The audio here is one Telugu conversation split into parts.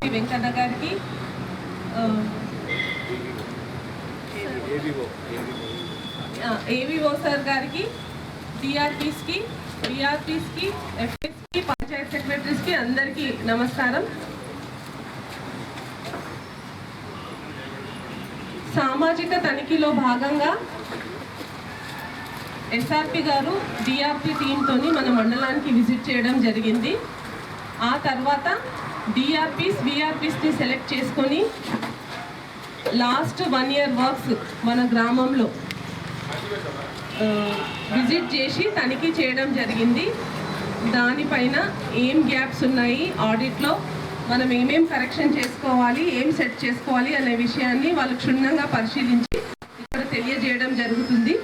డిఆర్పి వెంకన్న గారికి, ఏవిఓ సార్ గారికి, డిఆర్పీస్కి, బిఆర్పీస్కి, ఎఫ్ఎస్కి, పంచాయత్ సెక్రటరీస్కి అందరికీ నమస్కారం. సామాజిక తనిఖీలో భాగంగా ఎస్ఆర్పి గారు డిఆర్పి టీంతోని మన మండలానికి విజిట్ చేయడం జరిగింది. ఆ తర్వాత డిఆర్పీస్, బిఆర్పీస్ని సెలెక్ట్ చేసుకొని లాస్ట్ 1 year వర్క్స్ మన గ్రామంలో విజిట్ చేసి తనిఖీ చేయడం జరిగింది. దానిపైన ఏం గ్యాప్స్ ఉన్నాయి ఆడిట్లో, మనం ఏమేం కరెక్షన్ చేసుకోవాలి, ఏం సెట్ చేసుకోవాలి అనే విషయాన్ని వాళ్ళు క్షుణ్ణంగా పరిశీలించి ఇక్కడ తెలియజేయడం జరుగుతుంది.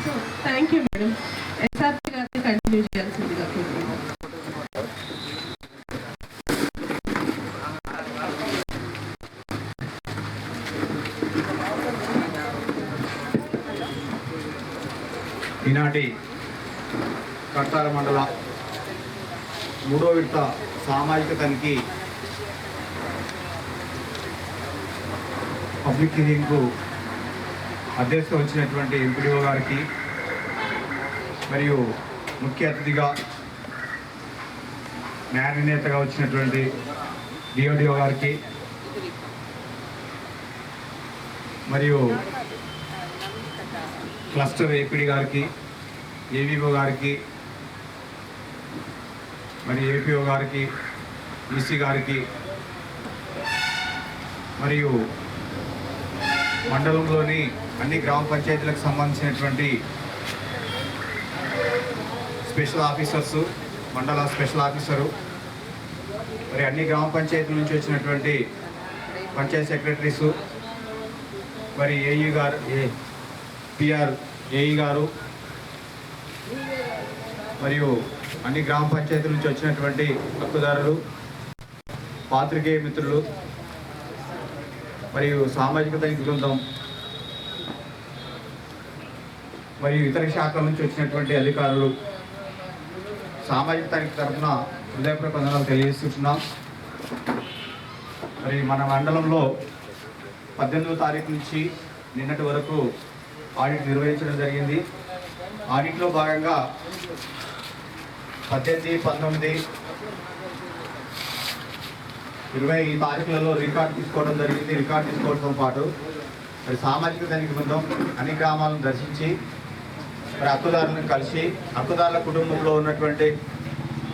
So thank you madam. SRP గారిని కంటిన్యూ చేయాల్సిందిగా కోరుతున్నాను. ఈనాటి కట్టాల మండల 3వ విడత సామాజిక తనిఖీ పబ్లిక్ హియరింగ్కు అధ్యక్షత వచ్చినటువంటి ఎంపీడీఓ గారికి మరియు ముఖ్య అతిథిగా న్యాయ నిర్ణేతగా వచ్చినటువంటి డిఓడిఓ గారికి మరియు క్లస్టర్ ఏపీడీ గారికి, ఏవీఓ గారికి, మరి ఏపీఓ గారికి, ఈసీ గారికి మరియు మండలంలోని అన్ని గ్రామ పంచాయతీలకు సంబంధించినటువంటి స్పెషల్ ఆఫీసర్సు, మండల స్పెషల్ ఆఫీసరు, మరి అన్ని గ్రామ పంచాయతీల నుంచి వచ్చినటువంటి పంచాయత్ సెక్రటరీసు, మరి ఏఈ గారు, పిఆర్ ఏఈ గారు, మరియు అన్ని గ్రామ పంచాయతీల నుంచి వచ్చినటువంటి హక్కుదారులు, పాత్రికేయ మిత్రులు, మరియు సామాజిక తనిఖీ బృందం, మరియు ఇతర శాఖల నుంచి వచ్చినటువంటి అధికారులు, సామాజిక తనిఖీ తరఫున హృదయపూర్వక వందనాలు తెలియజేస్తున్నాం. మరి మన మండలంలో 18వ తారీఖు నుంచి నిన్నటి వరకు ఆడిట్ నిర్వహించడం జరిగింది. ఆడిట్లో భాగంగా 18, 19, 20 ఈ తారీఖులలో రికార్డు తీసుకోవడం జరిగింది. రికార్డు తీసుకోవడంతో పాటు మరి సామాజిక తనిఖీ బృందం అన్ని గ్రామాలను దర్శించి మరి హక్కుదారులను కలిసి హక్కుదారుల కుటుంబంలో ఉన్నటువంటి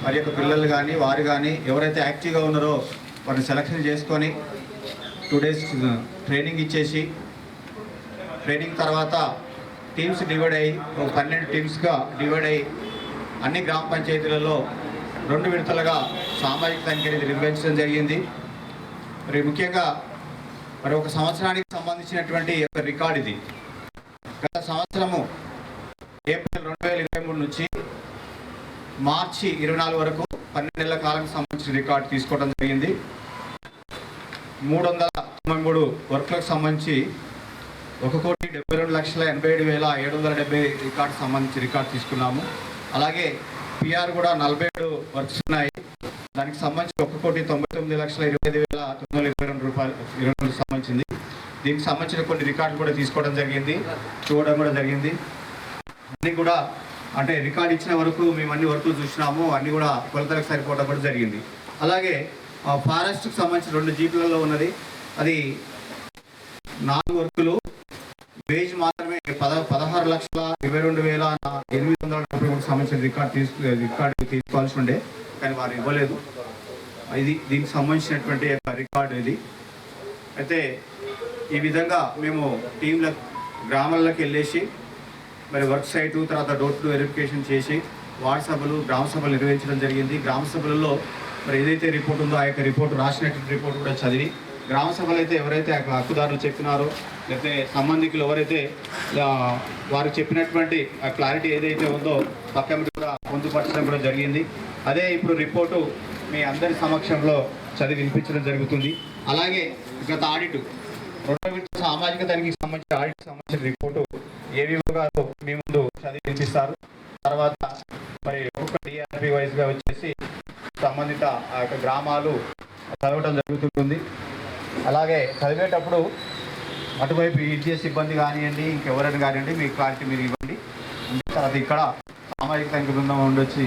మరి యొక్క పిల్లలు కానీ వారు కానీ ఎవరైతే యాక్టివ్గా ఉన్నారో వారిని సెలక్షన్ చేసుకొని 2 days ట్రైనింగ్ ఇచ్చేసి, ట్రైనింగ్ తర్వాత టీమ్స్ డివైడ్ అయ్యి 12 టీమ్స్గా డివైడ్ అయ్యి అన్ని గ్రామ పంచాయతీలలో 2 విడతలుగా సామాజిక తనిఖీ నిర్వహించడం జరిగింది. మరి ముఖ్యంగా మరి ఒక సంవత్సరానికి సంబంధించినటువంటి ఒక రికార్డు ఇది. గత సంవత్సరము ఏప్రిల్ 2023 నుంచి మార్చి 24 వరకు 12 నెలల కాలానికి సంబంధించిన రికార్డు తీసుకోవడం జరిగింది. 393 వర్క్లకు సంబంధించి 1,72,87,770 రికార్డుకు సంబంధించి రికార్డు తీసుకున్నాము. అలాగే పిఆర్ కూడా 47 వర్క్స్ ఉన్నాయి. దానికి సంబంధించి 1,99,25,922 రూపాయలు సంబంధించింది. దీనికి సంబంధించిన కొన్ని రికార్డులు కూడా తీసుకోవడం జరిగింది, చూడడం కూడా జరిగింది. అన్నీ కూడా అంటే రికార్డు ఇచ్చిన వరకు మేము అన్ని వర్కులు చూసినాము, అన్నీ కూడా కొలతలకు సరిపోవడం కూడా జరిగింది. అలాగే ఫారెస్ట్కి సంబంధించిన 2 జీపులలో ఉన్నది, అది 4 వర్కులు, వేజ్ మాత్రమే 16,22,893 సంబంధించిన రికార్డు తీసుకోవాల్సి ఉండే, కానీ వారు ఇవ్వలేదు. దీనికి సంబంధించినటువంటి రికార్డు ఇది. అయితే ఈ విధంగా మేము టీంల గ్రామాల్లోకి వెళ్ళేసి మరి వర్క్ సైటు తర్వాత డోర్ టు వెరిఫికేషన్ చేసి వార్డు సభలు, గ్రామ సభలు నిర్వహించడం జరిగింది. గ్రామ సభలలో మరి ఏదైతే రిపోర్ట్ ఉందో ఆ యొక్క రిపోర్ట్, రాసినటువంటి రిపోర్ట్ కూడా చదివి, గ్రామ సభలు అయితే ఎవరైతే హక్కుదారులు చెప్పినారో లేకపోతే సంబంధికులు ఎవరైతే వారు చెప్పినటువంటి క్లారిటీ ఏదైతే ఉందో పక్కన కూడా పొందుపరచడం కూడా జరిగింది. అదే ఇప్పుడు రిపోర్టు మీ అందరి సమక్షంలో చదివి వినిపించడం జరుగుతుంది. అలాగే గత ఆడిట్ 2వ విడత సామాజిక తనిఖీకి సంబంధించిన ఆడిట్కి సంబంధించిన రిపోర్టు ఏవీఓ గారు మీ ముందు చదివి వినిపిస్తారు. తర్వాత మరి ఒక్కొక్క డిఆర్పి వైజ్గా వచ్చేసి సంబంధిత ఆ యొక్క గ్రామాలు చదవటం జరుగుతుంది. అలాగే చదివేటప్పుడు అటువైపు ఈజీఎస్ సిబ్బంది కానివ్వండి, ఇంకెవరైనా కానివ్వండి, మీ క్లారిటీ మీరు ఇవ్వండి. తర్వాత ఇక్కడ సామాజిక తనిఖీ బృందం ఉండొచ్చి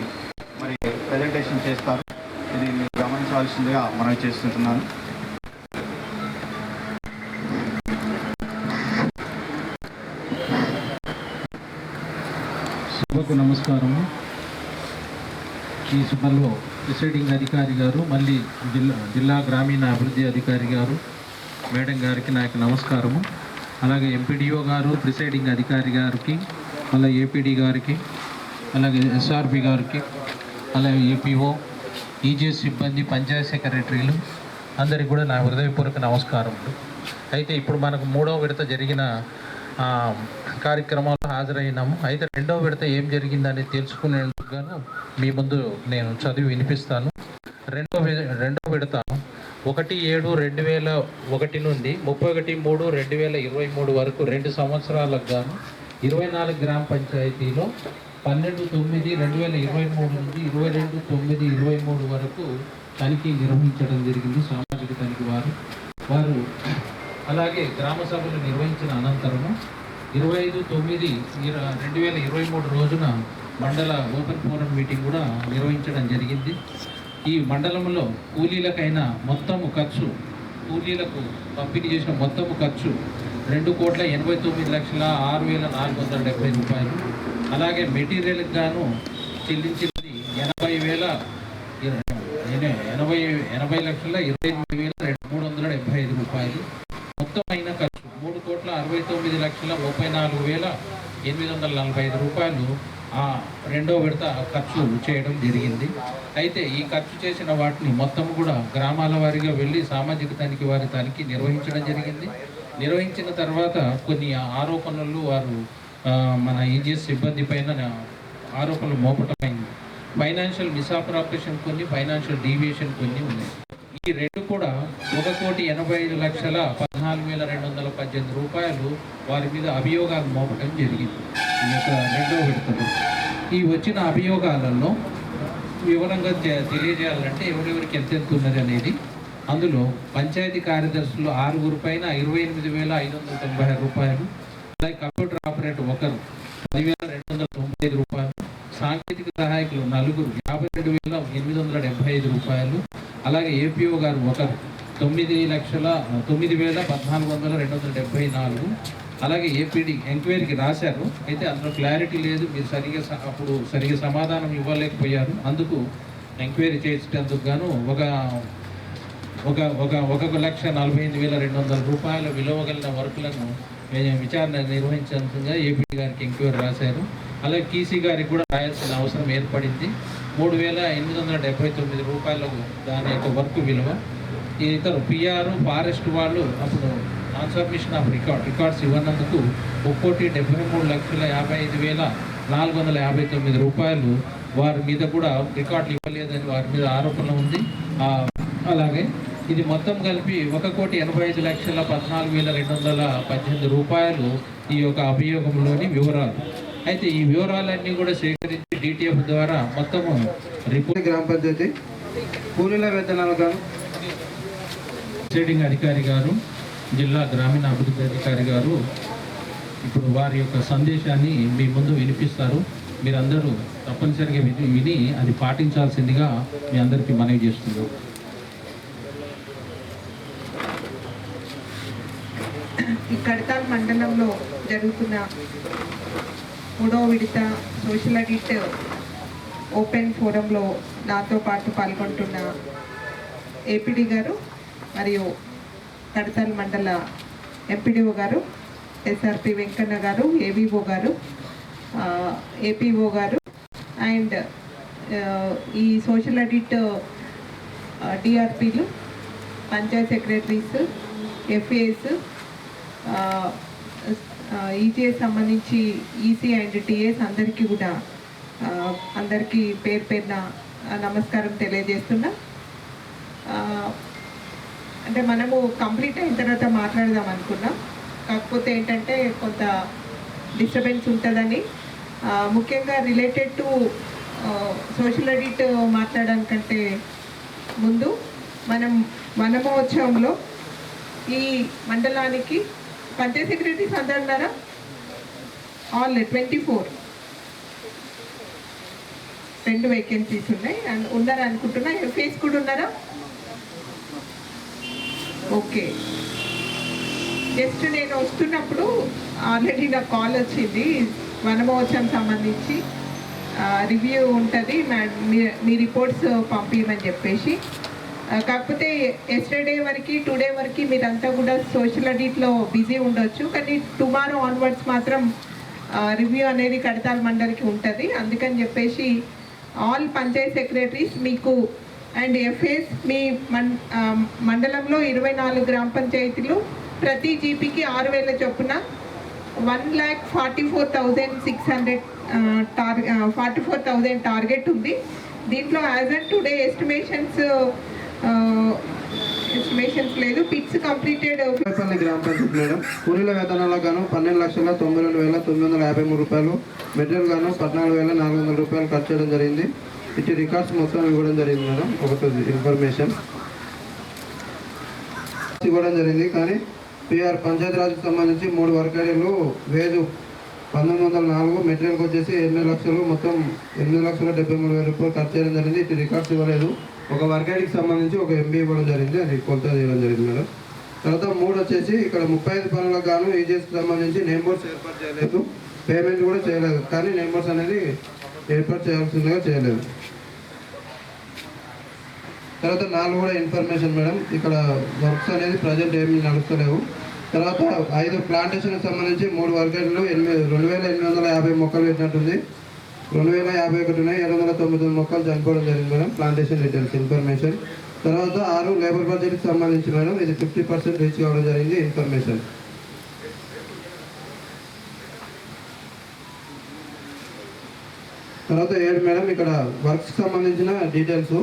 మరి ప్రజెంటేషన్ చేస్తారు. ఇది మీరు గమనించవలసిందిగా మనం చేస్తుంటున్నాను. సభకు నమస్కారము. ఈ సభలో ప్రిసైడింగ్ అధికారి గారు, మళ్ళీ జిల్లా గ్రామీణ అభివృద్ధి అధికారి గారు మేడం గారికి నా యొక్క నమస్కారము. అలాగే ఎంపీడీఓ గారు, ప్రిసైడింగ్ అధికారి గారికి, అలాగే ఏపీడీ గారికి, అలాగే ఎస్ఆర్పి గారికి, అలాగే ఏపీఓ, ఈజీఎస్ సిబ్బంది, పంచాయత్ సెక్రటరీలు అందరికీ కూడా నా హృదయపూర్వక నమస్కారములు. అయితే ఇప్పుడు మనకు 3వ విడత జరిగిన కార్యక్రమాలు హాజరైనాము. అయితే 2వ విడత ఏం జరిగిందని తెలుసుకునేందుకు గాను మీ ముందు నేను చదివి వినిపిస్తాను. రెండవ విడత 1/7/2001 నుండి 31/3/2023 వరకు 2 సంవత్సరాలకు గాను 24 గ్రామ పంచాయతీలో 12/9/2023 నుండి 22/9/23 వరకు తనిఖీ నిర్వహించడం జరిగింది. సామాజిక తనిఖీ వారు అలాగే గ్రామ సభలు నిర్వహించిన అనంతరము 25/9/2023 రోజున మండల ఓపెన్ ఫోరం మీటింగ్ కూడా నిర్వహించడం జరిగింది. ఈ మండలంలో కూలీలకు పంపిణీ చేసిన మొత్తము ఖర్చు 2,89,06,470 రూపాయలు. అలాగే మెటీరియల్కి గాను చెల్లించినది 80,28,375 రూపాయలు. మొత్తం అయిన ఖర్చు 3,69,34,845 రూపాయలు రెండో విడత ఖర్చు చేయడం జరిగింది. అయితే ఈ ఖర్చు చేసిన వాటిని మొత్తం కూడా గ్రామాల వారీగా వెళ్ళి సామాజిక తనిఖీ వారి తనిఖీ నిర్వహించడం జరిగింది. నిర్వహించిన తర్వాత కొన్ని ఆరోపణలు వారు మన ఈజీఎస్ సిబ్బంది పైన ఆరోపణలు మోపటమైంది. ఫైనాన్షియల్ మిస్అప్రాప్రియేషన్ కొన్ని, ఫైనాన్షియల్ డీవియేషన్ కొన్ని ఉన్నాయి. ఈ రెండు కూడా 1,85,14,218 రూపాయలు వారి మీద అభియోగాలు మోపటం జరిగింది. ఈ యొక్క రెండో విడతలో ఈ వచ్చిన అభియోగాలలో వివరంగా తెలియజేయాలంటే ఎవరెవరికి ఎంతెంత ఉన్నది అనేది, అందులో పంచాయతీ కార్యదర్శులు 6 పైన 28,590 రూపాయలు, అలాగే కంప్యూటర్ ఆపరేటర్ ఒకరు 10,295 రూపాయలు, సాంకేతిక సహాయకులు 4 52,875 రూపాయలు, అలాగే ఏపీఓ గారు ఒకరు 9,14,274, అలాగే ఏపీడీ ఎంక్వైరీకి రాశారు. అయితే అందులో క్లారిటీ లేదు, మీరు సరిగా సమాధానం ఇవ్వలేకపోయారు. అందుకు ఎంక్వైరీ చేసేందుకు గాను 1,48,200 రూపాయల విలువ కలిగిన వర్కులను విచారణ నిర్వహించేందుకు ఏపీడీ గారికి ఎంక్వైరీ రాశారు. అలాగే టీసీ గారికి కూడా రాయాల్సిన అవసరం ఏర్పడింది. 3,879 రూపాయలకు దాని యొక్క వర్క్ విలువ. ఇతరు పిఆర్ ఫారెస్ట్ వాళ్ళు అప్పుడు నాన్ సబ్మిషన్ ఆఫ్ రికార్డ్స్ ఇవ్వనందుకు 1,73,55,459 రూపాయలు వారి మీద కూడా రికార్డులు ఇవ్వలేదని వారి మీద ఆరోపణ ఉంది. అలాగే ఇది మొత్తం కలిపి 1,85,14,218 రూపాయలు ఈ యొక్క అభియోగంలోని వివరాలు. అయితే ఈ వివరాలన్నీ కూడా సేకరించి డిటిఎఫ్ ద్వారా మొత్తము రిపోర్ట్ గ్రామ పంచాయతీ కూలీల వేతనాలు గాను ప్రిసైడింగ్ అధికారి గారు, జిల్లా గ్రామీణ అభివృద్ధి అధికారి గారు ఇప్పుడు వారి యొక్క సందేశాన్ని మీ ముందు వినిపిస్తారు. మీరందరూ తప్పనిసరిగా విని అది పాటించాల్సిందిగా మీ అందరికీ మనవి చేస్తున్నాం. ఈ కడతాల్ మండలంలో జరుగుతున్న 3వ విడత సోషల్ ఆడిట్ ఓపెన్ ఫోరంలో నాతో పాటు పాల్గొంటున్న ఏపీడీ గారు మరియు కడతాల్ మండల ఎంపీడీఓ గారు, ఎస్ఆర్పి వెంకన్న గారు, ఏవీఓ గారు, ఏపీఓ గారు అండ్ ఈ సోషల్ ఆడిట్ డిఆర్పీలు, పంచాయత్ సెక్రటరీస్, ఎఫ్ఏఎస్, ఈజీఎస్ సంబంధించి ఈసీ అండ్ టీఎస్ అందరికీ కూడా అందరికీ పేరున నమస్కారం తెలియజేస్తున్నా. అంటే మనము కంప్లీట్ అయిన తర్వాత మాట్లాడదాం అనుకున్నాం, కాకపోతే ఏంటంటే కొంత డిస్టర్బెన్స్ ఉంటుందని, ముఖ్యంగా రిలేటెడ్ టు సోషల్ ఆడిట్ మాట్లాడడానికంటే ముందు మనం వనమహోత్సవంలో ఈ మండలానికి పంచాయత్ సెక్రటరీస్ అందరు ఉన్నారా? ఆల్ 24 2 వేకెన్సీస్ ఉన్నాయి అండ్ ఉన్నారా అనుకుంటున్నా. ఎఫ్ఏస్ కూడా ఉన్నారా? ఓకే. జస్ట్ నేను వస్తున్నప్పుడు ఆల్రెడీ నాకు కాల్ వచ్చింది, వనమహోత్సవం సంబంధించి రివ్యూ ఉంటుంది, మీ రిపోర్ట్స్ పంపించమని చెప్పేసి. కాకపోతే ఎస్టర్డే వరకు టుడే వరకు మీరంతా కూడా సోషల్ ఆడిట్లో బిజీ ఉండొచ్చు, కానీ టుమారో ఆన్వర్డ్స్ మాత్రం రివ్యూ అనేది కడతాల్ మండలికి ఉంటుంది. అందుకని చెప్పేసి ఆల్ పంచాయత్ సెక్రటరీస్ మీకు అండ్ ఎఫ్ఏస్ మీ మండలంలో 24 గ్రామ పంచాయతీలు ప్రతి జీపీకి 6,000 చొప్పున 1,44,600 44,000 టార్గెట్ ఉంది. దీంట్లో యాజ్ అండ్ టుడే ఎస్టిమేషన్స్ లేదు, పిట్స్ కంప్లీటెడ్. పల్లి గ్రామ పంచాయతీ మేడం కూలీల వేతనాలకు గాను 12,92,953 రూపాయలు, మెటీరియల్ గాను 14,400 రూపాయలు ఖర్చు చేయడం జరిగింది. ఇటు రికార్డ్స్ మొత్తం ఇవ్వడం జరిగింది మేడం. ఒకటి ఇన్ఫర్మేషన్ ఇవ్వడం జరిగింది. కానీ పిఆర్ పంచాయతీరాజ్కి సంబంధించి 3 వర్కర్లు వేజు 1904, మెటీరియల్కి వచ్చేసి 8 లక్షలు, మొత్తం 8,73,000 రూపాయలు ఖర్చు చేయడం జరిగింది. ఇటు రికార్డ్స్ ఇవ్వలేదు. ఒక వర్గానికి సంబంధించి ఒక ఎంబీ ఇవ్వడం జరిగింది, అది కొలత చేయడం జరిగింది మేడం. తర్వాత 3 వచ్చేసి ఇక్కడ 35 పనులకు గాను ఈజీఎస్కి సంబంధించి నేమ్ బోర్డ్స్ ఏర్పాటు చేయలేదు, పేమెంట్ కూడా చేయలేదు. కానీ నేమ్ బోర్డ్స్ అనేది ఏర్పాటు చేయాల్సిందిగా చేయలేదు. తర్వాత 4 కూడా ఇన్ఫర్మేషన్ మేడం, ఇక్కడ వర్క్స్ అనేది ప్రజెంట్ ఏమి నడుస్తలేవు. తర్వాత 5 ప్లాంటేషన్కి సంబంధించి 3 వర్గాలు 2,850 మొక్కలు పెట్టినట్టుంది. 2,051 ఉన్నాయి, 799 మొక్కలు చనిపోవడం జరిగింది మేడం. Plantation details information. తర్వాత 6 లేబర్ బడ్జెట్కి సంబంధించి మేడం, ఇది 50% రీచ్ కావడం జరిగింది ఇన్ఫర్మేషన్. తర్వాత 7 మేడం, ఇక్కడ వర్క్స్కి సంబంధించిన డీటెయిల్స్,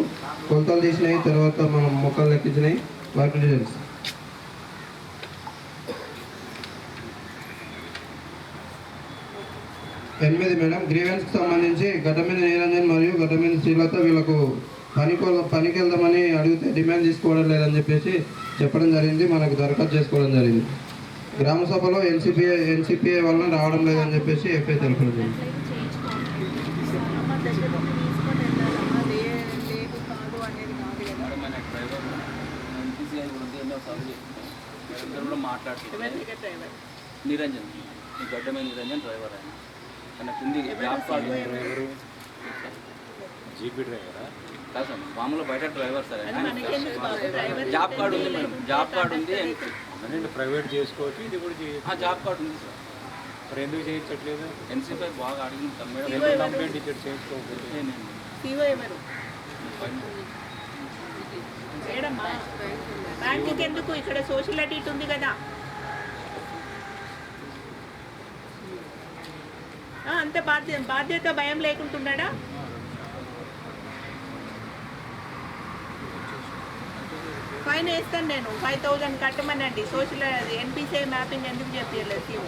కొలతలు తీసినాయి, తర్వాత మనం మొక్కలు లెక్కించినాయి, వర్క్ డీటెయిల్స్. 8 మేడం, గ్రీవెన్స్కి సంబంధించి గడ్డమీద నిరంజన్ మరియు గడ్డమీద శ్రీలత వీళ్ళకు పనికి వెళ్దామని అడిగితే డిమాండ్ తీసుకోవడం లేదని చెప్పేసి చెప్పడం జరిగింది. మనకు దరఖాస్తు చేసుకోవడం జరిగింది. గ్రామ సభలో ఎన్సిపిఐ వలన రావడం లేదని చెప్పేసి ఎఫ్ఐ తెలపడం జరిగింది. నిరంజన్ గడ్డమైన నిరంజన్ డ్రైవర్ ఆయన తనకు ఉంది జాబ్ కార్డు. జీపీ డ్రైవరా కాదు సార్, మామూలు బయట డ్రైవర్ సార్ ఆయన. జాబ్ కార్డు ఉంది మేడం, జాబ్ కార్డు ఉంది. ప్రైవేట్ చేసుకోవచ్చు, ఇది కూడా జాబ్ కార్డు ఉంది సార్. మరి ఎందుకు చేయించట్లేదు? ఎన్సీపై బాగా అడిగింది సార్ మేడం. కంప్లైంట్ ఇచ్చాడు చేసుకోకపోతే. బ్యాంకుకి ఎందుకు? ఇక్కడ సోషల్ ఆడిట్ ఉంది కదా. అంత బాధ్యత భయం లేకుంటున్నాడా? ఫైన్ వేస్తాను నేను, 5,000 కట్టమనండి. సోషల్ ఎన్పిసిఐ మ్యాపింగ్ ఎందుకు చెప్పలేదు సీఓ?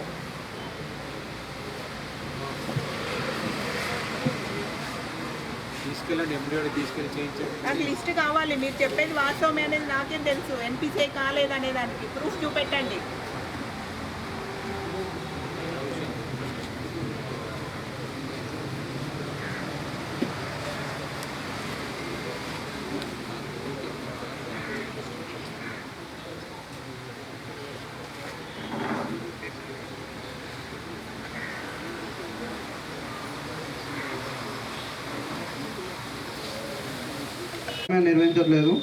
తీసుకెళ్ళండి, ఎంబ్రియోని తీసుకెళ్ళి చేయించండి. నాకు లిస్ట్ కావాలి. మీరు చెప్పేది వాస్తవమే అనేది నాకేం తెలుసు. ఎన్పిసిఐ కాలేదనే దానికి ప్రూఫ్ చూపెట్టండి. నిర్వహించట్లేదు.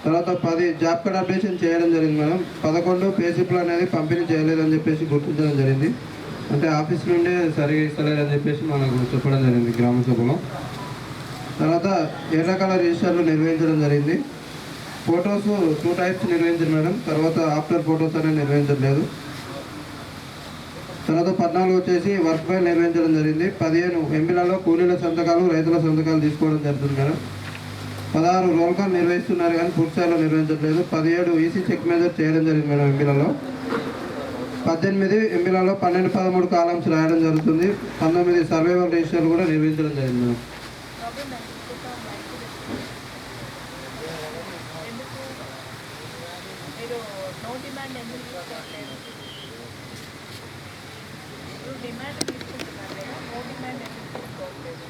తర్వాత 10 జాబ్ కార్డ్ అప్డేషన్ చేయడం జరిగింది మేడం. 11 పేసిప్లు అనేది పంపిణీ చేయలేదని చెప్పేసి గుర్తించడం జరిగింది. అంటే ఆఫీస్ నుండే సరిగా ఇస్తలేదని చెప్పేసి మనకు చెప్పడం జరిగింది గ్రామ సభలో. తర్వాత ఎర్ర కలర్ రిజిస్టర్లు నిర్వహించడం జరిగింది. ఫొటోస్ 2 టైప్స్ నిర్వహించారు మేడం. తర్వాత ఆఫ్టర్ ఫొటోస్ అనేది నిర్వహించట్లేదు. తర్వాత 14 వచ్చేసి వర్క్ ఫైల్ నిర్వహించడం జరిగింది. 15 ఎంపీలలో కూలీల సంతకాలు, రైతుల సంతకాలు తీసుకోవడం జరుగుతుంది మేడం. 16 రోల్ కాల్ నిర్వహిస్తున్నారు కానీ పూర్తి స్థాయిలో నిర్వహించట్లేదు. 17 ఈసీ చెక్ మెజర్ చేయడం జరిగింది మేడం ఎంపీలలో. 18 ఎంబీలలో 12, 13 కాలమ్స్ రాయడం జరుగుతుంది. 19 సర్వైవల్ రిజిస్టర్లు కూడా నిర్వహించడం జరిగింది మేడం. మీరు నో డిమాండ్ ఎందుకు తీసుకోవట్లేదు? డిమాండ్ తీసుకుంటున్నారు లేదా నో డిమాండ్ ఎందుకు తీసుకోవట్లేదు?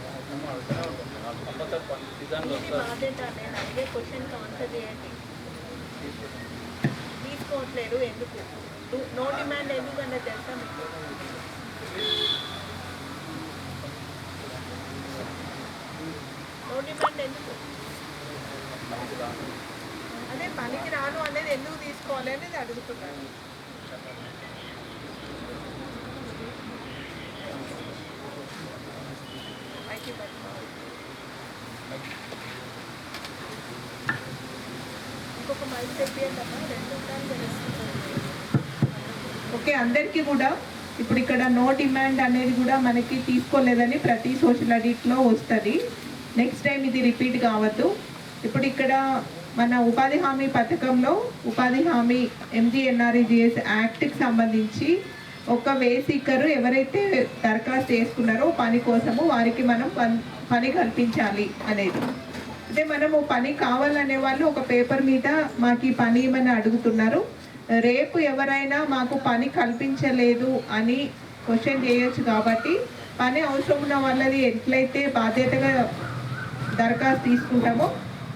బాధ్యత నేను అడిగే క్వశ్చన్కి ఆన్సర్ చేయండి. తీసుకోవట్లేదు ఎందుకు? నో డిమాండ్ ఎందుకన్నా తెలుసా మీకు? నో డిమాండ్ ఎందుకు? అదే పనికి రాను అనేది ఎందుకు తీసుకోవాలి అనేది అడుగుతున్నాను. ఇంకొక మైక్ చెప్పేద్దమ్మా, 2 సార్లు ఓకే. అందరికీ కూడా ఇప్పుడు ఇక్కడ నో డిమాండ్ అనేది కూడా మనకి తీసుకోలేదని ప్రతి సోషల్ ఆడిట్లో వస్తుంది. నెక్స్ట్ టైం ఇది రిపీట్ కావద్దు. ఇప్పుడు ఇక్కడ మన ఉపాధి హామీ పథకంలో ఉపాధి హామీ MGNREGS యాక్ట్కి సంబంధించి ఒక వేసీకరు ఎవరైతే దరఖాస్తు చేసుకున్నారో పని కోసము వారికి మనం పని కల్పించాలి అనేది. అంటే మనము పని కావాలనే వాళ్ళు ఒక పేపర్ మీద మాకు ఈ పని ఇవ్వమని అడుగుతున్నారు. రేపు ఎవరైనా మాకు పని కల్పించలేదు అని క్వశ్చన్ చేయొచ్చు. కాబట్టి పని అవసరం ఉన్న వాళ్ళది ఎట్లయితే బాధ్యతగా దరఖాస్తు తీసుకుంటామో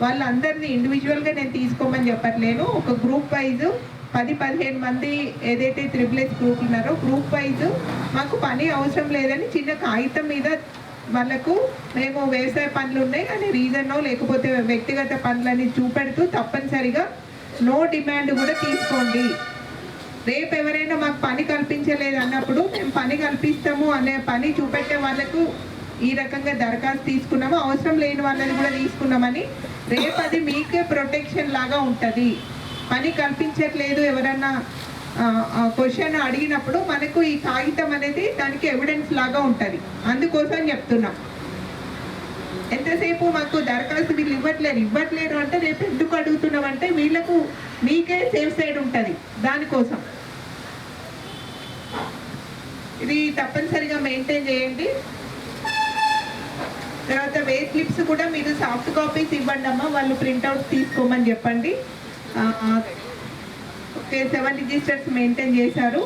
వాళ్ళందరినీ ఇండివిజువల్గా నేను తీసుకోమని చెప్పట్లేను. ఒక గ్రూప్ వైజ్ 10-15 మంది ఏదైతే SSS గ్రూప్ ఉన్నారో గ్రూప్ వైజ్ మాకు పని అవసరం లేదని చిన్న కాగితం మీద వాళ్ళకు మేము వ్యవసాయ పనులు ఉన్నాయి అనే రీజన్నో లేకపోతే వ్యక్తిగత పనులని చూపెడుతూ తప్పనిసరిగా నో డిమాండ్ కూడా తీసుకోండి. రేపు ఎవరైనా మాకు పని కల్పించలేదు అన్నప్పుడు మేము పని కల్పిస్తాము అనే పని చూపెట్టే వాళ్ళకు ఈ రకంగా దరఖాస్తు తీసుకున్నాము, అవసరం లేని వాళ్ళని కూడా తీసుకున్నామని రేపు అది మీకే ప్రొటెక్షన్ లాగా ఉంటుంది. పని కల్పించట్లేదు ఎవరన్నా క్వశ్చన్ అడిగినప్పుడు మనకు ఈ కాగితం అనేది దానికి ఎవిడెన్స్ లాగా ఉంటుంది. అందుకోసం చెప్తున్నాం. ఎంతసేపు మాకు దరఖాస్తు వీళ్ళు ఇవ్వట్లేరు అంటే రేపు ఎందుకు అడుగుతున్నాం అంటే వీళ్ళకు మీకే సేఫ్ సైడ్ ఉంటుంది. దానికోసం ఇది తప్పనిసరిగా మెయింటైన్ చేయండి. తర్వాత వే స్లిప్స్ కూడా మీరు సాఫ్ట్ కాపీస్ ఇవ్వండి అమ్మా, వాళ్ళు ప్రింట్అవుట్స్ తీసుకోమని చెప్పండి. ఓకే, 7 రిజిస్టర్స్ మెయింటైన్ చేశారు.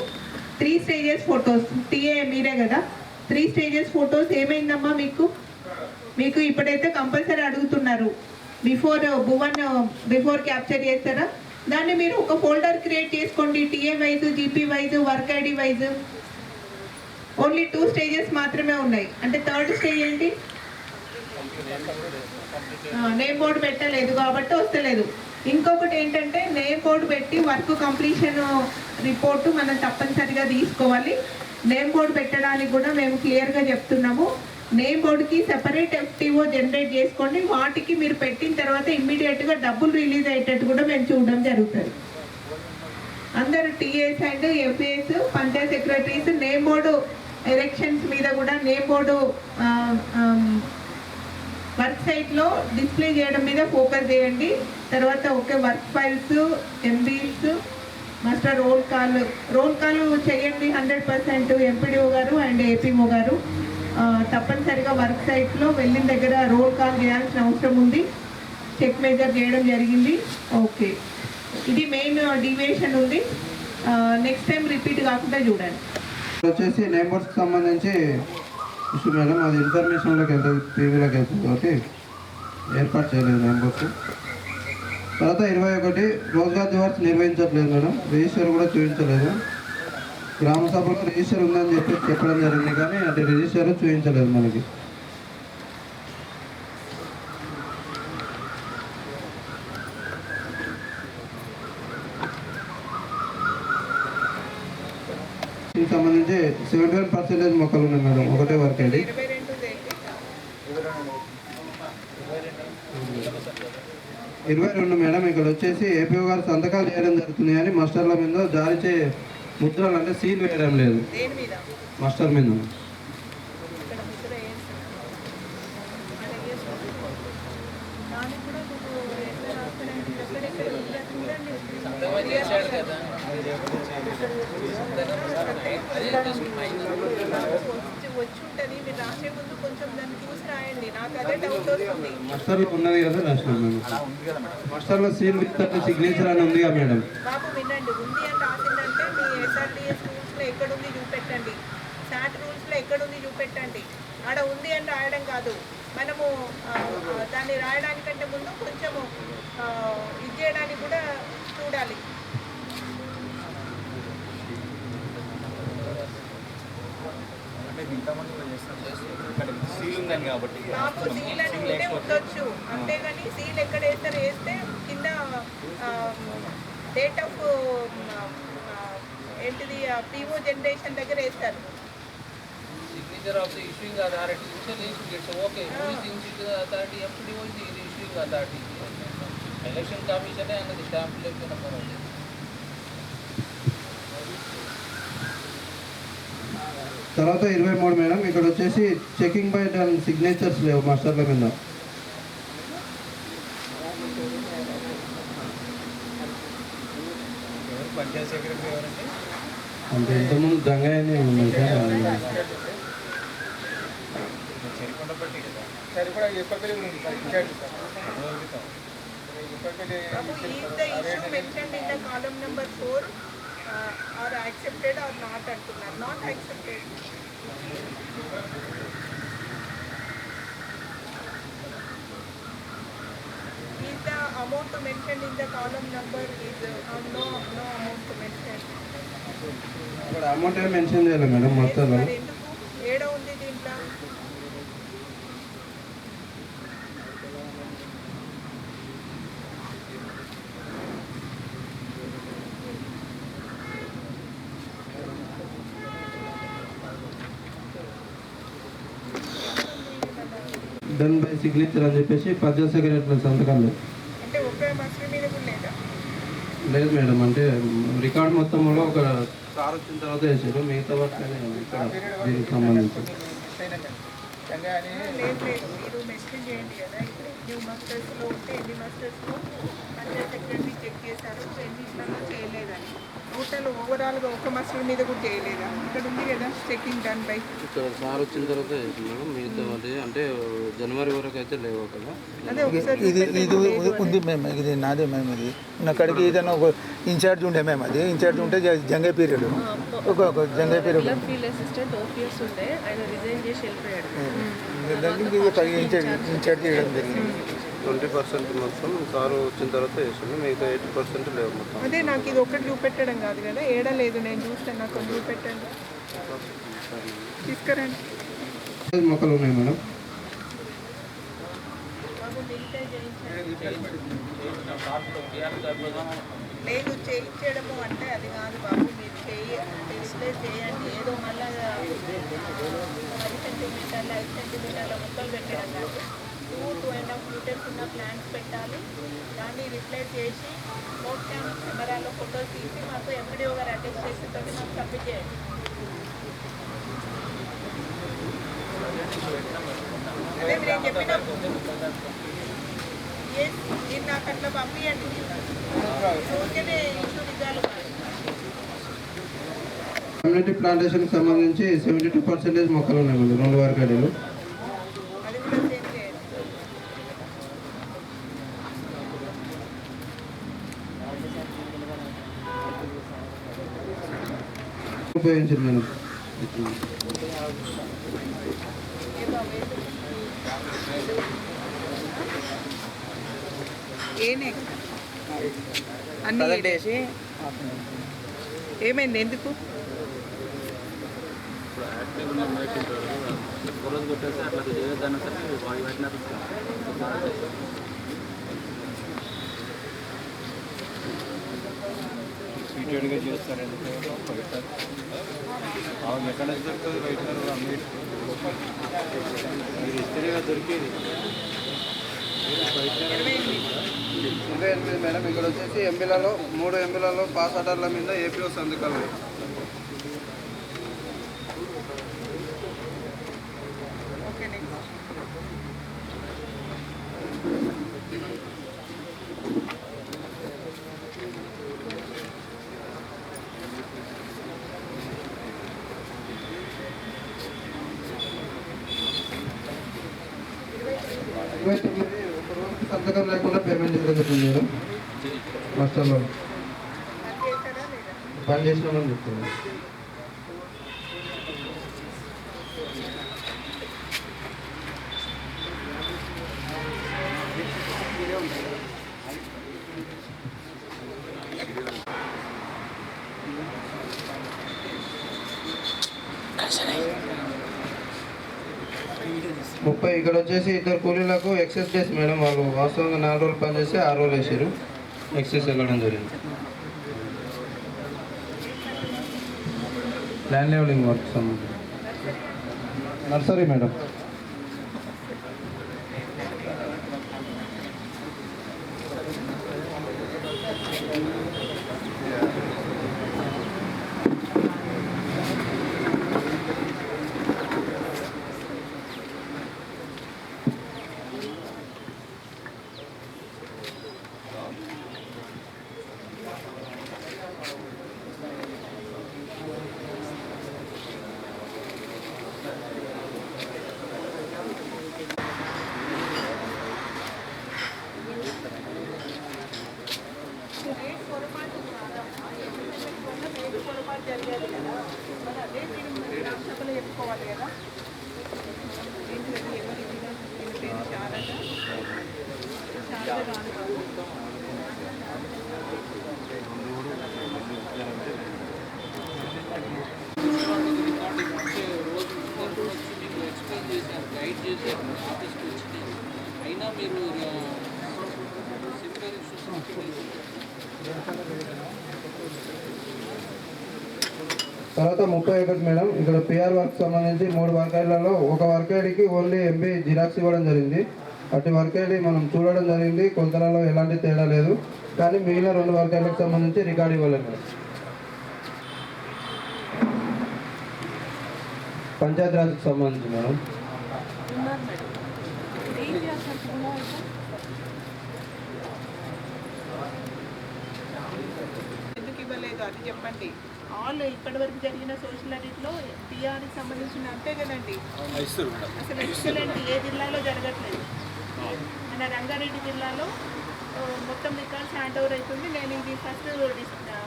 3 స్టేజెస్ ఫొటోస్ టీఏ మీరే కదా, 3 స్టేజెస్ ఫొటోస్ ఏమైందమ్మా మీకు ఇప్పుడైతే కంపల్సరీ అడుగుతున్నారు. బిఫోర్ క్యాప్చర్ చేస్తారా? దాన్ని మీరు ఒక ఫోల్డర్ క్రియేట్ చేసుకోండి. TA wise, GP wise, work ID wise. Only 2 stages మాత్రమే ఉన్నాయి. అంటే 3rd స్టేజ్ ఏంటి? నేమ్ బోర్డు పెట్టలేదు కాబట్టి వస్తలేదు. ఇంకొకటి ఏంటంటే నేమ్ బోర్డు పెట్టి వర్క్ కంప్లీషన్ రిపోర్టు మనం తప్పనిసరిగా తీసుకోవాలి. నేమ్ బోర్డు పెట్టడానికి కూడా మేము క్లియర్గా చెప్తున్నాము. నేమ్ బోర్డుకి సెపరేట్ FTO జనరేట్ చేసుకోండి. వాటికి మీరు పెట్టిన తర్వాత ఇమ్మీడియట్గా డబ్బులు రిలీజ్ అయ్యేటట్టు కూడా మేము చూడడం జరుగుతుంది. అందరు TAs and FAs, Panchayat secretaries name board elections మీద కూడా నేమ్ బోర్డు వర్క్ సైట్లో డిస్ప్లే చేయడం మీద ఫోకస్ చేయండి. తర్వాత okay work files, MBs, master roll call చేయండి 100%. MPDO గారు అండ్ APMO గారు తప్పనిసరిగా వర్క్ సైట్లో వెళ్ళిన దగ్గర రోల్ కాల్ చేయాల్సిన అవసరం ఉంది. చెక్ మెజర్ చేయడం జరిగింది. ఓకే, ఇది మెయిన్ డివియేషన్ ఉంది. నెక్స్ట్ టైం రిపీట్ కాకుండా చూడండి. వచ్చేసి నేమ్ బోర్డ్స్కి సంబంధించి ఇష్యూ మేడం, అది ఇన్ఫర్మేషన్లోకి వెళ్తుంది, టీవీలోకి వెళ్తుంది కాబట్టి ఏర్పాటు చేయలేదు నేమ్ బోర్డ్స్. తర్వాత 21 రోజ్గార్ దివాస్ నిర్వహించట్లేదు మేడం, రిజిస్టర్ కూడా చూపించలేదు. గ్రామ సభలో రిజిస్టర్ ఉందని చెప్పడం జరిగింది కానీ అది రిజిస్టర్ చూపించలేదు మనకి. దీనికి సంబంధించి 71% మొక్కలు ఉన్నాయి మేడం, ఒకటే వర్క్ అండి. 22 మేడం, ఇక్కడ వచ్చేసి APO గారు సంతకాలు చేయడం జరుగుతుంది కానీ మాస్టర్ల మీద జారీ ముద్రలు అంటే సీల్ వేయడం లేదు మాస్టర్ మీద. వచ్చి ఉంటుంది, మీరు రాసే ముందు కొంచెం దాన్ని చూసి రాయండి. నాకు అదే డౌట్ వస్తుంది. మాస్టర్లో ఉన్నది కదా రాసినాం మేడం. మాస్టర్లో సీల్ విత్ సిగ్నేచర్ అని ఉంది కదా మేడం. బాబు వినండి, ఉంది అని రాసిందంటే మీ SRDS రూల్స్లో ఎక్కడుంది చూపెట్టండి, SAT రూల్స్లో ఎక్కడుంది చూపెట్టండి. ఆడ ఉంది అని రాయడం కాదు, మనము దాన్ని రాయడానికంటే ముందు కొంచెము ఇది చేయడానికి కూడా చూడాలి. బాబు సీల్ అని ఉంటే ఉండొచ్చు, అంతేగాని సీల్ ఎక్కడ వేస్తారు, వేస్తే కింద డేట్ ఆఫ్ ఏంటిది PO జనరేషన్ దగ్గర వేస్తారు. Signature of the issuing authority, it's okay. Who is the issuing authority? FDO is the issuing authority. Election Commission and the stamp election number. తర్వాత 23 మేడం, ఇక్కడ వచ్చేసి చెకింగ్ బై డన్ సిగ్నేచర్స్ లేవు మాస్టర్ల మీద. పంచాయత్ సెక్రటరీ ఎవరండి? అంటే ఇంతకుముందు గంగయ్యనే ఉన్నాయి సార్. సరికొండపట్టి కదా, సరిపడా ఎప్పటికీ ఉంది sir, incharge sir. Babu, is the issue mentioned in the column number 4 or accepted or not antunar? Not accepted. Is the amount mentioned in the column number is no amount mentioned. అక్కడ అమౌంట్ ఏం మెన్షన్ చేయాలి మేడం మొత్తంలో. మరి ఎందుకు ఏడో ఉంది దీంట్లో? డన్ బై సిగ్నేచర్ అని చెప్పేసి పంచాయత్ సెక్రటరీ సంతకాలు అంటే ఒకే మసలి మీద కూడా లేదా? లేదు మేడం, అంటే రికార్డ్ మొత్తంలో ఒక సార్ వచ్చిన తర్వాత వేసారు, మిగతా వర్క్నే ఇక్కడ దీనికి సంబంధించి. లేదు మీరు మెన్షన్ చేయండి కదా, ఇప్పుడు న్యూ మాస్టర్స్లో ఉంటే ఎన్ని మాస్టర్స్లో పంచాయత్ సెక్రటరీ చెక్ చేశారు, ఎన్నిట్లలో చేయలేదని. టోటల్ ఓవరాల్గా ఒక మాస్టర్ మీద కూడా చేయలేదా? ఇక్కడ ఉంది కదా చెకింగ్ డన్ బై. ఇక్కడ సార్ వచ్చిన తర్వాత వేసినారు, మిగతా అంటే జనవరి వరకు అయితే లేవు కదా. అదే ఒకసారి ఇది ఉంది మేము, ఇది నాదే మేము. ఇది ఉన్నక్కడికి ఏదైనా ఒక ఇన్ఛార్జ్ ఉండే మేము, అది ఇన్ఛార్జ్ ఉంటే జంగే పీరియడ్ ఒక జంగే పీరియడ్ ఫీల్డ్ అసిస్టెంట్ OPS ఉండే, ఆయన రిజైన్ చేసి వెళ్ళిపోయాడు. ఇన్ఛార్జ్ చేయడం జరిగింది. 20% మొత్తం సార్ వచ్చిన తర్వాత వేసిండు, మిగతా 80% లేవు మొత్తం. అదే నాకు ఇది ఒకటి చూపెట్టడం కాదు కదా, ఏడలేదు నేను చూస్తాను, నాకు ఒకటి చూపెట్టండి, తీసుకురండి. మొక్కలు ఉన్నాయి మేడం. లేదు చేయించడము అంటే అది కాదు బాబు, మీరు డిస్ప్లే చేయండి. ఏదో మళ్ళీ 10 సెంటీమీటర్ల 5 సెంటీమీటర్ల మొక్కలు పెట్టడం కాదు, 2.5 మీటర్స్ ఉన్న ప్లాంట్స్ పెట్టాలి. దాన్ని రిప్లేస్ చేసి నోట్ క్యామ్ కెమెరాలో ఫోటోస్ తీసి మాకు MPDO గారు అటెస్ట్ చేసిన తోటి మాకు సబ్మిట్ చేయండి. అదే మీరు చెప్పిన మీరు నాకు అట్లా పంపించండి, ఊరికే ఇష్యూ రిజాల్వ్ కాదు. కమ్యూనిటీ ప్లాంటేషన్కి సంబంధించి 72% మొక్కలు ఉన్నాయి మేడం, 2 వారకాడీలు. అది కూడా చేంజ్ చేయండి. ఉపయోగించారు మేడం. ఏనే అన్నీ ఏమైంది, ఎందుకు? సీటెడ్గా చేస్తారండి ఫైటర్. ఆమె ఎక్కడ దొరుకుతుంది ఫైటర్? మీరు ఇస్తేగా దొరికేది. 28 మేడం, ఇక్కడ వచ్చేసి ఎంపీలలో 3 ఎంపీలలో పాస్ ఆర్డర్ల మీద APO సంతకాలు. Okay next. 29 ఒక రోజుకి సంతకం లేకుండా పేమెంట్ చేయడం జరుగుతుంది మేడం. హాస్టల్లో పని చేసినామని చెప్తున్నాను. ముప్పై ఇక్కడ వచ్చేసి ఇద్దరు కూలీలకు ఎక్సెస్ డేస్ మేడం. వాళ్ళు వాస్తవంగా 4 రోజులు పని చేస్తే 6 రోజులు వేసారు, ఎక్సెస్ వెళ్ళడం జరిగింది. ల్యాండ్ లెవెలింగ్ వర్క్ సంబంధించి నర్సరీ మేడం. గైడ్ చేశారు, అయినా మీరు తర్వాత 31 మేడం. ఇక్కడ పిఆర్ వర్క్ సంబంధించి 3 వర్క్ ఒక వర్క్ ఐడికి ఓన్లీ ఎంబీ జిరాక్స్ ఇవ్వడం జరిగింది. అటు వర్క్ ఐడి మనం చూడడం జరిగింది, కొలతలలో ఎలాంటి తేడా లేదు. కానీ మిగిలిన 2 వర్క్ ఐడిలకు సంబంధించి రికార్డు ఇవ్వలేదు మేడం. పంచాయత్ రాజ్కి సంబంధించి మేడం. ఎందుకు ఇవ్వలేదు అది చెప్పండి. ఆల్ ఇప్పటి వరకు జరిగిన సోషల్ ఆడిట్లో టీఆర్కి సంబంధించిన అంతే కదండి. అసలు ఎక్సలెంట్ ఏ జిల్లాలో జరగట్లేదు. మన రంగారెడ్డి జిల్లాలో మొత్తం రికార్డ్స్ హ్యాండ్ ఓవర్ అవుతుంది. నేను ఇది ఫస్ట్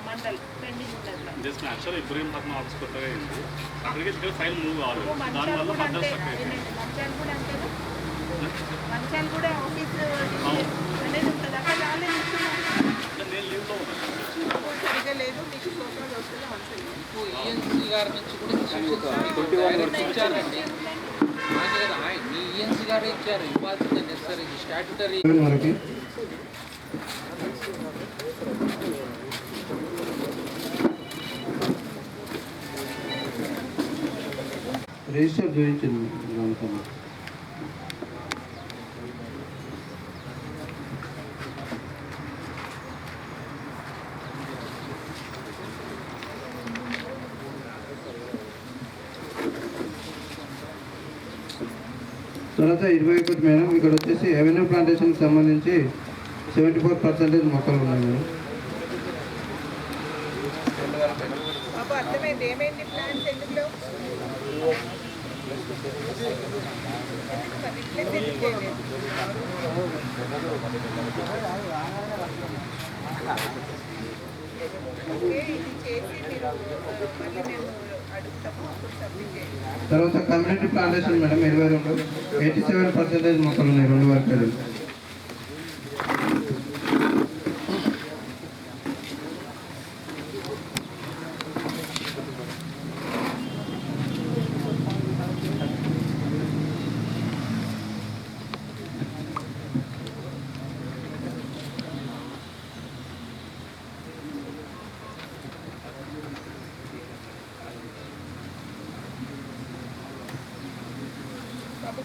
మండల్ పెండింగ్ ఉన్నది. మంచాలు కూడా అంతేనా? మంచాలు కూడా ఆఫీస్ అనేది ఉంటుంది. అక్కడ రాలేదు సరిగా లేదు. మీకు సోషల్ వస్తుంది మంచిది. ఈఎన్సీ గారి నుంచి కూడా ఇచ్చారండి. మీ ఈఎన్సీ గారు ఇచ్చారు, ఇవ్వాల్సిందే నెసరీ స్టాట్యుటరీ. రిజిస్టర్ చూపించింది. తర్వాత 21 మేడం. ఇక్కడ వచ్చేసి ఎవెన్యూ ప్లాంటేషన్కి సంబంధించి 74% మొక్కలు ఉన్నాయి మేడం. అర్థమైంది. ఏమైంది ప్లాన్స్ ఎందుకు ఇది చేసి మీరు మళ్ళీ మేము అడుగుతాము. తర్వాత కమ్యూనిటీ ప్లాంటేషన్ మేడం 22 87% మొక్కలు ఉన్నాయి 2 వర్గాలు.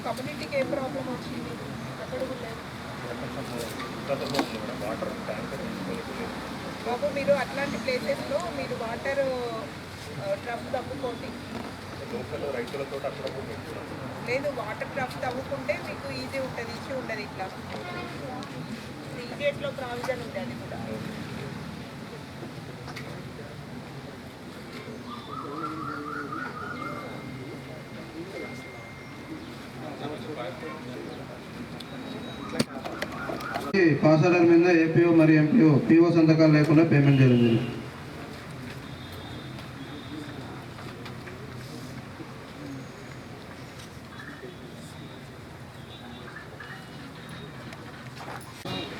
కమ్యూనిటీకి ఏ ప్రాబ్లం వచ్చింది? అక్కడ బాబు మీరు అట్లాంటి ప్లేసెస్లో మీరు వాటర్ ట్రఫ్ తవ్వుకోండి. లేదు వాటర్ ట్రఫ్ తవ్వుకుంటే మీకు ఈజీ ఉంటుంది, ఇష్యూ ఉండదు. ఇట్లా ఈజీఎస్లో ప్రావిజన్ ఉంది అది కూడా. పాస్ ఆర్డర్ మీద ఏపీఓ మరియు ఎంపీఓ పీఓ సంతకాలు లేకుండా పేమెంట్ జరిగింది.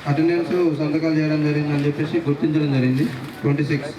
అటెండెన్స్ సంతకాలు చేయడం జరిగిందని చెప్పేసి గుర్తించడం జరిగింది. 26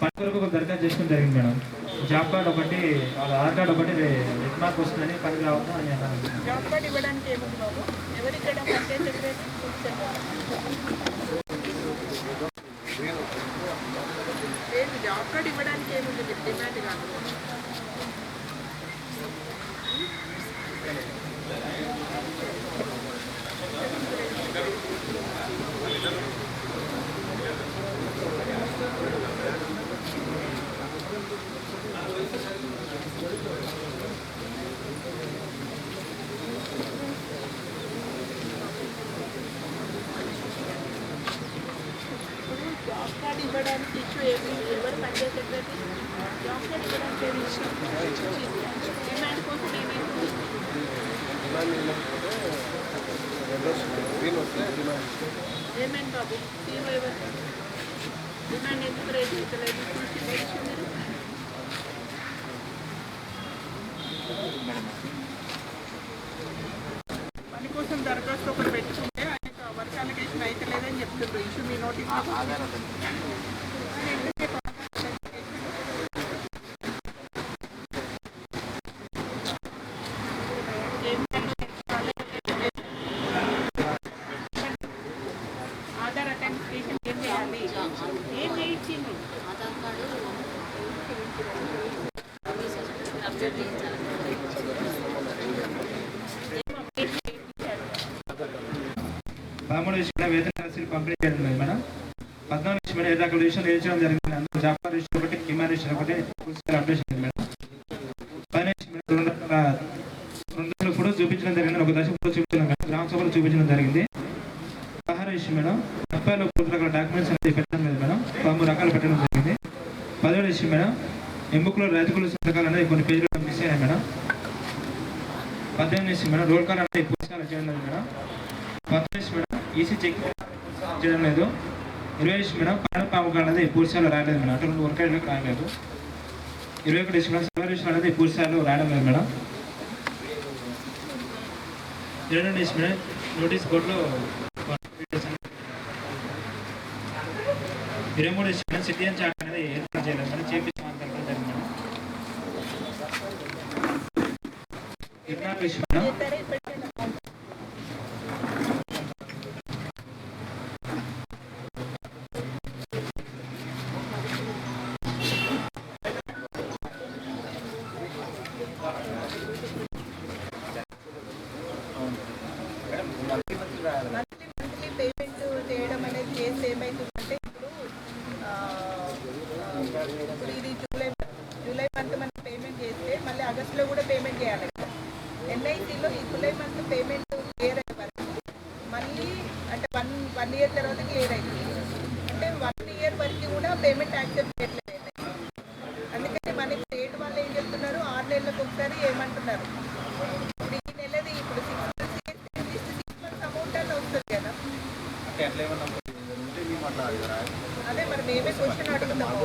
పని ఒక దరఖాస్తు చేసుకోవడం జరిగింది మేడం. జాబ్ కార్డ్ ఒకటి, ఆధార్ కార్డ్ ఒకటి రెడ్ మార్క్ వస్తుందని పనికి రావద్దు అని అన్నాను. జాబ్ కార్డ్ ఇవ్వడానికి ఏముంది బాబు? ఎవరిక్కడ పంచాయతీ జాబ్ కార్డ్ ఇవ్వడానికి ఏముంది? డిమాండ్ కాదు. జాబ్ కార్డ్ ఇవ్వడానికి ఇష్యూ ఏమి? ఎవరు పంచాయతీ సెక్రటరీ జాబ్ కార్డ్ ఇవ్వడానికి ఏమి ఇష్యూ? డిమాండ్ కోసం ఏమైంది? ఏమైంది బాబు? సీఓ ఎవరు? డిమాండ్ ఎందుకు రేట్ అవుతలేదు? ఇష్యూ మీరు పని కోసం దరఖాస్తు ఒకటి పెట్టుకుంటే ఆయనకు వర్క్ అలొకేషన్ అయితే లేదని చెప్తుండ్రు. ఇష్యూ మీ నోటీస్ ఆధార్ అటెంటిఫికేషన్ ఏం చేయాలి? ఏం చేయించింది? ఆధార్ కార్డు 13 విషయంలో వేతన రసీదు పంపిణీ చేయడం లేదు మేడం. 14 విషయంలో 7 రకాల విషయాలు వేయించడం జరిగింది. అందులో జాబ్ కార్డు విషయం ఒకటి, కిమాన్ విషయం ఒకటి, అప్డేషన్ ఉంది మేడం. 15 2 ఫోటో చూపించడం జరిగింది. ఒక దశ ఫోటో చూపించడం గ్రామ సభలో చూపించడం జరిగింది. 16 విషయం మేడం 30 పూర్తి రకాల డాక్యుమెంట్స్ అనేది పెట్టడం లేదు మేడం. 13 రకాలు పెట్టడం జరిగింది. 17 విషయం మేడం ఎంబుక్లో రైతుకుల సంతకాలు అనేది కొన్ని పేజీలు మిస్ అయ్యాయి మేడం. 18 విషయం మేడం రోల్ కాల్ అనేది పుస్తకాలు చేయడం లేదు మేడం. 19 మేడం ఈసీ చెక్ చేయడం లేదు. 20 మేడం పాము అనేది పూర్తిస్థాయిలో రాయలేదు మేడం. అటువంటి వర్క్ అయ్యేందుకు రాయలేదు. 21 మేడం సర్వీస్ అనేది పూర్తిస్థాయిలో రాయడం లేదు మేడం. 22 మేడం నోటీస్ బోర్డులో 23 మేడం సిటిజన్ చార్ట్ అనేది ఏర్పాటు చేయలేదు మేడం. చేపించడం జరిగింది మేడం. 24 మేడం 1 ఇయర్ తర్వాత క్లియర్ అయింది. అంటే 1 ఇయర్ వరకు కూడా పేమెంట్ యాక్సెప్ట్ చేయట్లేదు. అందుకని మనకి స్టేట్ వాళ్ళు ఏం చెప్తున్నారు, 6 నెలలకు ఒకసారి ఏమంటున్నారు. ఇప్పుడు ఈ నెలది ఇప్పుడు 6 months అమౌంట్ అని వస్తుంది కదా. అదే మరి మేమే క్వశ్చన్ అడుగుతాము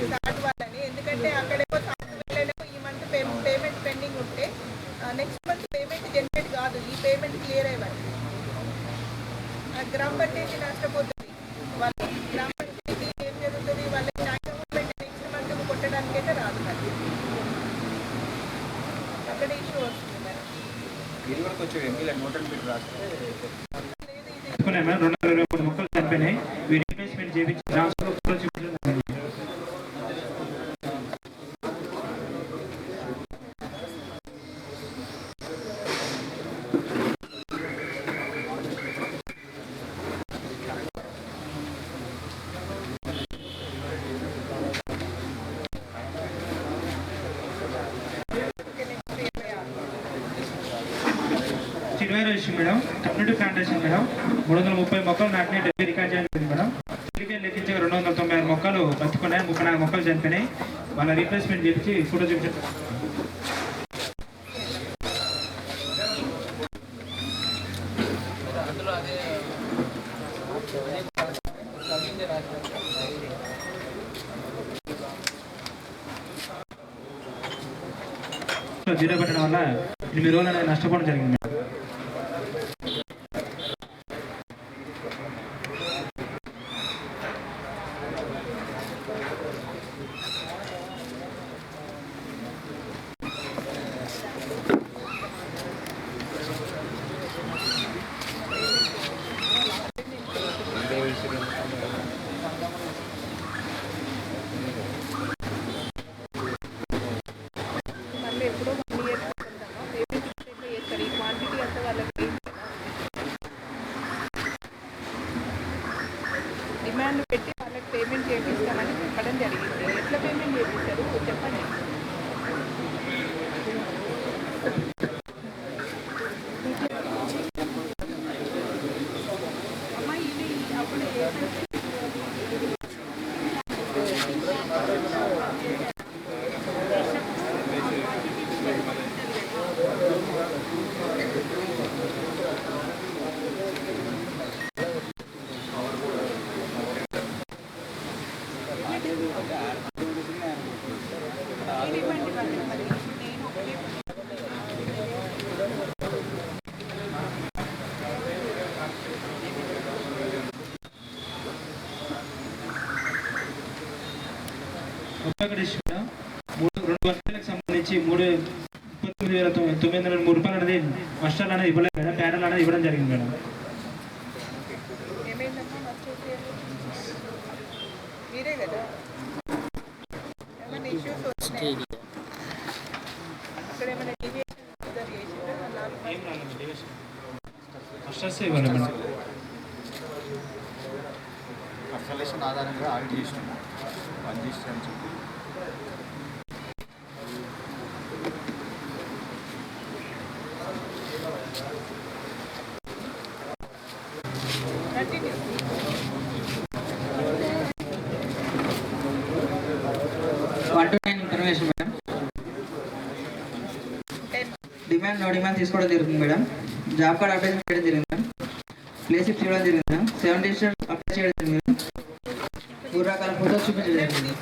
స్టార్ట్ వాళ్ళని. ఎందుకంటే అక్కడేమో సాఫ్ట్వేర్లో ఈ మంత్ పేమెంట్ పెండింగ్ ఉంటే నెక్స్ట్ మంత్ పేమెంట్ జనరేట్ కాదు, ఈ పేమెంట్ క్లియర్ అయ్యాలి. గ్రామ పంచాయతీ నష్టపోతుంది. వాళ్ళ గ్రామ పంచాయతీ ఏం జరుగుతుంది, వాళ్ళ ట్యాక్స్ అమౌంట్ నెక్స్ట్ మంత్ కొట్టడానికైతే రాదు. మరి అక్కడ ఇష్యూ వస్తుంది. మరి మేడం 223 మొక్కలు చనిపోయినాయి. వీరి రీప్లేస్మెంట్ చేయించి transfer madam. Community plantation madam 330 మొక్కలు నాటిని డెబ్బై రికార్డ్ చేయాలి మేడం. తిరిగి లెక్కించగా 296 మొక్కలు బతుకున్నాయి, 34 మొక్కలు చనిపోయినాయి. వాళ్ళ రీప్లేస్మెంట్ చేయించి ఫోటో చూపించారు. జీరో పెట్టడం వల్ల 8 రోజులు అనేది నష్టపోవడం జరిగింది. మళ్ళీ ఎప్పుడో 1 ఇయర్ పేమెంట్ చేస్తారు. ఈ క్వాంటిటీ అంతా వాళ్ళకి డిమాండ్ పెట్టి వాళ్ళకి పేమెంట్ చేపిస్తామని చెప్పడం జరిగింది. ఎట్లా పేమెంట్ చేపిస్తారు చెప్పండి. అమ్మాయి ఇది అప్పుడు రెండు వర్గాలకు సంబంధించి 39,903 రూపాయలు అనేది మస్టర్లు అనేది ఇవ్వలేదు మేడం. ప్యాడల్ అనేది ఇవ్వడం జరిగింది మేడం. మీరే కదా ఏమైనా ఇష్యూస్ వస్తున్నాయి అక్కడ, ఏమైనా మస్టర్స్ ఇవ్వాలి మేడం. కన్సల్టేషన్ ఆధారంగా ఆడిట్ చేసినాము 1 అని చెప్పి. Information madam. Demand no demand తీసుకోవడం జరుగుతుంది మేడం. జాబ్ కార్డ్ అప్లై చేయడం జరిగింది మేడం. ప్లేస్ షిఫ్ట్ చేయడం జరిగింది మేడం. 7 డిజిటల్ అప్లై చేయడం జరిగింది మేడం. 3 రకాల ఫోటోస్ చూపించడం జరిగింది.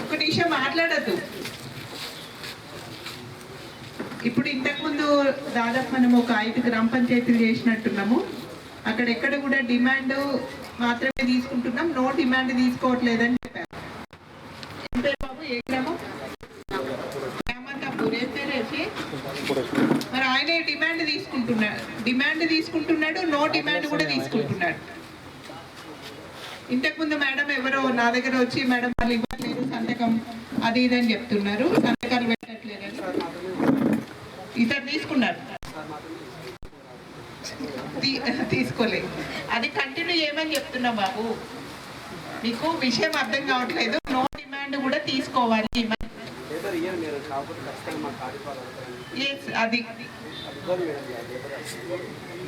ఒక నిమిషం మాట్లాడద్దు. ఇప్పుడు ఇంతకుముందు దాదాపు మనం ఒక 5 గ్రామ పంచాయతీలు చేసినట్టున్నాము. అక్కడెక్కడ కూడా డిమాండ్ మాత్రమే తీసుకుంటున్నాం, నో డిమాండ్ తీసుకోవట్లేదని చెప్పారు. ఏం పేరు బాబు, ఏ గ్రామం? రామంతాపూర్. ఏం పేరు వేసి మరి ఆయనే డిమాండ్ తీసుకుంటున్నాడు, నో డిమాండ్ కూడా తీసుకుంటున్నాడు. ఇంతకుముందు మేడం ఎవరో నా దగ్గర వచ్చి మేడం వాళ్ళు ఇవ్వట్లేదు సంతకం అది ఇదని చెప్తున్నారు, సంతకాలు పెట్టట్లేదని. ఇతను తీసుకున్నారు, తీసుకోలేదు. అది కంటిన్యూ చేయమని చెప్తున్నా బాబు. మీకు విషయం అర్థం కావట్లేదు. నో డిమాండ్ కూడా తీసుకోవాలి. అది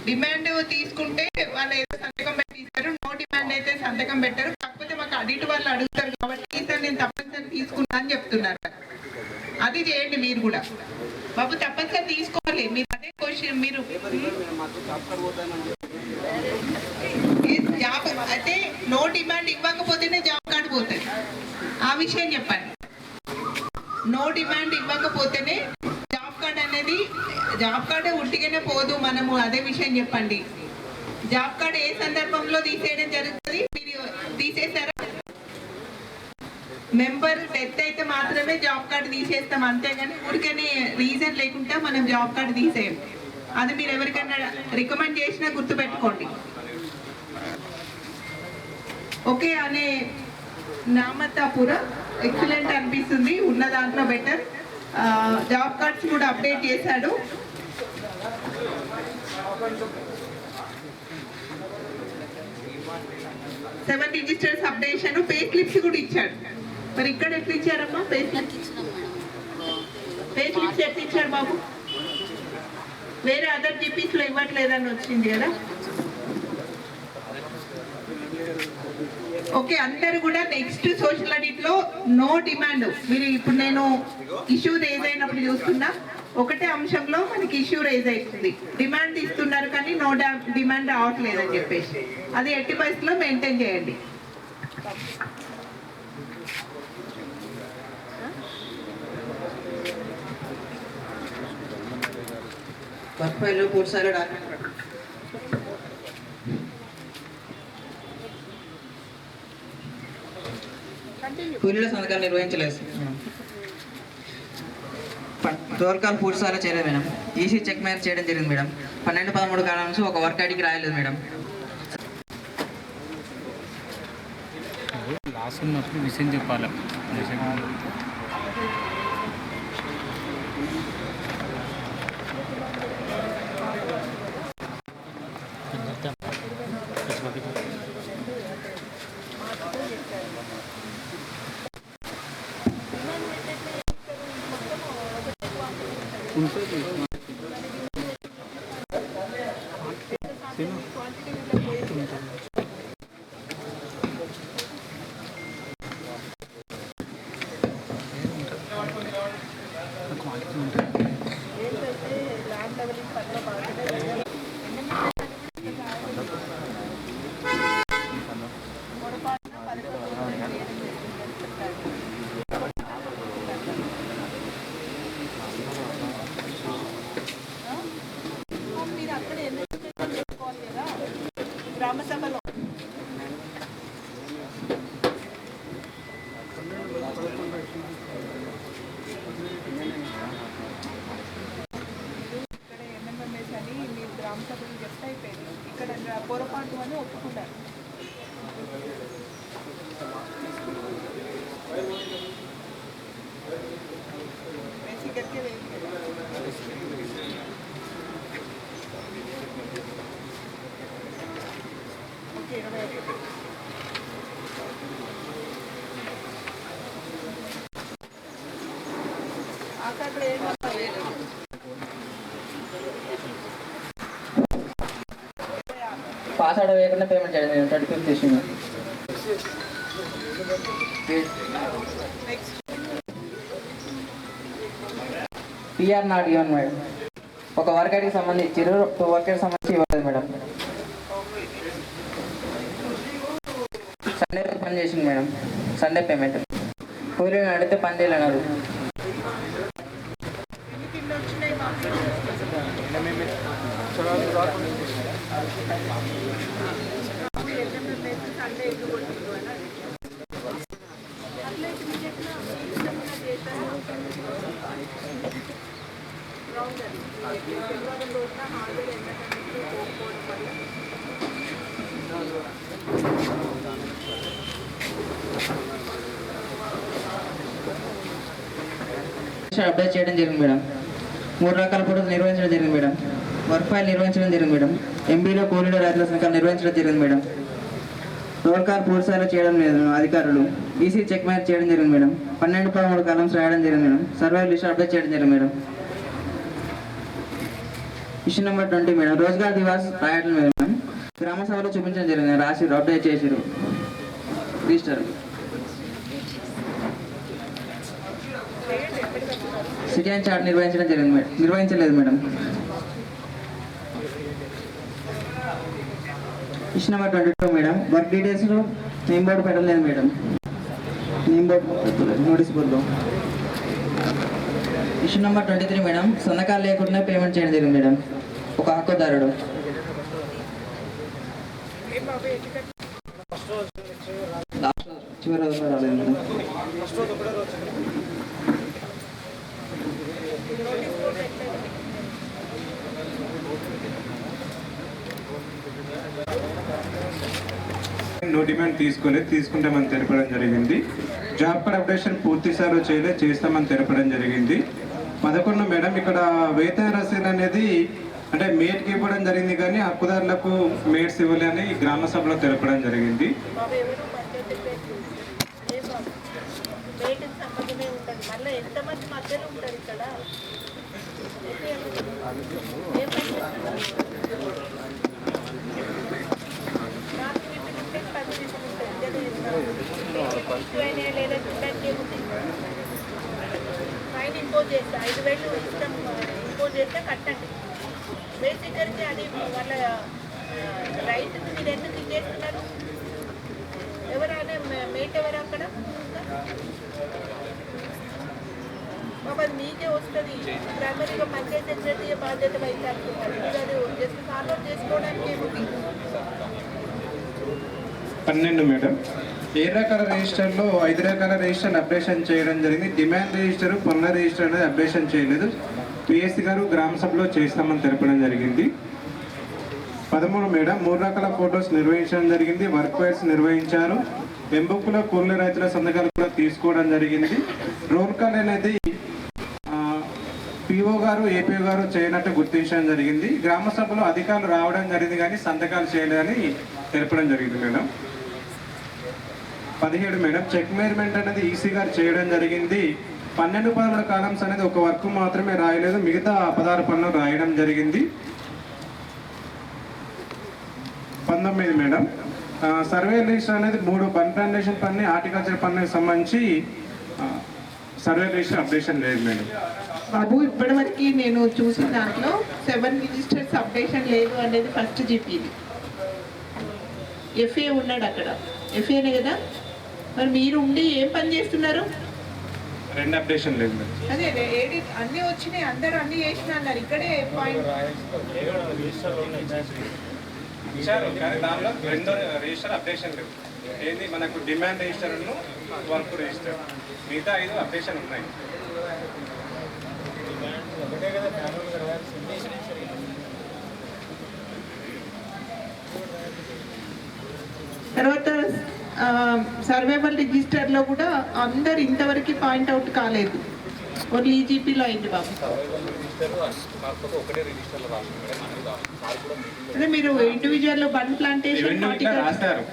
డిమాండ్ తీసుకుంటే వాళ్ళు ఏదో సంతకం పెట్టిస్తారు, నో డిమాండ్ అయితే సంతకం పెట్టారు. కాకపోతే మాకు ఆడిట్ వాళ్ళు అడుగుతారు కాబట్టి ఈసారి నేను తప్పనిసరి తీసుకున్నా అని చెప్తున్నారు. అది చేయండి మీరు కూడా బాబు, తప్పనిసరి తీసుకోవాలి. మీరు అదే క్వశ్చన్, మీరు జాబ్ అయితే నో డిమాండ్ ఇవ్వకపోతేనే జాబ్ కార్డు పోతుంది. ఆ విషయం చెప్పండి. నో డిమాండ్ ఇవ్వకపోతేనే జాబ్ కార్డ్ అనేది, జాబ్ కార్డు ఉట్టిగానే పోదు. మనము అదే విషయం చెప్పండి. జాబ్ కార్డు ఏ సందర్భంలో తీసేయడం జరుగుతుంది? మీరు తీసేసారా? మెంబర్ డెత్ అయితే మాత్రమే జాబ్ కార్డు తీసేస్తాం, అంతేగాని ఊరికనే రీజన్ లేకుండా మనం జాబ్ కార్డు తీసేయం. అది మీరు ఎవరికైనా రికమెండ్ చేసినా గుర్తుపెట్టుకోండి. ఓకే అనే నామతాపుర ఎక్సలెంట్ అనిపిస్తుంది, ఉన్న దాంట్లో బెటర్. జాబ్ కార్డ్స్ కూడా అప్డేట్ చేశాడు. Seven registers updation, pay slips కూడా ఇచ్చాడు. మరి ఇక్కడ ఎట్లా ఇచ్చారమ్మా పే స్లిప్స్? పే స్లిప్స్ ఎట్లా ఇచ్చారు బాబు? వేరే అదర్ జీపీస్లో ఇవ్వట్లేదని వచ్చింది కదా. ఓకే, అందరు కూడా నెక్స్ట్ సోషల్ ఆడిట్ లో నో డిమాండ్. మీరు ఇప్పుడు నేను ఇష్యూ రేజ్ అయినప్పుడు చూస్తున్నా, ఒకటే అంశంలో మనకి ఇష్యూ రేజ్ అవుతుంది. డిమాండ్ ఇస్తున్నారు కానీ నో డిమాండ్ రావట్లేదని చెప్పేసి, అది ఎట్టి పరిస్థితిలో మెయింటైన్ చేయండి. వర్క్ ఫైల్ పూర్తి స్థాయిలో డాక్యుమెంట్ కూలీల సంతకాలు నిర్వహించలేదు రోల్ కాల్ పూర్తి స్థాయిలో చేయలేదు మేడం. ఈసీ చెక్ మ్యారేజ్ చేయడం జరిగింది మేడం. 12-13 కాలం నుంచి ఒక వర్క్ ఐడికి రాయలేదు మేడం. లాస్ట్ ఉన్నప్పుడు విషయం చెప్పాలి. మీరు అక్కడ ఎన్నికలు చేసుకోవాలి కదా గ్రామ సభలో. ఇక్కడ ఎంఎంఎంఎస్ అని మీరు గ్రామ సభలు చెప్తే అయిపోయింది. ఇక్కడ పొరపాటు అని ఒప్పుకుంటారు. బేసిక్గా ఓకే 21 అక్కడ పాస్ అవుట్ వేయకుండా పేమెంట్ చేయడం 35 తీసుకున్నాం. PR not given madam. ఒక వర్క్ ఐడికి సంబంధించి 2 వర్క్ ఐడికి సంబంధించి ఇవ్వలేదు మేడం. సండే రోజు పని చేసింది మేడం. సండే పేమెంట్ కూలీని అడిగితే పని చేయలేన్నారు. అప్డేట్ చేయడం జరిగింది మేడం. 3 రకాల ఫోటోలు నిర్వహించడం జరిగింది మేడం. వర్క్ ఫైల్ నిర్వహించడం జరిగింది మేడం. ఎంబీలో కూలీల రైతుల సంఖ్య నిర్వహించడం జరిగింది మేడం. రోల్ కాల్ పూర్తి స్థాయిలో చేయడం లేదు అధికారులు. ఈసీ చెక్ మ్యాచ్ చేయడం జరిగింది మేడం. 12-13 కాలమ్స్ రాయడం జరిగింది మేడం. సర్వైవల్ లిస్ట్ అప్డేట్ చేయడం జరిగింది madam. Issue number 20 madam, Rozgar Divas రాయడం మేడం. గ్రామ సభలో చూపించడం జరిగింది, రాసి అప్డేట్ చేసారు రిజిస్టర్. సిటీ అండ్ చార్ట్ నిర్వహించలేదు madam. Issue number 22 madam, work డీటెయిల్స్లో నేమ్ బోర్డు పెట్టలేదు మేడం. నేమ్ బోర్డు నోటీస్ బోర్డులో. ఇష్యూ నెంబర్ 23 మేడం, సంతకాలు లేకుండా పేమెంట్ చేయడం జరిగింది మేడం. ఒక హక్కుదారుడు చివరి రోజున రాలేదు మేడం. నో డిమాండ్ తీసుకుంటామని తెలపడం జరిగింది. జాబ్ కార్డ్ అప్డేషన్ పూర్తిసారి చేస్తామని తెలపడం జరిగింది. 11 మేడం, ఇక్కడ వేతన రసీదు అనేది అంటే మేట్కి ఇవ్వడం జరిగింది కానీ హక్కుదారులకు మేట్స్ ఇవ్వలేని గ్రామ సభలో తెలపడం జరిగింది. ఫైన్ ఇంపోజ్ చేస్తే 5,000 ఇష్టం ఇంపోజ్ చేస్తే కట్టండి. బేసికల్గా అది వాళ్ళ రైట్. మీరు ఎందుకు ఇచ్చేస్తున్నారు? ఎవరైనా మేట్ ఎవరు అక్కడ? బాబా మీకే వస్తుంది. ప్రైమరీగా పంచాయతీ సెక్రటరీ బాధ్యత అయితే అనుకున్నారు. మీరు అది జస్ట్ ఫాలో చేసుకోవడానికి ఏముంది? 12 మేడం, 7 రకాల రిజిస్టర్లో 5 రకాల రిజిస్టర్లు అప్డేషన్ చేయడం జరిగింది. డిమాండ్ రిజిస్టర్, పన్నుల రిజిస్టర్ అనేది అప్డేషన్ చేయలేదు. పిఎస్సి గారు గ్రామ సభలో చేస్తామని తెలపడం జరిగింది. 13 మేడం, 3 రకాల ఫొటోస్ నిర్వహించడం జరిగింది. వర్క్ వైర్స్ నిర్వహించారు. ఎంబుక్లో కూలి రైతుల సంతకాలు కూడా తీసుకోవడం జరిగింది. రోల్ కాల్ అనేది పిఓ గారు, ఏపీఓ గారు చేయనట్టు గుర్తించడం జరిగింది. గ్రామ సభలో అధికారులు రావడం జరిగింది కానీ సంతకాలు చేయలేదని తెలపడం జరిగింది మేడం. 17 మేడం, చెక్ మేర్మెంట్ అనేది ఈసీ గారు చేయడం జరిగింది. 12-13 కాలమ్స్ అనేది ఒక వర్క్ మాత్రమే రాయలేదు, మిగతా 16 పనులు రాయడం జరిగింది. 19 మేడం, సర్వే లిస్ట్ అనేది 3 బన్ ప్లాంటేషన్ పని, హార్టికల్చర్ పనికి సంబంధించి సర్వే లిస్ట్ అప్డేషన్ లేదు మేడం. బాబు, ఇప్పటివరకు నేను చూసిన దాంట్లో 7 రిజిస్టర్స్ అప్డేషన్ లేదు అనేది ఫస్ట్ జీపీది. ఎఫ్ఏ ఉన్నాడు అక్కడ, ఎఫ్ఏనే కదా. మరి మీరు ఉండి ఏం పని చేస్తున్నారు? 2 అప్డేషన్ లేదు మేడం. అదే ఏడి అన్నీ వచ్చినాయి, అందరూ అన్నీ చేసిన అన్నారు. ఇక్కడే పాయింట్ ఇచ్చారు కానీ దానిలో 2 రిజిస్టర్ అప్డేషన్ లేవు. ఏది మనకు డిమాండ్ రిజిస్టర్, వర్క్ రిజిస్టర్, మిగతా 5 అప్డేషన్ ఉన్నాయి. తర్వాత సర్వైవల్ రిజిస్టర్లో కూడా అందరు ఇంతవరకు పాయింట్అవుట్ కాలేదు. ఓన్లీ ఈజీపీలో అయింది బాబు. అదే మీరు ఇండివిజువల్లో బన్ ప్లాంటేషన్ రాస్తారు.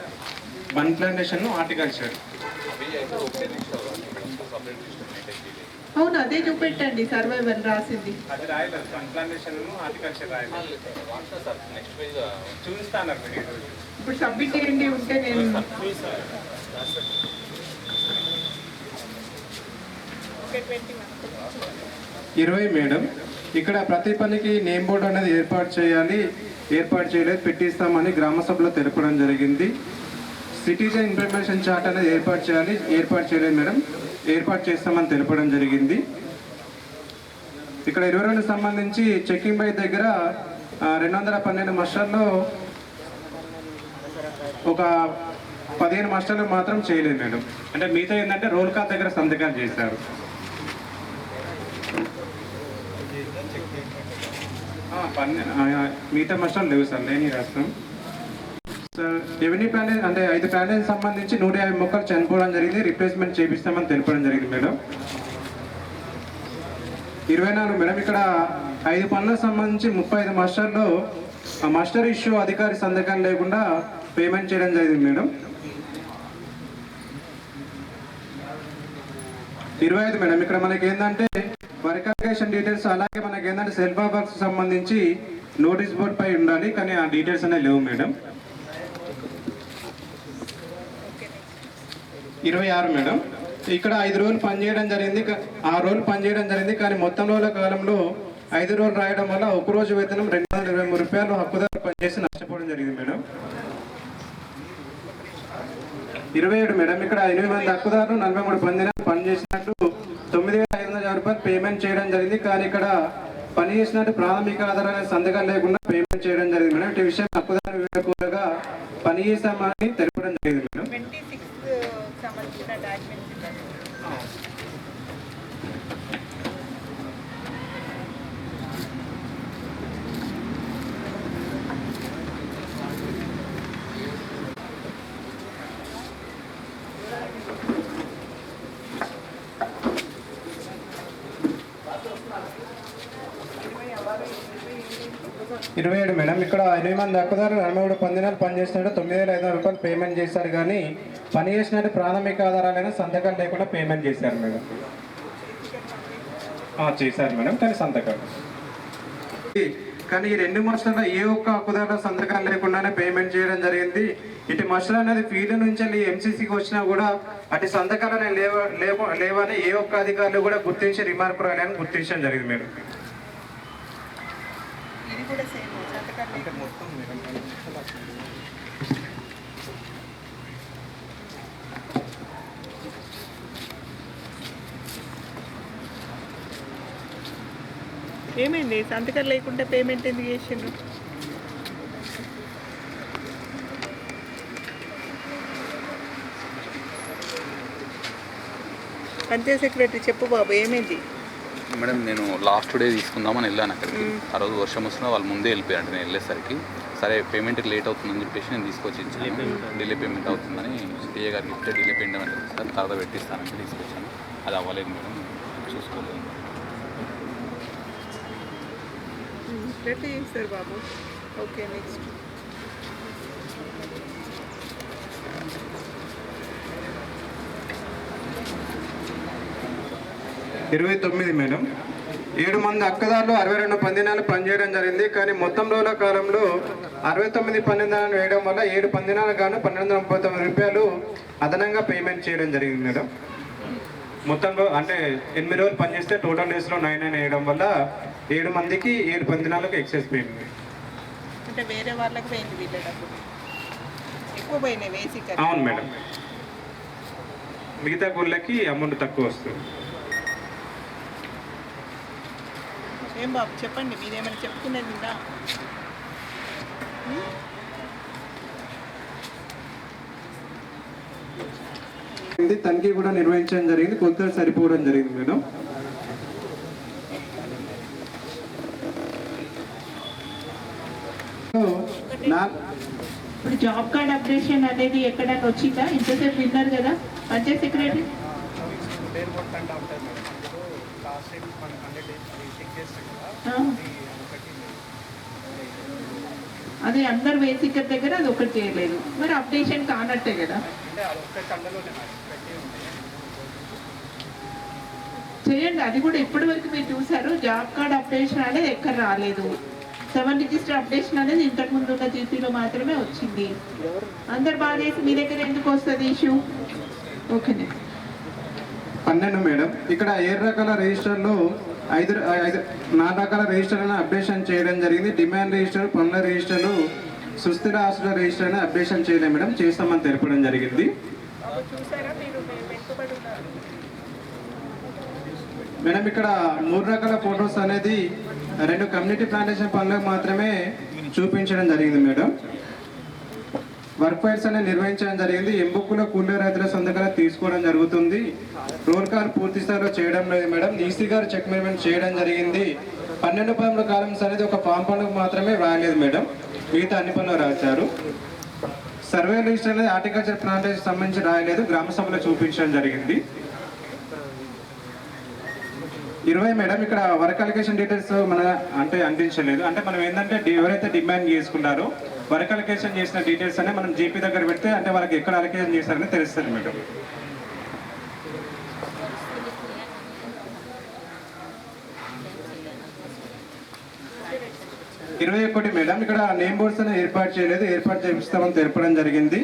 Bun plantation, horticulture. అవును, అదే చూపెట్టండి సర్వైవల్ రాసింది. అది రాయలేదు. బన్ ప్లాంటేషన్, హార్టికల్చర్ రాయలేదు. చూస్తాను ఇప్పుడు సబ్మిట్ చేయండి. ఉంటే నేను 20 మేడం, ఇక్కడ ప్రతి పనికి నేమ్ బోర్డు అనేది ఏర్పాటు చేయలేదు, పెట్టిస్తామని గ్రామ సభలో తెలపడం జరిగింది. సిటిజన్ ఇన్ఫర్మేషన్ చార్ట్ అనేది ఏర్పాటు చేయలేదు మేడం, ఏర్పాటు చేస్తామని తెలపడం జరిగింది. ఇక్కడ 22 సంబంధించి చెక్కింగ్ బై దగ్గర 212 మస్టర్లో ఒక 15 మస్టర్లు మాత్రం చేయలేదు మేడం. అంటే మిగతా ఏంటంటే రోల్ కాల్ దగ్గర సంతకాలు చేశారు. మిగతా మస్టర్లు లేవు సార్, లేని రాష్ట్రం సార్. రెవెన్యూ ప్లాన్ అంటే 5 ప్లాన్లకు సంబంధించి 150 మొక్కలు చనిపోవడం జరిగింది, రిప్లేస్మెంట్ చేపిస్తామని తెలపడం జరిగింది మేడం. 24 మేడం, ఇక్కడ 5 పనులకు సంబంధించి 35 మస్టర్లో మాస్టర్ ఇష్యూ అధికారి సంతకం లేకుండా పేమెంట్ చేయడం జరిగింది మేడం. 25 మేడం, ఇక్కడ మనకి ఏంటంటే వర్క్ అప్లికేషన్ డీటెయిల్స్, అలాగే మనకి ఏంటంటే సెల్ఫ్ వర్క్స్ సంబంధించి నోటీస్ బోర్డ్ పై ఉండాలి, కానీ ఆ డీటెయిల్స్ అనేవి లేవు మేడం. 26 మేడం, ఇక్కడ 5 రోజులు పనిచేయడం జరిగింది, 6 రోజులు పనిచేయడం జరిగింది, కానీ మొత్తం రోజుల కాలంలో 5 రోజులు రాయడం వల్ల ఒక రోజు వేతనం 223 రూపాయలు హక్కుదారు పనిచేసి నష్టపోవడం జరిగింది మేడం. 27 మేడం, ఇక్కడ 8 మంది హక్కుదారులు 43 దినాలు పనిచేసినట్టు 9,500 రూపాయలు పేమెంట్ చేయడం జరిగింది, కానీ ఇక్కడ పని చేసినట్టు ప్రాథమిక ఆధారాల సంతకాలు లేకుండా పేమెంట్ చేయడం జరిగింది మేడం. ఈ విషయం హక్కుదారు వివేకూరగా పని చేస్తామని తెలపడం జరిగింది మేడం. 26 సంబంధించిన డాక్యుమెంట్స్ 27 మేడం, ఇక్కడ 8 మంది హక్కుదారులు 43 దినాలు పనిచేసినట్టు 9,500 రూపాయలు పేమెంట్ చేశారు, కానీ పని చేసినట్టు ప్రాథమిక ఆధారాలైన సంతకాలు లేకుండా పేమెంట్ చేశారు మేడం. చేశారు మేడం, కానీ సంతకాలు, కానీ ఈ 2 మస్టర్లో ఏ ఒక్క హక్కుదారుల సంతకాలు లేకుండానే పేమెంట్ చేయడం జరిగింది. ఇటు మస్టర్ అనేది ఫీల్డ్ నుంచి వెళ్ళి ఎంసీసీకి వచ్చినా కూడా అటు సంతకాలు లేవని ఏ ఒక్క అధికారులు కూడా గుర్తించి రిమార్క్ రాయాలని గుర్తించడం జరిగింది మేడం. ఇది కూడా సేమ్ సంతకాలు మొత్తం మేడం. ఏమైంది? సంతకాలు లేకుండా పేమెంట్ ఎందుకు చేసిండ్రు? పంచాయత్ సెక్రటరీ చెప్పు బాబు, ఏమైంది? మేడం, నేను లాస్ట్ డే తీసుకుందామని వెళ్ళాను అక్కడికి. ఆ రోజు వర్షం వస్తున్నా వాళ్ళు ముందే వెళ్ళిపోయారు. నేను వెళ్ళేసరికి సరే పేమెంట్కి లేట్ అవుతుందని చెప్పేసి నేను తీసుకొచ్చి ఇచ్చాను. డిలే పేమెంట్ అవుతుందని టీఏ గారికి ఇస్తే డిలే పేమెంట్ అంటే సార్ తర్వాత పెట్టిస్తానంటే తీసుకొచ్చాను. అది అవ్వలేదు మేడం, చూసుకోలేదు. ఎట్లా చేస్తారు బాబు? Okay, next. మేడం, 7 మంది హక్కుదారులు 62 పందినాలు పనిచేయడం జరిగింది, కానీ మొత్తం రోజుల కాలంలో 69 పందినాలను వేయడం వల్ల 7 పందినాలు గాను 1,239 రూపాయలు అదనంగా పేమెంట్ చేయడం జరిగింది మేడం. మొత్తంలో అంటే 8 రోజులు పనిచేస్తే టోటల్ డేస్లో 9 వేయడం వల్ల 7 మందికి 7 పందినాలకు ఎక్సెస్ పేమెంట్. అంటే వేరే వాళ్ళకి పోయింది, వీళ్ళ డబ్బులు ఎక్కువ పోయినాయి బేసిక్. అవును మేడం, మిగతా గుళ్ళకి అమౌంట్ తక్కువ వస్తుంది. ఏం బాబు చెప్పండి, మీరేమైనా చెప్పుకునేది ఉందా? తనిఖీ కూడా నిర్వహించడం జరిగింది, కొలతలు సరిపోవడం జరిగింది మేడం. ఇప్పుడు జాబ్ కార్డ్ అప్డేషన్ అనేది ఎక్కడైనా వచ్చిందా? ఇంతసేపు విన్నారు కదా పంచాయత్ సెక్రటరీ. అదే అందరు వేసికర్ దగ్గర అది ఒకటి చేయలేదు, మరి అప్డేషన్ కానట్టే కదా. చేయండి, అది కూడా ఇప్పటి వరకు మీరు చూసారు. జాబ్ కార్డ్ అప్డేషన్ అనేది ఎక్కడ రాలేదు. 7 రిజిస్టర్ అప్డేషన్ అనేది ఇంతకుముందు ఉన్న జీపీలో మాత్రమే వచ్చింది. అందరు బాగా చేసి మీ దగ్గర ఎందుకు వస్తుంది ఇష్యూ? ఓకేనే. 12 మేడం, ఇక్కడ 7 రకాల రిజిస్టర్లో 4 రకాల రిజిస్టర్లను అప్డేషన్ చేయడం జరిగింది. డిమాండ్ రిజిస్టర్, పనుల రిజిస్టర్లు, సుస్థిర ఆస్తుల రిజిస్టర్ని అప్డేషన్ చేయడం మేడం, చేస్తామని తెలపడం జరిగింది. మేడం, ఇక్కడ 3 రకాల ఫొటోస్ అనేది 2 కమ్యూనిటీ ప్లాంటేషన్ పనులకు మాత్రమే చూపించడం జరిగింది మేడం. వర్క్ ఫైల్స్ అనేది నిర్వహించడం జరిగింది. ఎంబుక్కులో కూలీ రైతుల సంతకాలు తీసుకోవడం జరుగుతుంది. రోల్ కాల్ పూర్తి స్థాయిలో చేయడం లేదు మేడం. ఈసీ గారు చెక్ మేమెంట్ చేయడం జరిగింది. 12 పనుల కాలమ్స్ అనేది ఒక ఫామ్ పనులకు మాత్రమే రాయలేదు మేడం, మిగతా అన్ని పనులు రాశారు. సర్వే లిస్ట్ అనేది హార్టికల్చర్ ప్లాంటేషన్ సంబంధించి రాయలేదు, గ్రామ సభలో చూపించడం జరిగింది. 20 మేడం, ఇక్కడ వర్క్ అలికేషన్ డీటెయిల్స్ మన అంటే అందించలేదు. అంటే మనం ఏంటంటే ఎవరైతే డిమాండ్ చేసుకున్నారో వర్క్ అలికేషన్ చేసిన డీటెయిల్స్ అనే మనం జీపీ దగ్గర పెడితే అంటే వాళ్ళకి ఎక్కడ అలికేషన్ చేశారని తెలుస్తుంది మేడం. 21 మేడం, ఇక్కడ నేమ్ బోర్డ్స్ అనేది ఏర్పాటు చేయలేదు, ఏర్పాటు చేపిస్తామని తెలపడం జరిగింది.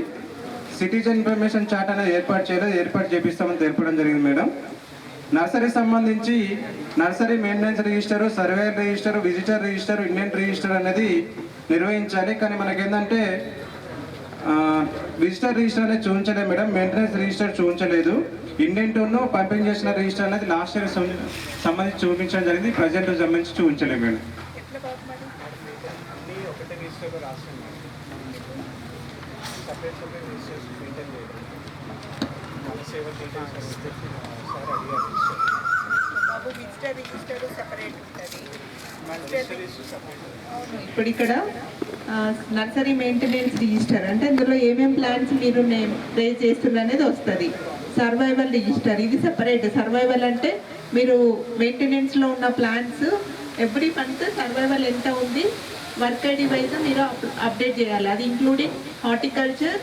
సిటిజన్ ఇన్ఫర్మేషన్ చార్ట్ అనేది ఏర్పాటు చేయలేదు, ఏర్పాటు చేపిస్తామని తెలపడం జరిగింది మేడం. నర్సరీ సంబంధించి nursery maintenance register, surveyor register, visitor register, Indian register అనేది నిర్వహించాలి. కానీ మనకేంటంటే విజిటర్ రిజిస్టర్ అనేది చూపించలేదు మేడం, మెయింటెనెన్స్ రిజిస్టర్ చూపించలేదు. ఇండియన్ టూర్ను పంపింగ్ చేసిన రిజిస్టర్ అనేది లాస్ట్ ఇయర్ సంబంధించి చూపించడం జరిగింది, ప్రజెంట్ సంబంధించి చూపించలేదు మేడం. ఇప్పుడు ఇక్కడ నర్సరీ మెయింటెనెన్స్ రిజిస్టర్ అంటే అందులో ఏమేమి ప్లాన్స్ మీరు రేజ్ చేస్తున్నారు అనేది వస్తుంది. సర్వైవల్ రిజిస్టర్ ఇది సెపరేట్. సర్వైవల్ అంటే మీరు మెయింటెనెన్స్లో ఉన్న ప్లాన్స్ ఎవ్రీ మంత్ సర్వైవల్ ఎంత ఉంది వర్క్ ఐడి వైజ్ మీరు అప్డేట్ చేయాలి. అది ఇంక్లూడింగ్ హార్టికల్చర్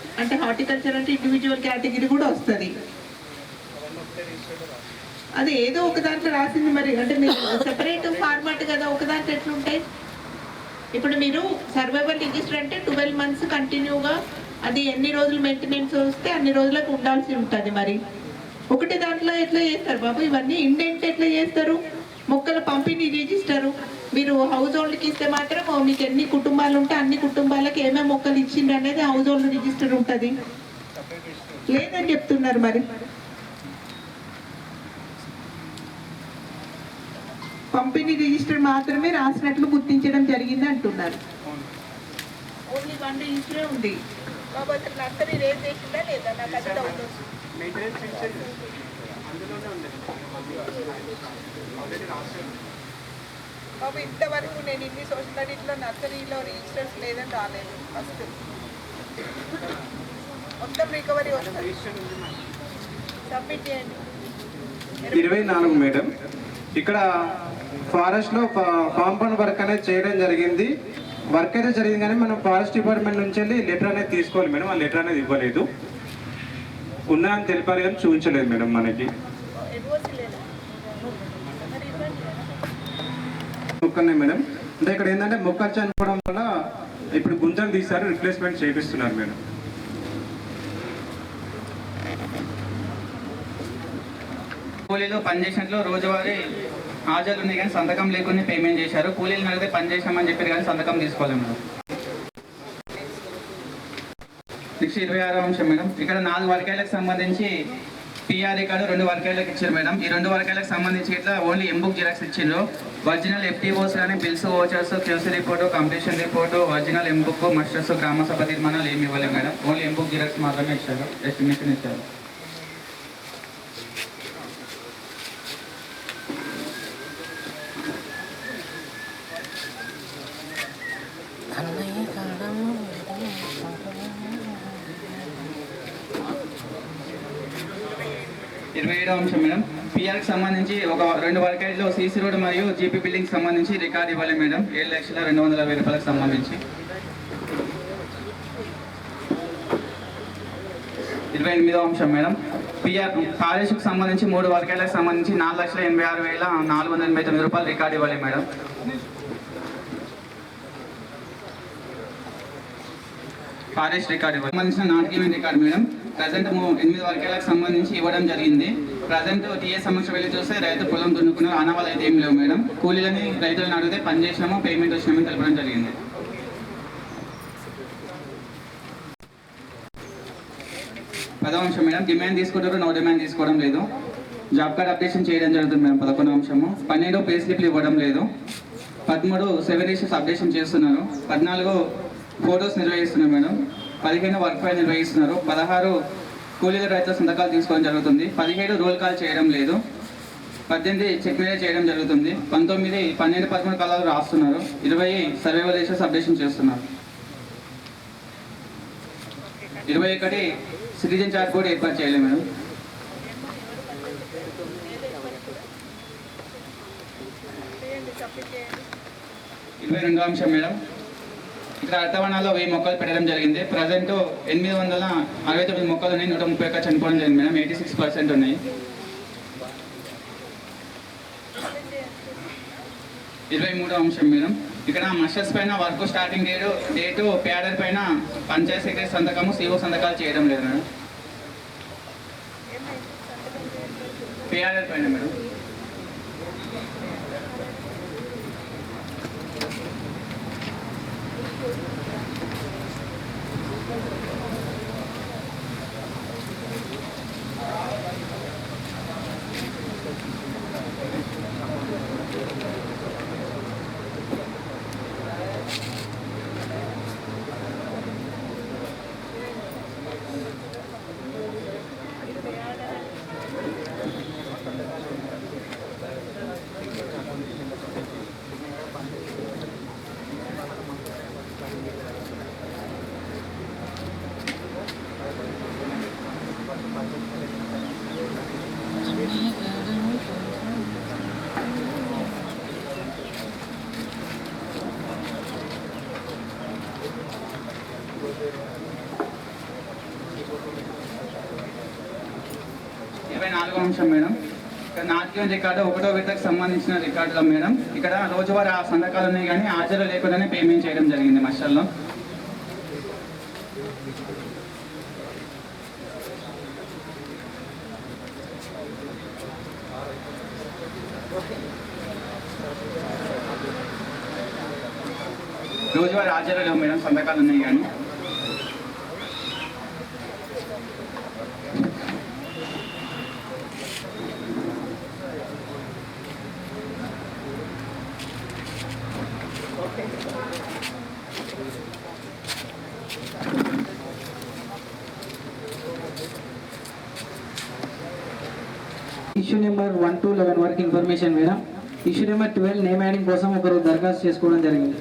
అంటే ఇండివిజువల్ కేటగిరీ కూడా వస్తుంది. అది ఏదో ఒక దాంట్లో రాసింది మరి, అంటే మీరు సెపరేట్ ఫార్మాట్ కదా, ఒక దాంట్లో ఎట్లుంటాయి. ఇప్పుడు మీరు సర్వైవల్ రిజిస్టర్ అంటే 12 months కంటిన్యూగా అది ఎన్ని రోజులు మెయింటెనెన్స్ వస్తే అన్ని రోజులకు ఉండాల్సి ఉంటుంది. మరి ఒకటి దాంట్లో ఎట్లా చేస్తారు బాబు ఇవన్నీ? ఇండెంట్ ఎట్లా చేస్తారు? మొక్కల పంపిణీ రిజిస్టరు మీరు హౌస్ హోల్డ్కి ఇస్తే మాత్రం మీకు ఎన్ని కుటుంబాలు ఉంటే అన్ని కుటుంబాలకు ఏమేమి మొక్కలు ఇచ్చిండ్రు అనేది హౌస్ హోల్డ్ రిజిస్టర్ ఉంటుంది. లేదని చెప్తున్నారు. మరి పంపిణీ రిజిస్టర్ మాత్రమే రాసినట్లు గుర్తించడం జరిగింది అంటున్నారు. ఓన్లీ 1 రిజిస్టరే ఉంది కాబట్టి నర్సరీ రేట్ చేసిందా లేదా నాకు అది డౌట్ వస్తుంది. బాబు ఇంతవరకు నేను ఇన్ని సోషల్ ఆడిట్లో నర్సరీలో రిజిస్టర్స్ లేదని రాలేదు. ఫస్ట్ మొత్తం రికవరీ వస్తుంది. సబ్మిట్ చేయండి. 24 మేడం, ఇక్కడ ఫారెస్ట్లో కాంపౌండ్ వర్క్ అనేది చేయడం జరిగింది. వర్క్ అయితే జరిగింది కానీ మనం ఫారెస్ట్ డిపార్ట్మెంట్ నుంచి వెళ్ళి లెటర్ అనేది తీసుకోవాలి మేడం. ఆ లెటర్ అనేది ఇవ్వలేదు, ఉన్నాయని తెలిపారు కానీ చూపించలేదు మేడం మనకి. మొక్కనే మేడం, అంటే ఇక్కడ ఏంటంటే మొక్కలు చనిపోవడం వల్ల ఇప్పుడు గుంతలు తీశారు, రిప్లేస్మెంట్ చేపిస్తున్నారు మేడం. కూలీలు పనిచేసినట్లు రోజువారీ హాజరు ఉన్నాయి కానీ సంతకం లేకుండా పేమెంట్ చేశారు. కూలీలు అడిగితే పని చేసామని చెప్పారు కానీ సంతకం తీసుకోలేము మేడం. నెక్స్ట్ 26వ అంశం మేడం, ఇక్కడ 4 వర్గాలకు సంబంధించి పిఆర్ రికార్డు 2 వర్గాలకు ఇచ్చారు మేడం. ఈ 2 వర్గాలకు సంబంధించి ఇట్లా ఓన్లీ ఎంబుక్ జిరాక్స్ ఇచ్చిండ్రు. ఒరిజినల్ ఎఫ్టీఓస్ కానీ bills, vouchers, QC report, completion report, original M book, musters, గ్రామ సభ తీర్మానాలు ఏమి ఇవ్వలేదు మేడం. ఓన్లీ ఎంబుక్ జిరాక్స్ మాత్రమే ఇచ్చారు, ఎస్టిమేషన్ ఇచ్చారు. అంశం మేడం, పిఆర్కి సంబంధించి ఒక 2 వర్గాల్లో సీసీ రోడ్ మరియు జీపీ బిల్డింగ్ సంబంధించి రికార్డు ఇవ్వాలి మేడం. 7,220,000 రూపాయలకు సంబంధించి. 28వ అంశం మేడం, పిఆర్ కాలేజీకి సంబంధించి 3 వర్గాలకు సంబంధించి 4,86,489 రూపాయలు రికార్డు ఇవ్వాలి మేడం. ఫారెస్ట్ రికార్డు సంబంధించిన నాట్ రికార్డు మేడం. ప్రజెంట్ 8 వర్గాలకు సంబంధించి ఇవ్వడం జరిగింది. ప్రజెంట్ టీఏ సమక్ష వెళ్ళి చూస్తే రైతు పొలం దున్నుకున్నారు, ఆనవాళ్ళు అయితే ఏం లేవు మేడం. కూలీలని రైతులను అడిగితే పని చేసినామో పేమెంట్ వచ్చినామని తెలపడం జరిగింది. 10వ అంశం మేడం, డిమాండ్ తీసుకుంటారు, నో డిమాండ్ తీసుకోవడం లేదు. జాబ్ కార్డ్ అప్డేషన్ చేయడం జరుగుతుంది మేడం. 11వ అంశము, 12 పే స్లిప్లు ఇవ్వడం లేదు. 13 7 రిజిస్టర్స్ అప్డేషన్ చేస్తున్నారు. 14 ఫోటోస్ నిర్వహిస్తున్నారు మేడం. 15 వర్క్ ఫైల్ నిర్వహిస్తున్నారు. 16 కూలీల రైతుల సంతకాలు తీసుకోవడం జరుగుతుంది. 17 రోల్ కాల్ చేయడం లేదు. 18 చెక్ మీద చేయడం జరుగుతుంది. 19 12 13 కాలాలు రాస్తున్నారు. 20 సర్వైవల్ రిజిస్టర్స్ అప్డేషన్ చేస్తున్నారు. 21 సిటిజన్ చార్ట్ బోర్డు ఏర్పాటు చేయలేదు మేడం. 22వ అంశం మేడం, ఇక్కడ అర్థవనాల్లో 1000 మొక్కలు పెట్టడం జరిగింది. ప్రజెంట్ 869 మొక్కలు ఉన్నాయి, 131 చనిపోవడం జరిగింది మేడం. 86% ఉన్నాయి. 23వ అంశం మేడం, ఇక్కడ మషర్స్ పైన వర్క్ స్టార్టింగ్ డేటు ప్యాడర్ పైన పంచాయత్ సెక్రటరీ సంతకము సిఓ సంతకాలు చేయడం లేదు మేడం. ప్యాడర్ పైన మేడం. అంశం మేడం. ఇక్కడ నాట్యం రికార్డు 1వ విడతకు సంబంధించిన రికార్డులో మేడం ఇక్కడ రోజువారీ ఆ సంతకాలు ఉన్నాయి కానీ హాజరు లేకుండానే పేమెంట్ చేయడం జరిగింది మస్టర్లో. రోజువారీ హాజరు లేవు మేడం, సంతకాలు ఉన్నాయి కానీ. ఇష్యూ నెంబర్ 1 to 11 వరకు information madam. Issue number 12 name adding కోసం ఒకరు దరఖాస్తు చేసుకోవడం జరిగింది.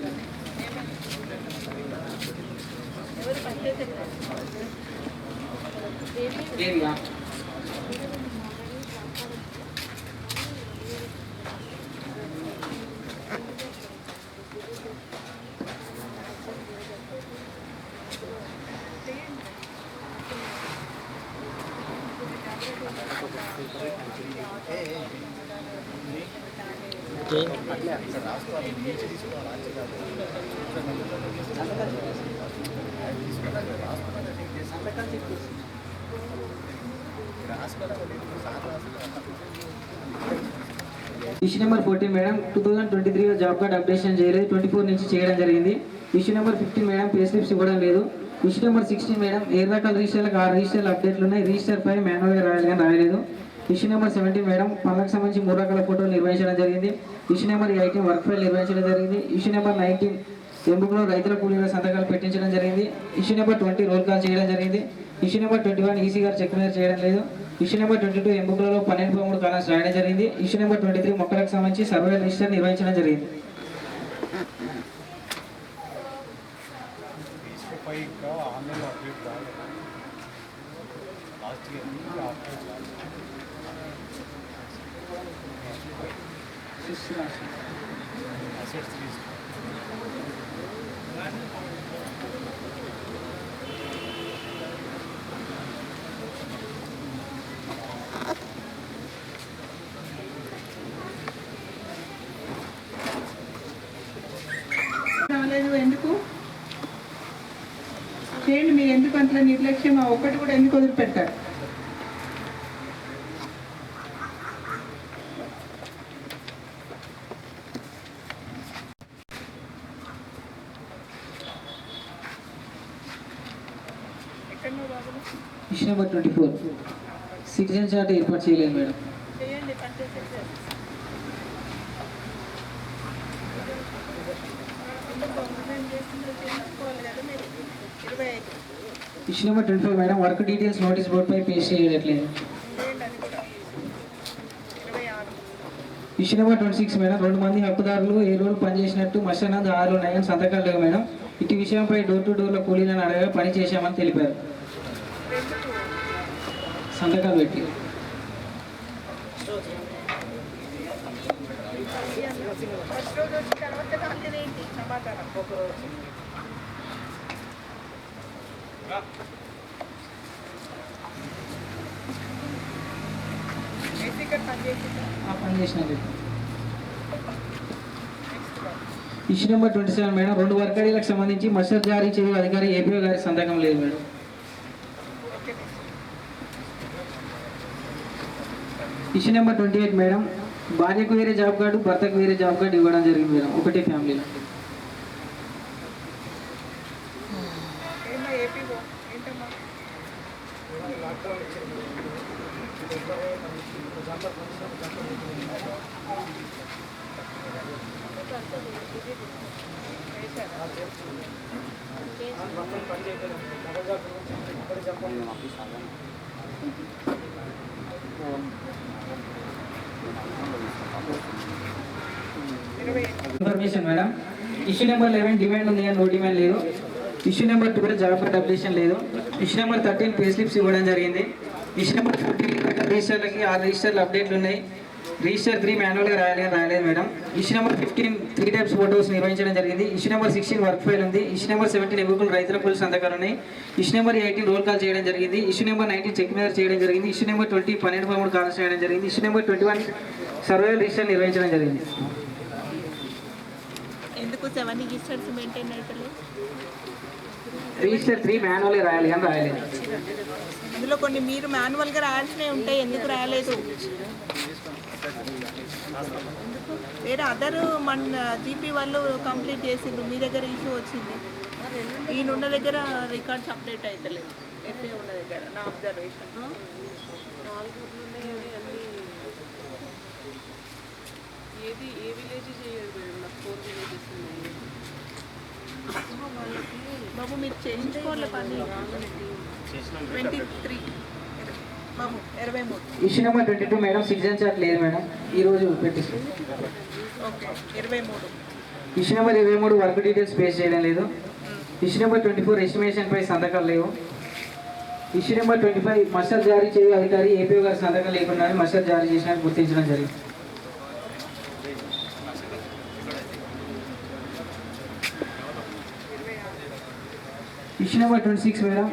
Issue number 14 madam 2023 job card updation చేయలేదు, 24 నుంచి చేయడం జరిగింది. Issue number 15 madam pay slips ఇవ్వడం లేదు. ఇష్యూ నెంబర్ 16 మేడం 7 రకాల రిజిస్టర్లకు 6 రిజిస్టర్లు అప్డేట్లు ఉన్నాయి, రిజిస్టర్ పై మాన్యువల్గా రాయాలి కానీ రాయలేదు. ఇష్యూ నెంబర్ 17 మేడం పనులకు సంబంధించి 3 రకాల ఫోటోలు నిర్వహించడం జరిగింది. ఇష్యూ నెంబర్ 18 వర్క్ ఫైల్ నిర్వహించడం జరిగింది. ఇష్యూ నెంబర్ 19 ఎంబుక్లో రైతుల కూలీల సంతకాలు పెట్టించడం జరిగింది. ఇష్యూ నెంబర్ 20 రోల్ కాల్ చేయడం జరిగింది. ఇష్యూ నెంబర్ 21 ఈసీ గారు చెక్ మీద చేయడం లేదు. ఇష్యూ నెంబర్ 22 ఎంబుక్లలో 12.3 కాలమ్స్ రాయడం జరిగింది. ఇష్యూ నెంబర్ 23 మొక్కలకు సంబంధించి సర్వే రిజిస్టర్ నిర్వహించడం జరిగింది. రాలేదు ఎందుకు చేయండి మీరు, ఎందుకు అంత నిర్లక్ష్యం? ఒకటి కూడా ఎందుకు వదిలిపెట్టారు? ఇష్యూ నెంబర్ 24 సిటిజన్ చార్ట్ ఏర్పాటు చేయలేదు మేడం. చేయండి పంచాయతీ issue number 25 madam work details notice బోర్డుపై పేస్ట్ చేయట్లేదు. ఇష్యూ నెంబర్ 26 మేడం 2 మంది హక్కుదారులు ఏ రోజు పనిచేసినట్టు మస్టర్నందు 6 ఉన్నాయి కానీ సంతకాలు లేవు మేడం. ఇటు విషయంపై డోర్ టు డోర్లో కూలీలను అడగా పని చేశామని తెలిపారు. సంతకాలు పెట్టి పని చేసిన ఇష్యూ నెంబర్ 27 మేడం, 2 వర్క్ ఐడీలకు సంబంధించి మస్టర్ జారీ చేయు అధికారి ఏపీఓ గారి సంతకం లేదు మేడం. ఇష్యూ నెంబర్ 28 మేడం, భార్యకు వేరే జాబ్ కార్డు, భర్తకు వేరే జాబ్ కార్డు ఇవ్వడం జరిగింది మేడం, ఒకటే ఫ్యామిలీలో. Information madam, issue number 11 demand ఉంది కానీ నో డిమాండ్ లేదు. Issue number 12 job card application లేదు. ఇష్యూ నెంబర్ 13 పే స్లిప్స్ ఇవ్వడం జరిగింది. ఇష్యూ నెంబర్ 14 రిజిస్టర్లకి 6 రిజిస్టర్లు అప్డేట్లు ఉన్నాయి. రిజిస్టర్ 3 మాన్యువల్గా రాయలేదు madam. Issue number 15 3 types photos నిర్వహించడం జరిగింది. ఇష్యూ నెంబర్ 16 వర్క్ ఫైల్ ఉంది. ఇష్యూ నెంబర్ 17 ఎగుకులు రైతుల పులి సంతకాలు ఉన్నాయి. ఇష్యూ నెంబర్ 18 రోల్ కాల్ చేయడం జరిగింది. ఇష్యూ నెంబర్ 19 చెక్ మీద చేయడం జరిగింది. ఇష్యూ నెంబర్ 20 12 కాల్ చేయడం జరిగింది. ఇష్యూ నెంబర్ 21 సర్వేల్ రిజిస్టర్ నిర్వహించడం జరిగింది. ఎందుకు 7 రిజిస్టర్స్ మెయింటైన్ అవుతలేదు? రిజిస్టర్ 3 మాన్యువల్గా రాయాలి అని రాయలేదు. అందులో కొన్ని మీరు మాన్యువల్గా రాయాల్సినవి ఉంటాయి, ఎందుకు రాయలేదు? వేరే అదర్ మన జీపీ వాళ్ళు కంప్లీట్ చేసిండ్రు, మీ దగ్గర ఇష్యూ వచ్చింది. ఈయనున్న దగ్గర రికార్డ్స్ అప్డేట్ అవుతలేదు. ఎఫ్ఏ ఉన్న దగ్గర నా అబ్జర్వేషన్ 4 ఉన్నాయి. ఏది ఏ విలేజ్ చేయరు మేడం, నాకు 4 విలేజెస్ ఉన్నాయి. బాబు మీరు చేయించుకోవాలి పని. 23 బాబు 23. Issue number 22 madam, citizen chart లేదు మేడం, ఈరోజు పెట్టిస్తాం. Okay 23. Issue number 23 work details పేస్ చేయడం లేదు. ఇష్యూ నెంబర్ 24 ఎస్టిమేషన్ పై సంతకాలు లేవు. ఇష్యూ నెంబర్ 25 మస్టర్ జారీ చేయు అధికారి ఏపీఓ గారి సంతకం లేకుండా మస్టర్ జారీ చేసినట్టు గుర్తించడం జరిగింది. ఇష్యూ నెంబర్ 26 మేడం,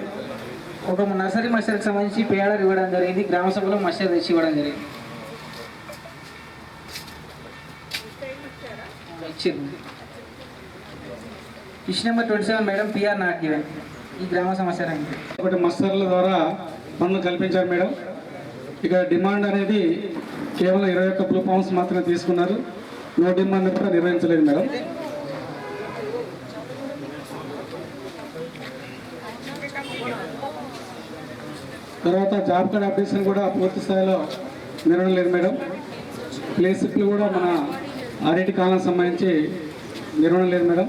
ఒక నర్సరీ మస్టర్కి సంబంధించి పేడర్ ఇవ్వడం జరిగింది. గ్రామ సభలో మస్టర్ తెచ్చి ఇవ్వడం జరిగింది. Issue number 27 madam, PR not given, ఈ గ్రామ సమస్య ఒకటి మస్టర్ల ద్వారా పనులు కల్పించారు మేడం. ఇక డిమాండ్ అనేది కేవలం 21 బ్లూ ఫామ్స్ మాత్రమే తీసుకున్నారు, నో డిమాండ్ కూడా నిర్వహించలేదు మేడం. తర్వాత జాబ్ కార్డ్ అప్డేషన్ కూడా పూర్తి స్థాయిలో నిర్వహణ లేదు మేడం. ప్లేస్లు కూడా మన ఆర్ఐటి కాలం సంబంధించి నిర్వహణ లేదు మేడం.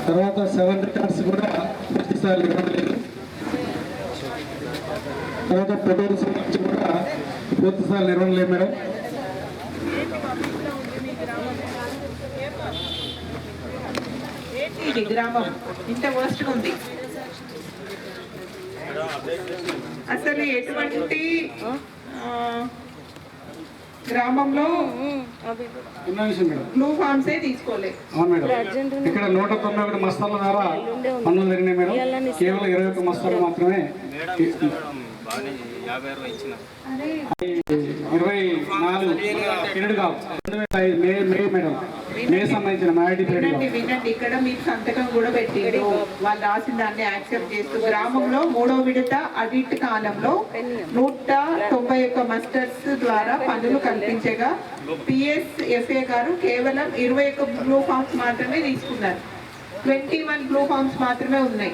తర్వాత 7 రికార్డ్స్ కూడా పూర్తి స్థాయిలో నిర్వహణ లేదు. తర్వాత ఫోటోలు సంబంధించి కూడా పూర్తి స్థాయిలో నిర్వహణ లేదు మేడం. గ్రామం ఇంత వర్స్ట్ ఉంది. అసలు ఎటువంటి గ్రామంలో బ్లూ ఫామ్సే తీసుకోలేదు. అవును మేడం, ఇక్కడ 191 మస్తాల ద్వారా పనులు జరిగినాయి మేడం. కేవలం 21 మస్తాలు మాత్రమే 24 పీరియడ్ కావు 2005 మే మేడం, మే సంబంధించిన మైనారిటీ పీరియడ్. వినండి, ఇక్కడ మీకు సంతకం కూడా పెట్టిండు. వాళ్ళు రాసిన దాన్ని యాక్సెప్ట్ చేస్తూ గ్రామంలో 3వ విడత ఆడిట్ కాలంలో 191 మస్టర్స్ ద్వారా పనులు కల్పించగా పిఎస్ఎఫ్ఏ గారు కేవలం 21 బ్లూ ఫామ్స్ మాత్రమే తీసుకున్నారు. 21 బ్లూ ఫామ్స్ మాత్రమే ఉన్నాయి.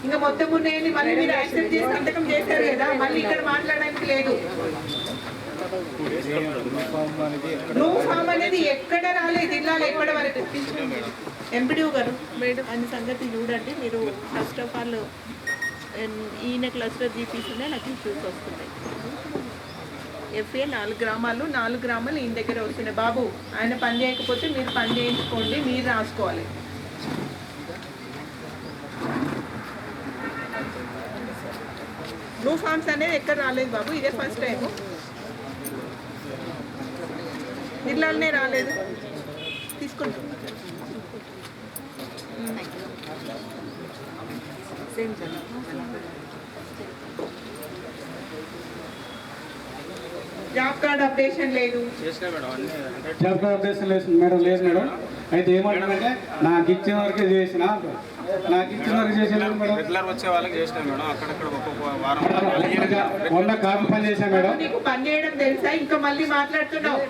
ఇంకా మొత్తం ఉన్నాయని మళ్ళీ మీరు యాక్సెప్ట్ చేసి సంతకం చేశారు కదా, మళ్ళీ ఇక్కడ మాట్లాడడానికి లేదు. బ్లూ ఫామ్ అనేది ఎక్కడ రాలేదు, జిల్లాలో ఎప్పటి వరకు. ఎంపీడీఓ గారు మేడం అనే సంగతి చూడండి మీరు. ఫస్ట్ ఆఫ్ ఆల్ ఈయన క్లస్టర్ జీపీస్ ఉన్నాయి, నాకు ఇష్యూస్ వస్తున్నాయి. ఎఫ్ఏ 4 గ్రామాలు ఈయన దగ్గర వస్తున్నాయి. బాబు ఆయన పని చేయకపోతే మీరు పని చేయించుకోండి, మీరు రాసుకోవాలి. బ్లూ ఫామ్స్ అనేది ఎక్కడ రాలేదు బాబు, ఇదే ఫస్ట్ టైము. జిల్లాలనే రాలేదు, తీసుకుంటాం. జాబ్ కార్డ్ అప్డేషన్ లేదు. జాబ్ కార్డ్ అప్డేషన్ లేదు మేడం, లేదు మేడం. అయితే ఏమంటారంటే నాకు ఇచ్చిన వరకే చేసిన, నాకు ఇచ్చిన వరకు చేసిన మేడం. రెగ్యులర్ వచ్చే వాళ్ళకి చేసిన మేడం, అక్కడక్కడ ఒక్కొక్క వారం 100 కాపీ పని చేశాను మేడం. నీకు పని చేయడం తెలుసా? ఇంకా మళ్ళీ మాట్లాడుతున్నావు.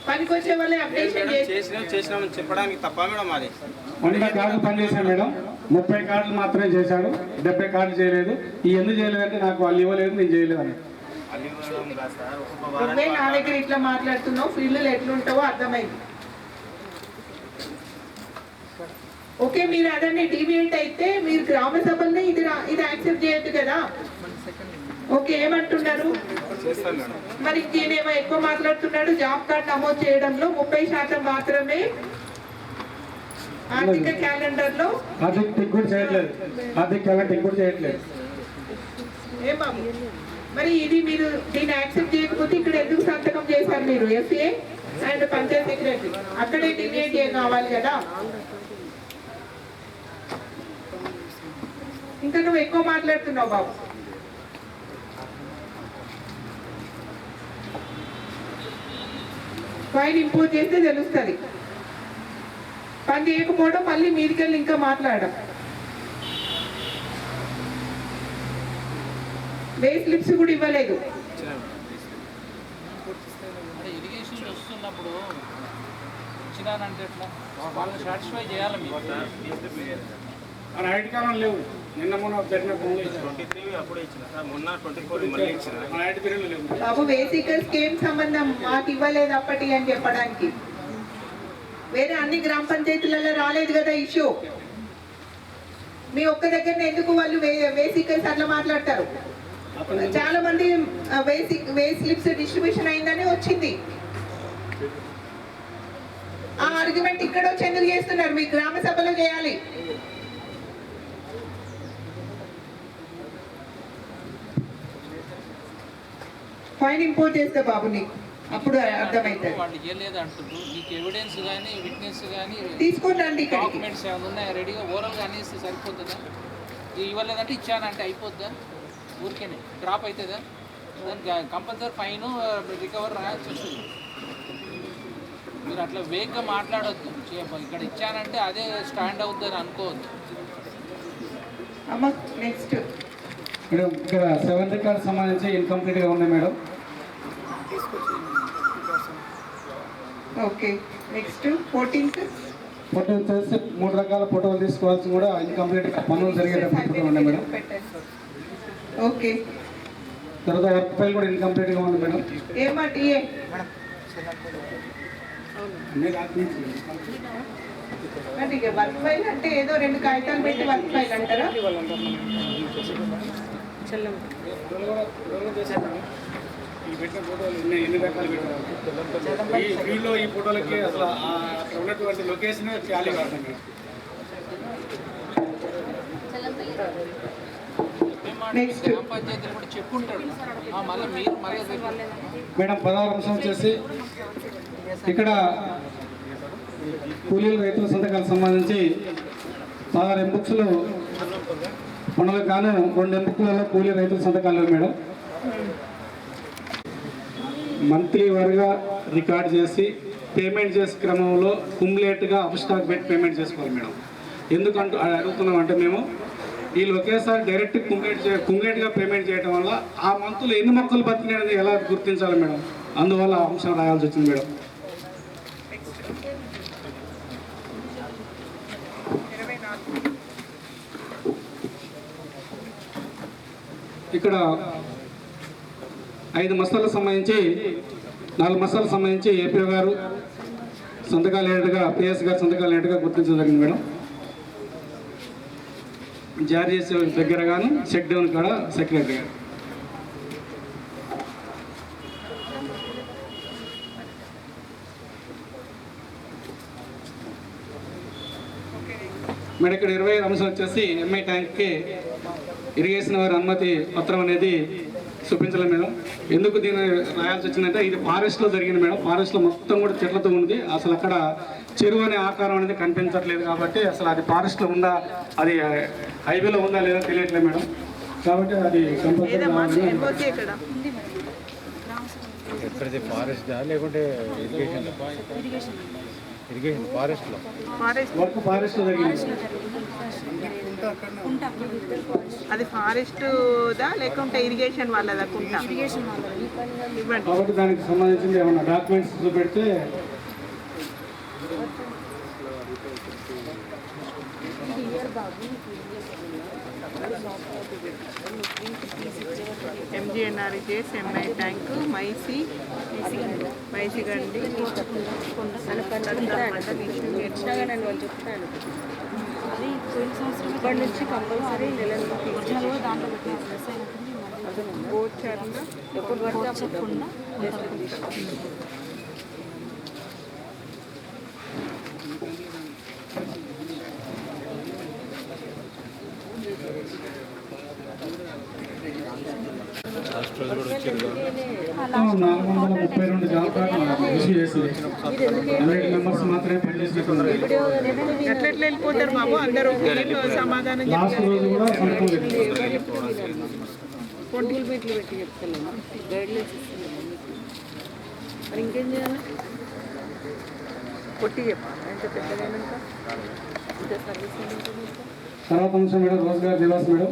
పనికి వచ్చే వాళ్ళే అప్డేషన్ చేసినామని చెప్పడానికి తప్ప మేడం అది. 100 కార్డులు పని చేశాను మేడం. 30 కార్డులు మాత్రమే చేశాడు, 70 కార్డులు చేయలేదు. ఈ ఎందుకు చేయలేదంటే నాకు వాళ్ళు ఇవ్వలేదు, నేను చేయలేదు అని. నువ్వే నా దగ్గర ఇట్లా మాట్లాడుతున్నావు, ఫీల్డ్లో ఎట్లుంటావో అర్థమైంది. ఓకే, మీరు అదన్నీ డివియేట్ అయితే మీరు గ్రామ సభల్ని ఇది యాక్సెప్ట్ చేయొద్దు కదా. ఓకే, ఏమంటున్నారు మరి? ఈయనేమో ఎక్కువ మాట్లాడుతున్నాడు. జాబ్ కార్డ్ నమోదు చేయడంలో 30% మాత్రమే ఆర్థిక క్యాలెండర్ లో ఏమా మరి ఇది మీరు దీన్ని యాక్సెప్ట్ చేయకపోతే ఇక్కడ ఎందుకు సంతకం చేశారు మీరు? ఎఫ్ఏ అండ్ పంచాయత్ సెక్రటరీ అక్కడే డివియేట్ కావాలి కదా. ఇంకా నువ్వు ఎక్కువ మాట్లాడుతున్నావు బాబు. ఫైన్ ఇంపోజ్ చేస్తే తెలుస్తుంది. పని చేయకపోవడం మళ్ళీ మీదికెళ్ళి ఇంకా మాట్లాడడం. వే స్లిప్స్ కూడా ఇవ్వలేదు. ఇరిగేషన్ వస్తున్నప్పుడు ఇచ్చినానంటే ఎట్లా? వాళ్ళని సాటిస్ఫై చేయాలి మీరు. ఐడి కార్డు లేవు. నిన్న మొన్న బాబు బేసికల్ స్కీమ్ సంబంధం మాకు ఇవ్వలేదు అప్పటి అని చెప్పడానికి. వేరే అన్ని గ్రామ పంచాయతీలలో రాలేదు కదా ఇష్యూ. మీ ఒక్క దగ్గర ఎందుకు వాళ్ళు బేసికల్స్ అట్లా మాట్లాడతారు? చాలా మంది వే స్లిప్స్ డిస్ట్రిబ్యూషన్ అయిందని వచ్చింది. ఆ ఆర్గ్యుమెంట్ ఇక్కడ వచ్చి ఎందుకు చేస్తున్నారు? మీ గ్రామ సభలో చేయాలి. ఫైన్ ఇంపోజ్ చేస్తే బాబు నీకు అప్పుడు అర్థమవుతుంది. వాళ్ళు ఇవ్వలేదు అంటున్నారు. నీకు ఎవిడెన్స్ కానీ విట్నెస్ కానీ తీసుకొని రండి. డాక్యుమెంట్స్ ఏమైనా ఉన్నాయా రెడీగా? ఓరల్గా అనేసి సరిపోతుందా? ఇవ్వలేదంటే ఇచ్చానంటే అయిపోద్దా? ఊరికేనే డ్రాప్ అవుతుందా? దానికి కంపల్సరీ ఫైన్ రికవర్ రాయాల్సి వస్తుంది. మీరు అట్లా వేగ్గా మాట్లాడొద్దు. ఇక్కడ ఇచ్చానంటే అదే స్టాండ్ అవుతుందని అనుకోవద్దు. అమ్మా నెక్స్ట్ మేడం, ఇక్కడ 7 రికార్డు సంబంధించి ఇన్కంప్లీట్గా ఉన్నాయి మేడం. ఓకే, నెక్స్ట్ 14th చేస్తే 3 రకాల ఫోటోలు తీసుకోవాల్సి కూడా ఇన్కంప్లీట్గా పనులు జరిగేటప్పుడు ఉన్నాయి మేడం. ఓకే, తర్వాత వర్క్ ఫైల్ కూడా ఇన్కంప్లీట్గా ఉంది మేడం. ఏమాటి వర్క్ ఫైల్ అంటే ఏదో 2 కాగితాలు పెట్టి వర్క్ ఫైల్ అంటారా? ఈ పెట్టిన ఫోటోలు ఎన్ని రకాలు పెట్టారు? ఈ ఫీల్డ్లో ఈ ఫోటోలకి అసలు అక్కడ ఉన్నటువంటి లొకేషన్ ఖాళీ కాదు మేడం. మేడం 16 అంశం వచ్చేసి ఇక్కడ కూలీల రైతుల సంతకాలకు సంబంధించి 16 ఎంబుక్స్లు పనులకు గాను 2 ఎంబుక్లలో కూలీ రైతుల సంతకాలు మేడం. మంత్లీ వారిగా రికార్డ్ చేసి పేమెంట్ చేసే క్రమంలో కుమ్యులేట్గా అబ్స్టాక్ పెట్టి పేమెంట్ చేసుకోవాలి మేడం. ఎందుకంటూ అడుగుతున్నాం అంటే మేము ఈ ఒకేసారి డైరెక్ట్ కుమ్యులేట్గా పేమెంట్ చేయడం వల్ల ఆ మంత్లో ఎన్ని మొక్కలు బతికినాయని ఎలా గుర్తించాలి మేడం? అందువల్ల ఆ అంశం రాయాల్సి వచ్చింది మేడం. ఇక్కడ 5 మస్తాలకు సంబంధించి 4 మస్తాలకు సంబంధించి ఏపీ గారు సంతకాలు లేనట్టుగా పిఎస్ గారు సంతకాలు లేనట్టుగా గుర్తించడం జరిగింది మేడం. జారీ చేసే దగ్గర గాను చెక్ డౌన్ కాడ సెక్రటరీ గారు. మేడం ఇక్కడ 25 అంశం వచ్చేసి ఎంఐ ట్యాంక్కి ఇరిగేషన్ వారి అనుమతి పత్రం అనేది చూపించలేదు మేడం. ఎందుకు దీన్ని రాయాల్సి వచ్చిందంటే ఇది ఫారెస్ట్లో జరిగింది మేడం. ఫారెస్ట్లో మొత్తం కూడా చెట్లతో ఉంది. అసలు అక్కడ చెరువు అనే ఆకారం అనేది కనిపించట్లేదు కాబట్టి అసలు అది ఫారెస్ట్లో ఉందా, అది హైవేలో ఉందా లేదా తెలియట్లేదు మేడం. కాబట్టి అది కంపల్సరీ ఎక్కడైతే ఫారెస్టా లేకుంటే ఇరిగేషన్ ఫారెస్ట్లో వర్క్ ఫారెస్ట్ జరిగింది. అది ఫారెస్ట్దా లేకుంటే ఇరిగేషన్ వాళ్ళదా కుంట? ఇవ్వండి. కాబట్టి దానికి సంబంధించింది ఏమన్నా డాక్యుమెంట్స్ చూపెడితే MGNRGS, MI ట్యాంక్, మైసి గండి ఇప్పటి నుంచి కంపల్సరీ గోచరణ ఎప్పుడు పడితే చెప్పకుండా లాస్ట్ రోజు కూడా వచ్చారు 432 జాబ్ కార్డు ఇష్యూ చేసి 100 మెంబర్స్ మాత్రమే పనిచేసినట్టున్నారు. ఎట్లా వెళ్ళిపోతారు బాబు అందరూ సమాధానం లాస్ట్ రోజు కూడా సంతకం గూగుల్ మీట్లు పెట్టి చెప్తున్నాము, గైడ్లైన్స్ ఇస్తున్నాము మీకు. మరి ఇంకేం చేయాలి? కొట్టి చెప్పాలి ఎంత పెద్దదైనాక ఇంత సర్వీస్ ఉంటుంది. తర్వాత అంశం మేడం రోజ్గార్ దివాస్ మేడం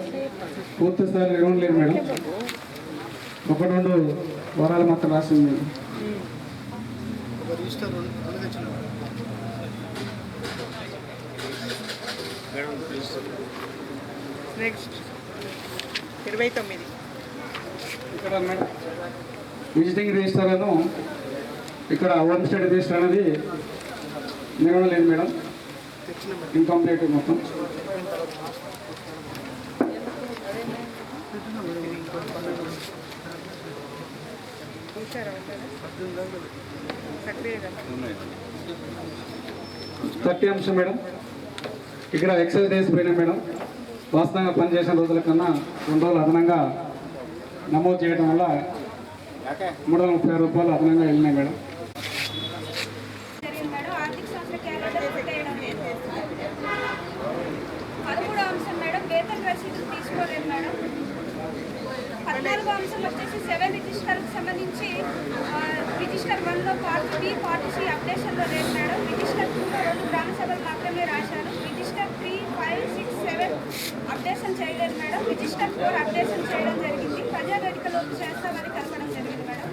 పూర్తి స్థాయిలో ఇవ్వడం లేదు మేడం. 1-2 వారాలు మాత్రం రాసింది. నెక్స్ట్ 29 ఇక్కడ మేడం విజిటింగ్ రిజిస్టర్ అను ఇక్కడ ఓన్ స్టడీ రిజిస్టర్ అనేది నిర్వహణ లేదు మేడం. ఇన్కంప్లీట్ మొత్తం. థర్టీ అంశం మేడం ఇక్కడ ఎక్సైజ్ డేస్ పోయినా మేడం. వాస్తవంగా పనిచేసిన రోజుల కన్నా 2 రోజులు అదనంగా నమోదు చేయడం వల్ల 330 రూపాయలు అదనంగా వెళ్ళినాయి మేడం. తీసుకోలేదు మేడం. 14వ అంశం వచ్చేసి 7 రిజిస్టర్కి సంబంధించి రిజిస్టర్ 1లో పార్ట్ బి పార్ట్ సి అప్డేషన్లో లేదు మేడం. రిజిస్టర్ 2లో 2 గ్రామ సభలు మాత్రమే రాశారు. రిజిస్టర్ 3, 5, 6, 7 అప్డేషన్ చేయలేదు మేడం. రిజిస్టర్ 4 అప్డేషన్ చేయడం జరిగింది. ప్రజావేదికలో చేస్తామని కలపడం జరిగింది మేడం.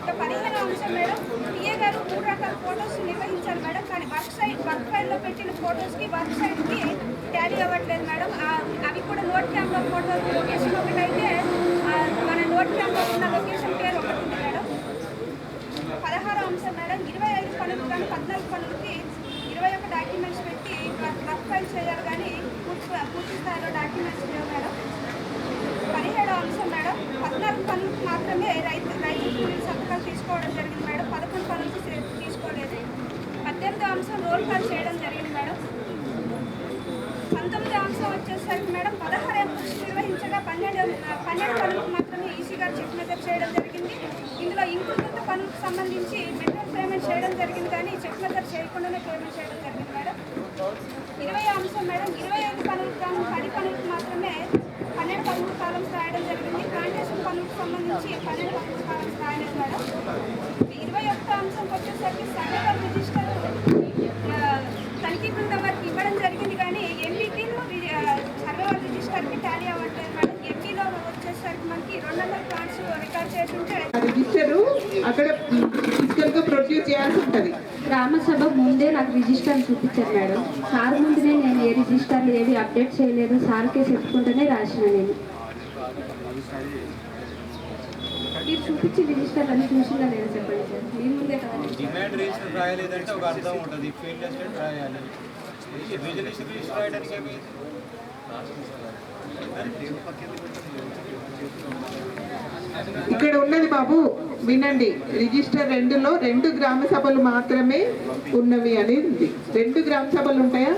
ఇక 15వ అంశం మేడం టీఏ గారు 3 రకాల ఫొటోస్ నిర్వహించారు మేడం. కానీ వర్క్ ఫైల్లో పెట్టిన ఫొటోస్కి వర్క్ సైడ్కి ట్యాలీ అవ్వట్లేదు మేడం. అవి కూడా నోట్ క్యాంప్లో ఫోటో లొకేషన్ ఒకటైతే మన నోట్ క్యాంప్లో ఉన్న లొకేషన్ పేరు ఒకటి ఉంది మేడం. 16వ అంశం మేడం 25 పనులు కానీ 14 పనులకి 21 డాక్యుమెంట్స్ పెట్టి వర్క్ ఫైల్ చేయాలి కానీ పూర్తి స్థాయిలో డాక్యుమెంట్స్ లేవు మేడం. 17వ అంశం మేడం 14 పనులకు మాత్రమే రైతు కూలీల సంతకాలు తీసుకోవడం జరిగింది మేడం. 11 పనులకి తీసుకోలేదు. 18వ అంశం రోల్ కాల్ చేయడం జరిగింది మేడం. 19వ అంశం వచ్చేసరికి మేడం 16 ఎంపీస్ నిర్వహించగా 12 పనులకు మాత్రమే ఈసీ గారు చెక్ మెజర్ చేయడం జరిగింది. ఇందులో ఇంకొంత పనులకు సంబంధించి మెటీరియల్ పేమెంట్ చేయడం జరిగింది కానీ చెక్ మెజర్ చేయకుండానే పేమెంట్ చేయడం జరిగింది మేడం. 20వ అంశం మేడం 25 పనులకు గాను 10 పనులకు మాత్రమే 12 పనులు కాలమ్స్ రాయడం జరిగింది. ప్లాంటేషన్ పనులకు సంబంధించి 12 పనులు కాలమ్స్ రాయలేదు మేడం. 21వ అంశంకి వచ్చేసరికి సర్వేవర్ రిజిస్టర్ తనిఖీ బృందం వారికి ఇవ్వడం జరిగింది కానీ ఎంపీకి సర్వేవర్ రిజిస్టర్కి టాలీ అవ్వట్లేదు మేడం. ఎంపీలో వచ్చేసరికి మనకి 200 ప్లాంట్స్ రికార్డ్ చేసి ఉంటే రిజిస్టర్ అక్కడ ఫిజికల్గా ప్రొడ్యూస్ చేయాల్సి ఉంటుంది. గ్రామ సభ ముందే నాకు రిజిస్టర్ చూపించారు మేడం. సార్ ముందునే నేను ఏ రిజిస్టర్లు ఏవి అప్డేట్ చేయలేదు. సార్కే చెప్పుకుంటూనే రాసిన నేను. మీరు చూపించి రిజిస్టర్ అని చూసిందా లేదా చెప్పండి సార్. మీ ముందే కదా డిమాండ్ రిజిస్టర్ రాయలేదంటే ఒక అర్థం ఉంటుంది. ఫీల్డ్ అసిస్టెంట్ రాయాలి. రిజిస్టర్ రాయడానికి ఏమి ఇక్కడ ఉన్నది బాబు వినండి. రిజిస్టర్ 2లో 2 గ్రామ సభలు మాత్రమే ఉన్నవి అని ఉంది. 2 గ్రామ సభలు ఉంటాయా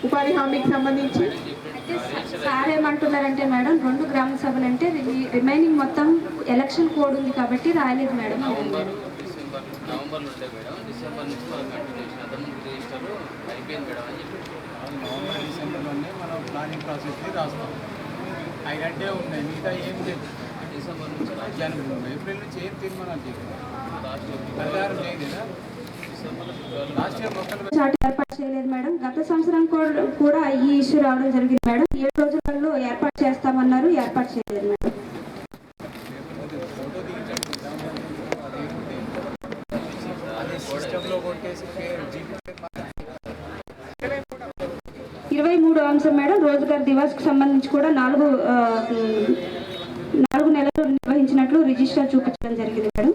ఉపాధి హామీకి సంబంధించి? సార్ ఏమంటున్నారంటే మేడం 2 గ్రామ సభలు అంటే రిమైనింగ్ మొత్తం ఎలక్షన్ కోడ్ ఉంది కాబట్టి రాయలేదు మేడం. నవంబర్లో ఉంటాయి మేడం. డిసెంబర్ నుంచి మనం కంటిన్యూషన్ అంతకుముందు రిజిస్టర్ అయిపోయింది మేడం అని చెప్పి నవంబర్ డిసెంబర్లోనే మనం ప్లానింగ్ ప్రాసెస్ని రాస్తాం. 5 గంటే ఉన్నాయి, మిగతా ఏం లేదు. డిసెంబర్ నుంచి ఏప్రిల్ నుంచి ఏం తీర్మానాలు చేయలేదా లాస్ట్ ఇయర్ చాట్ ఏర్పాటు చేయలేదు మేడం. గత సంవత్సరం కూడా ఈ ఇష్యూ రావడం జరిగింది మేడం. 7 రోజులలో ఏర్పాటు చేస్తామన్నారు, ఏర్పాటు చేయలేదు మేడం. సిస్టంలో కొట్టేసి 23వ అంశం మేడం, రోజ్గార్ దివాస్కి సంబంధించి కూడా 4 నెలలు నిర్వహించినట్లు రిజిస్టర్ చూపించడం జరిగింది మేడం.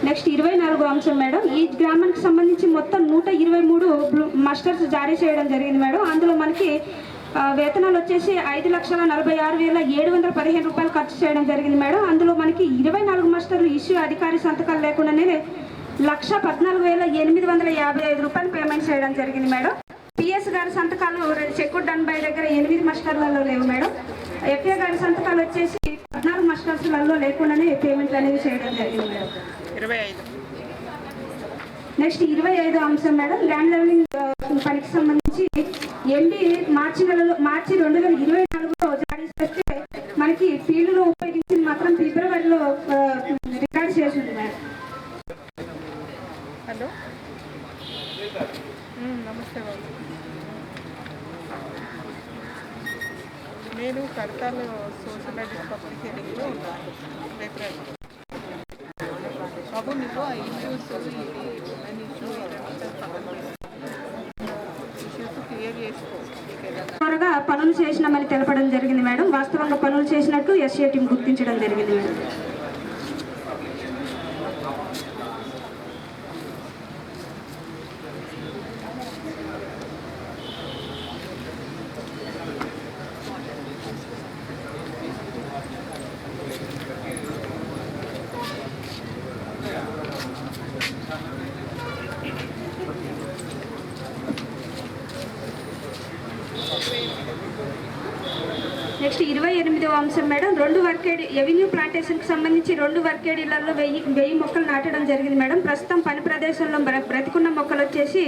నెక్స్ట్ 24వ అంశం మేడం, ఈ గ్రామానికి సంబంధించి మొత్తం 123 మాస్టర్స్ జారీ చేయడం జరిగింది మేడం. అందులో మనకి వేతనాలు వచ్చేసి 5,46,715 రూపాయలు ఖర్చు చేయడం జరిగింది మేడం. అందులో మనకి 24 మాస్టర్లు ఇష్యూ అధికారి సంతకాలు లేకుండానే 1,14,855 రూపాయలు పేమెంట్ చేయడం జరిగింది మేడం. పిఎస్ గారి సంతకాలు చెక్కు డన్ బై దగ్గర 8 మాస్టర్లలో లేవు మేడం. ఎఫ్ఏ గారి సంతకాలు వచ్చేసి 14 మాస్టర్స్లలో లేకుండానే పేమెంట్లు అనేవి చేయడం జరిగింది మేడం. 25. నెక్స్ట్ 25వ అంశం మేడం, ల్యాండ్ లెవెలింగ్ పనికి సంబంధించి ఎండి మార్చి 2024లో జారీ చేస్తే మనకి ఫీల్డ్లో ఉపయోగించింది మాత్రం ఫిబ్రవరిలో రికార్డ్ చేసింది మేడం. హలో నమస్తే బాబు. నేను కడతాలో సోషల్ పబ్లిక్ హెరింగ్లో ఉన్నాను. బాబు నీకు ఆ ఇష్యూస్ క్లియర్ చేసుకో. త్వరగా పనులు చేసినామని తెలపడం జరిగింది మేడం. వాస్తవంగా పనులు చేసినట్టు ఎస్ఏ టీం గుర్తించడం జరిగింది మేడం. నెక్స్ట్ 28వ అంశం మేడం, 2 వర్కేడి ఎవెన్యూ ప్లాంటేషన్కి సంబంధించి 2 వర్కేడీలలో 1000 మొక్కలు నాటడం జరిగింది మేడం. ప్రస్తుతం పని ప్రదేశంలో బ్రతికున్న మొక్కలు వచ్చేసి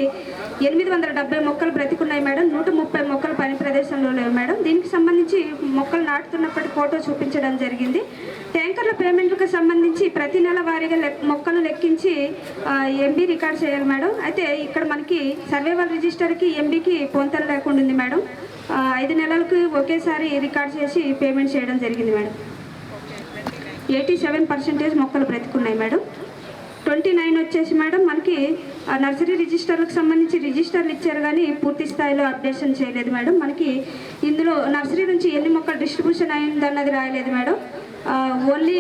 870 మొక్కలు బ్రతికున్నాయి మేడం. 130 మొక్కలు పని ప్రదేశంలో లేవు మేడం. దీనికి సంబంధించి మొక్కలు నాటుతున్నప్పటి ఫోటో చూపించడం జరిగింది. ట్యాంకర్ల పేమెంట్లకు సంబంధించి ప్రతి నెల వారీగా మొక్కలు లెక్కించి ఎంబీ రికార్డ్ చేయాలి మేడం. అయితే ఇక్కడ మనకి సర్వేవల్ రిజిస్టర్కి ఎంబీకి పొంతన లేకుండా ఉంది మేడం. 5 నెలలకు ఒకేసారి రికార్డ్ చేసి పేమెంట్ చేయడం జరిగింది మేడం. 87% మొక్కలు బ్రతికున్నాయి మేడం. 29 వచ్చేసి మేడం మనకి నర్సరీ రిజిస్టర్లకు సంబంధించి రిజిస్టర్లు ఇచ్చారు కానీ పూర్తి స్థాయిలో అప్డేషన్ చేయలేదు మేడం. మనకి ఇందులో నర్సరీ నుంచి ఎన్ని మొక్కలు డిస్ట్రిబ్యూషన్ అయిందన్నది రాయలేదు మేడం. ఓన్లీ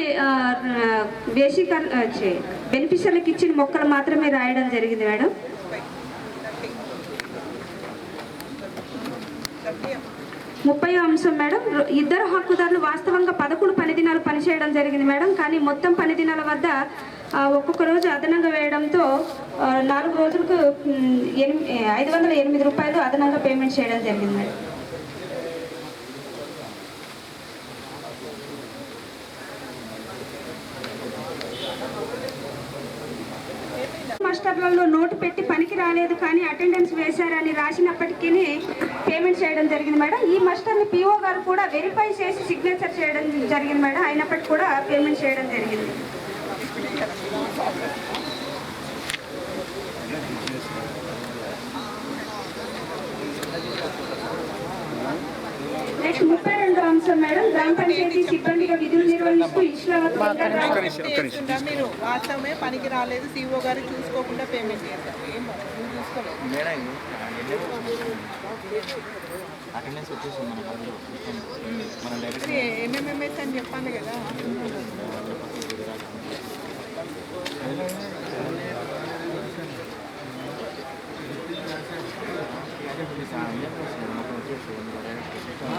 బేసిక్ బెనిఫిషియర్లకు ఇచ్చిన మొక్కలు మాత్రమే రాయడం జరిగింది మేడం. 30వ అంశం మేడం, ఇద్దరు హక్కుదారులు వాస్తవంగా 11 పని దినాలు పనిచేయడం జరిగింది మేడం. కానీ మొత్తం పని దినాల వద్ద ఒక్కొక్క రోజు అదనంగా వేయడంతో 4 రోజులకు 508 రూపాయలు అదనంగా పేమెంట్ చేయడం జరిగింది మేడం. మాస్టర్లలో నోటు పెట్టి పనికి రాలేదు కానీ అటెండెన్స్ వేశారని రాసినప్పటికీ పేమెంట్ చేయడం జరిగింది మేడం. ఈ మాస్టర్ని పిఓ గారు కూడా వెరిఫై చేసి సిగ్నేచర్ చేయడం జరిగింది మేడం. అయినప్పటికీ కూడా పేమెంట్ చేయడం జరిగింది. నెక్స్ట్ 32వ అంశం మేడం, గ్రామ పంచాయతీ సిబ్బందిగా విధులు నిర్వహిస్తూ మీరు వాస్తవమే పనికి రాలేదు, సిఓ గారు చూసుకోకుండా పేమెంట్ చేశారు. ఏమో చూసుకోలేదు. ఎంఎంఎంఎస్ అని చెప్పాను కదా.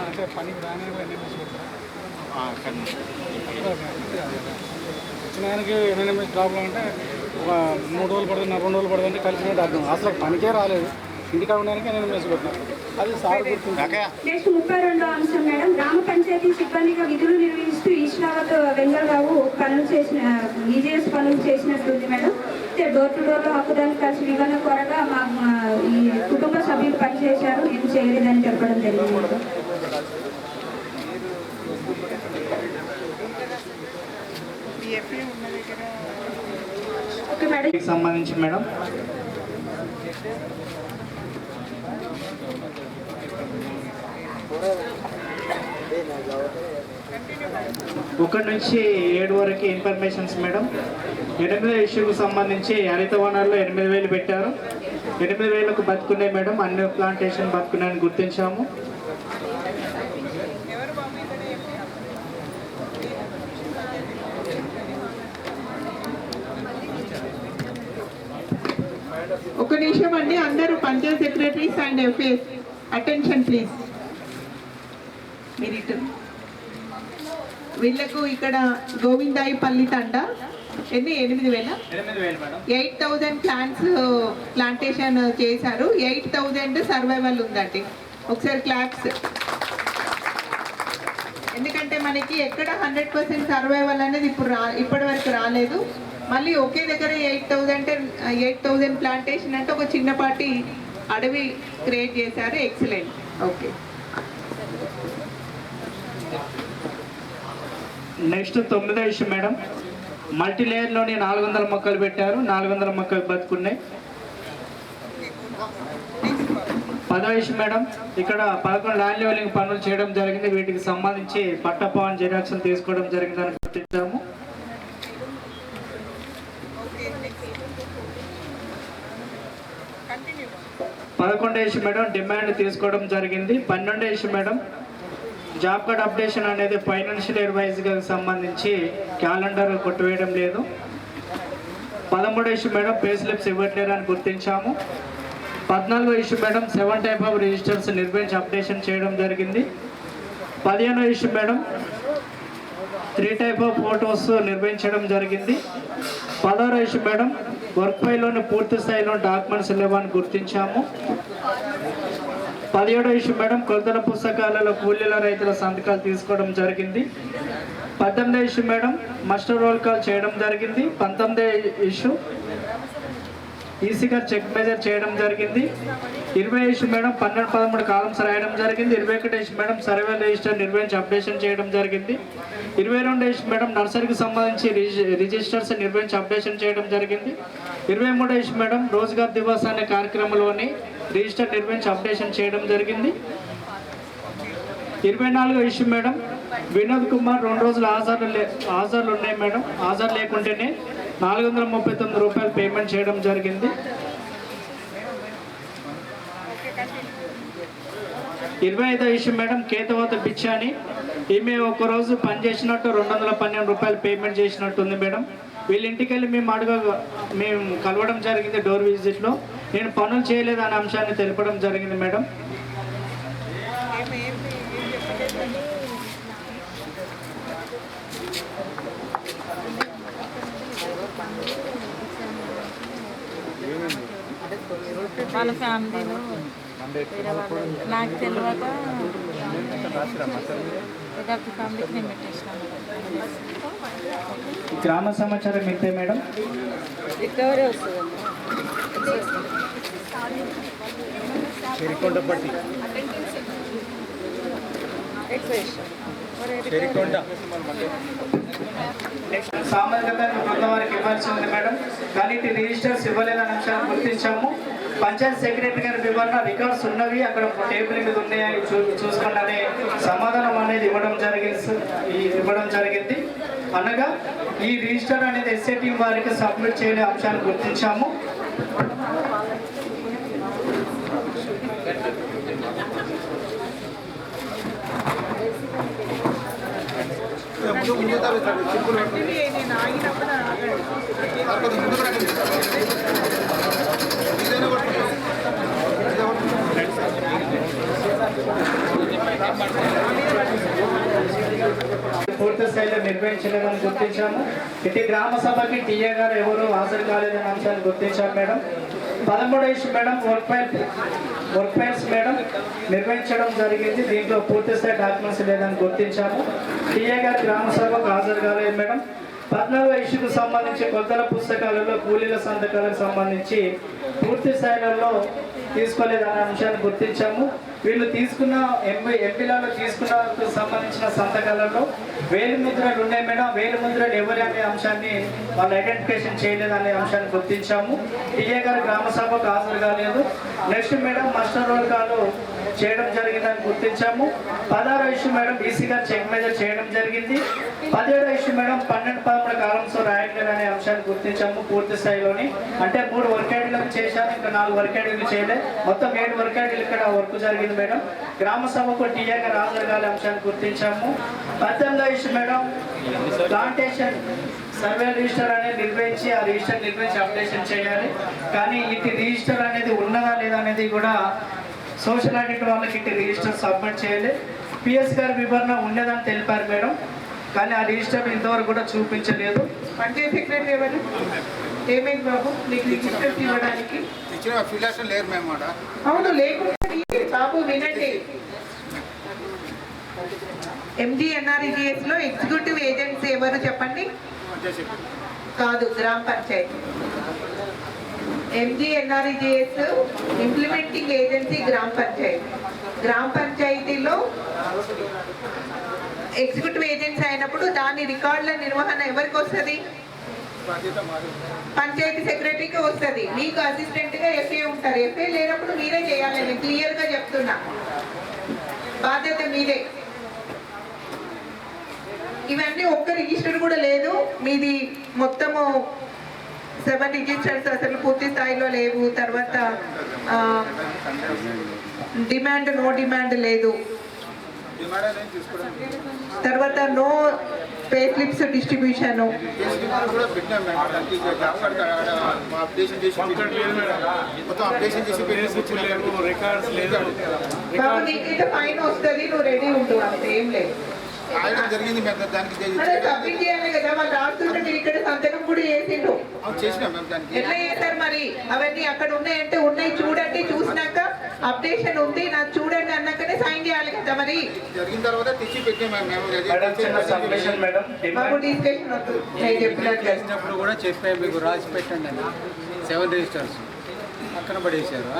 అంటే పనికి రాని వచ్చిన ఆయనకి ఎన్ఎంఎస్ జాబ్లో అంటే ఒక 3 రోజులు పడుతుంది, 2 రోజులు పడుతుంది అంటే కలిసినట్టు అర్థం. అసలు పనికే రాలేదు, ఇంటికాడ ఉండడానికి ఎన్ఎంఎస్ పెట్టినారు. అది సార్ గుర్తుంది. నెక్స్ట్ 32వ అంశం మేడం, గ్రామ పంచాయతీ సిబ్బందిగా విధులు నిర్వహిస్తూ ఈశ్వరావత్ వెంగళరావు పనులు చేసిన ఈజీఎస్ పనులు చేసినట్టుంది మేడం. డోర్ టు డోర్లో హక్కుదాన్ని కలిసి వివరణ కొరగా మా ఈ కుటుంబ సభ్యులు పనిచేశారు, ఇది చేయలేదని చెప్పడం జరిగింది మేడం. Okay madam. సంబంధించి మేడం ఒకటి నుంచి 7 వరకు ఇన్ఫర్మేషన్స్ మేడం. 8వ ఇష్యూకు సంబంధించి హరిత వనాల్లో 8,000 పెట్టారు. 8,000కు బతుకున్నాయి మేడం. అన్ని ప్లాంటేషన్ బతుకున్నాయని గుర్తించాము. ఒక నిమిషం అండి, అందరూ panchayat secretaries and FAs attention please. మీరు ఇటు వీళ్ళకు ఇక్కడ గోవిందాయిపల్లి తండ ఎన్ని 8,000 8,000 ప్లాంటేషన్ చేశారు. 8,000 సర్వైవల్ ఉందండి. ఒకసారి క్లాప్స్. ఎందుకంటే మనకి ఎక్కడ 100% సర్వైవల్ అనేది ఇప్పటి వరకు రాలేదు. మళ్ళీ ఒకే దగ్గర 8,000 ప్లాంటేషన్ అంటే ఒక చిన్నపాటి అడవి క్రియేట్ చేశారు. ఎక్సలెంట్. ఓకే, నెక్స్ట్ 9వ ఇష్యూ మేడం. మల్టీ లేయర్లోని 400 మొక్కలు పెట్టారు. 400 మొక్కలు బతుకున్నాయి. 10వ ఇష్యూ మేడం. ఇక్కడ 11 ల్యాండ్ లెవెలింగ్ పనులు చేయడం జరిగింది. వీటికి సంబంధించి పట్టపవన్ జిరాక్షన్ తీసుకోవడం జరిగిందని గుర్తించాము. 11వ ఇష్యూ మేడం డిమాండ్ తీసుకోవడం జరిగింది. 12వ issue madam job card updation అనేది ఫైనాన్షియల్ ఇయర్ వైజ్గా సంబంధించి క్యాలెండర్ కొట్టివేయడం లేదు. 13వ ఇష్యూ మేడం పే స్లిప్స్ ఇవ్వట్లేరు అని గుర్తించాము. 14వ issue madam 7 type of registers నిర్వహించి అప్డేషన్ చేయడం జరిగింది. 15వ issue madam 3 type of photos నిర్వహించడం జరిగింది. 16వ ఇష్యూ మేడం వర్క్ ఫైల్లోని పూర్తి స్థాయిలో డాక్యుమెంట్స్ లేవని గుర్తించాము. 17వ ఇష్యూ మేడం కొలతల పుస్తకాలలో కూలీల రైతుల సంతకాలు తీసుకోవడం జరిగింది. 18వ issue madam master roll call చేయడం జరిగింది. 19వ ఇష్యూ ఈసీ గారు చెక్ మెజర్ చేయడం జరిగింది. 20వ ఇష్యూ మేడం 12, 13 కాలమ్స్ రాయడం జరిగింది. 21వ ఇష్యూ మేడం సర్వే రిజిస్టర్ నిర్వహించి అప్డేషన్ చేయడం జరిగింది. 22వ ఇష్యూ మేడం నర్సరీకి సంబంధించి రిజిస్టర్స్ నిర్వహించి అప్డేషన్ చేయడం జరిగింది. 23వ ఇష్యూ మేడం రోజ్గార్ దివస్ అనే కార్యక్రమంలోని రిజిస్టర్ నిర్వహించి అప్డేషన్ చేయడం జరిగింది. 24వ ఇష్యూ మేడం వినోద్ కుమార్ 2 రోజులు హాజర్లు ఉన్నాయి మేడం. హాజరు లేకుంటేనే 439 రూపాయలు పేమెంట్ చేయడం జరిగింది. 25వ ఇష్యూ మేడం కేతవత పిచ్చాని ఈమె ఒకరోజు పని చేసినట్టు 212 రూపాయలు పేమెంట్ చేసినట్టుంది మేడం. వీళ్ళ ఇంటికి వెళ్ళి మేము కలవడం జరిగింది డోర్ విజిట్లో. నేను పనులు చేయలేదు అనే అంశాన్ని తెలపడం జరిగింది మేడం. వాళ్ళ ఫ్యామిలీలో వేరే వాళ్ళు నాకు తెలియక ఫ్యామిలీకి నేను పెట్టేసినాను. గ్రామ సమాచారం ఇంతే మేడం. రికవరీ వస్తుంది. సామాజిక బృందం వారికి ఇవ్వాల్సి ఉంది మేడం. కానీ రిజిస్టర్స్ ఇవ్వలేదని అంశాన్ని గుర్తించాము. పంచాయత్ సెక్రటరీ గారి వివరణ రికార్డ్స్ ఉన్నవి అక్కడ టేబుల్ మీద ఉన్నాయని చూసుకోండి అనే సమాధానం అనేది ఇవ్వడం జరిగింది. అనగా ఈ రిజిస్టర్ అనేది ఎస్ఏ టీం వారికి సబ్మిట్ చేయలే అంశాన్ని గుర్తించాము. పూర్తి స్థాయిలో నిర్వహించలేదని గుర్తించాము. ఇటు గ్రామ సభకి టీఏ గారు ఎవరు హాజరు కాలేదనే అంశాన్ని గుర్తించాము మేడం. 13వ issue madam work files madam నిర్వహించడం జరిగింది. దీంట్లో పూర్తి స్థాయి డాక్యుమెంట్స్ లేదని గుర్తించాము. టీఏ గారు గ్రామ సభకు హాజరు కాలేదు మేడం. 14వ ఇష్యూకు సంబంధించి కొత్తల పుస్తకాలలో కూలీల సంతకాలకు సంబంధించి పూర్తి స్థాయిలో తీసుకోలేదనే అంశాన్ని గుర్తించాము. వీళ్ళు తీసుకున్న ఎంపీలలో తీసుకున్న సంబంధించిన సంతకాలలో వేలిముద్రలు ఉన్నాయి మేడం. వేలిముద్రలు ఎవరి అనే అంశాన్ని వాళ్ళు ఐడెంటిఫికేషన్ చేయలేదనే అంశాన్ని గుర్తించాము. టీఏ గారు గ్రామ సభకు హాజరు కాలేదు. Next madam master roll call చేయడం జరిగిందని గుర్తించాము. 16వ ఇష్యూ మేడం ఈసీ గారు చెక్ మెజర్ చేయడం జరిగింది. 17వ ఇష్యూ మేడం 12-13 కాలమ్స్ రాయట్లేదు అనే అంశాన్ని గుర్తించాము పూర్తి స్థాయిలోని. అంటే 3 వర్క్ ఐడీలకు చేశాను, ఇంకా 4 వర్క్ ఐడీలు చేయలేదు. మొత్తం 7 వర్క్ ఐడీలు ఇక్కడ వర్క్ జరిగింది మేడం. గ్రామ సభకు టీఏ గారు హాజరు కాలే అంశాన్ని గుర్తించాము. 18వ issue madam plantation survey register అనేది నిర్వహించి ఆ రిజిస్టర్ నిర్వహించి అప్డేషన్ చేయాలి. కానీ ఇటు రిజిస్టర్ అనేది ఉన్నదా లేదా అనేది కూడా సోషల్ ఆడిట్ వాళ్ళకి ఇటు రిజిస్టర్ సబ్మిట్ చేయాలి. పిఎస్ గారి వివరణ ఉండేదని తెలిపారు మేడం. కానీ ఆ రిజిస్టర్ ఇంతవరకు కూడా చూపించలేదు. పంచాయతీ సెక్రటరీ ఎవరు? ఏమైంది బాబు నీకు రిజిస్టర్ ఇవ్వడానికి? లేరు మేము అవును లేకుండా బాబు వినండి. MGNREGS లో ఎగ్జిక్యూటివ్ ఏజెంట్స్ ఎవరు చెప్పండి? కాదు, గ్రామ పంచాయతీ. MGNREGS ఇంప్లిమెంటింగ్ ఏజెన్సీ గ్రామ పంచాయతీ. గ్రామ పంచాయతీలో ఎగ్జిక్యూటివ్ ఏజెన్సీ అయినప్పుడు దాని రికార్డుల నిర్వహణ ఎవరికి వస్తుంది? పంచాయతీ సెక్రటరీకి వస్తుంది. మీకు అసిస్టెంట్ గా FA ఉంటారు. FA లేనప్పుడు మీరే చేయాలి. నేను క్లియర్ గా చెప్తున్నా, బాధ్యత మీదే. ఇవన్నీ ఒక్క రిజిస్టర్ కూడా లేదు మీది. మొత్తము 7 రిజిస్టర్స్ అసలు పూర్తి స్థాయిలో లేవు. తర్వాత డిమాండ్ నో డిమాండ్ లేదు. తర్వాత నో పే స్లిప్స్ డిస్ట్రిబ్యూషన్. నీకైతే ఫైన్ వస్తుంది, నువ్వు రెడీ ఉండు, అంతే, ఏం లేదు. సబ్మిట్ చేయాలి కదా, వాళ్ళు రాస్తుంటే మీరు ఇక్కడ సంతకం కూడా చేసిండు. ఎట్లా చేస్తారు మరి? అవన్నీ అక్కడ ఉన్నాయంటే ఉన్నాయి చూడండి, చూసినాక అప్డేషన్ ఉంది నాకు చూడండి అన్నాకనే సైన్ చేయాలి కదా. మరి జరిగిన తర్వాత తెచ్చి మాకు డిస్కషన్ వద్దు. నేను చెప్పినప్పుడు కూడా చెప్పాను మీకు, రాసి పెట్టండి అని. 7 రిజిస్టర్స్ పక్కన పడేశారు.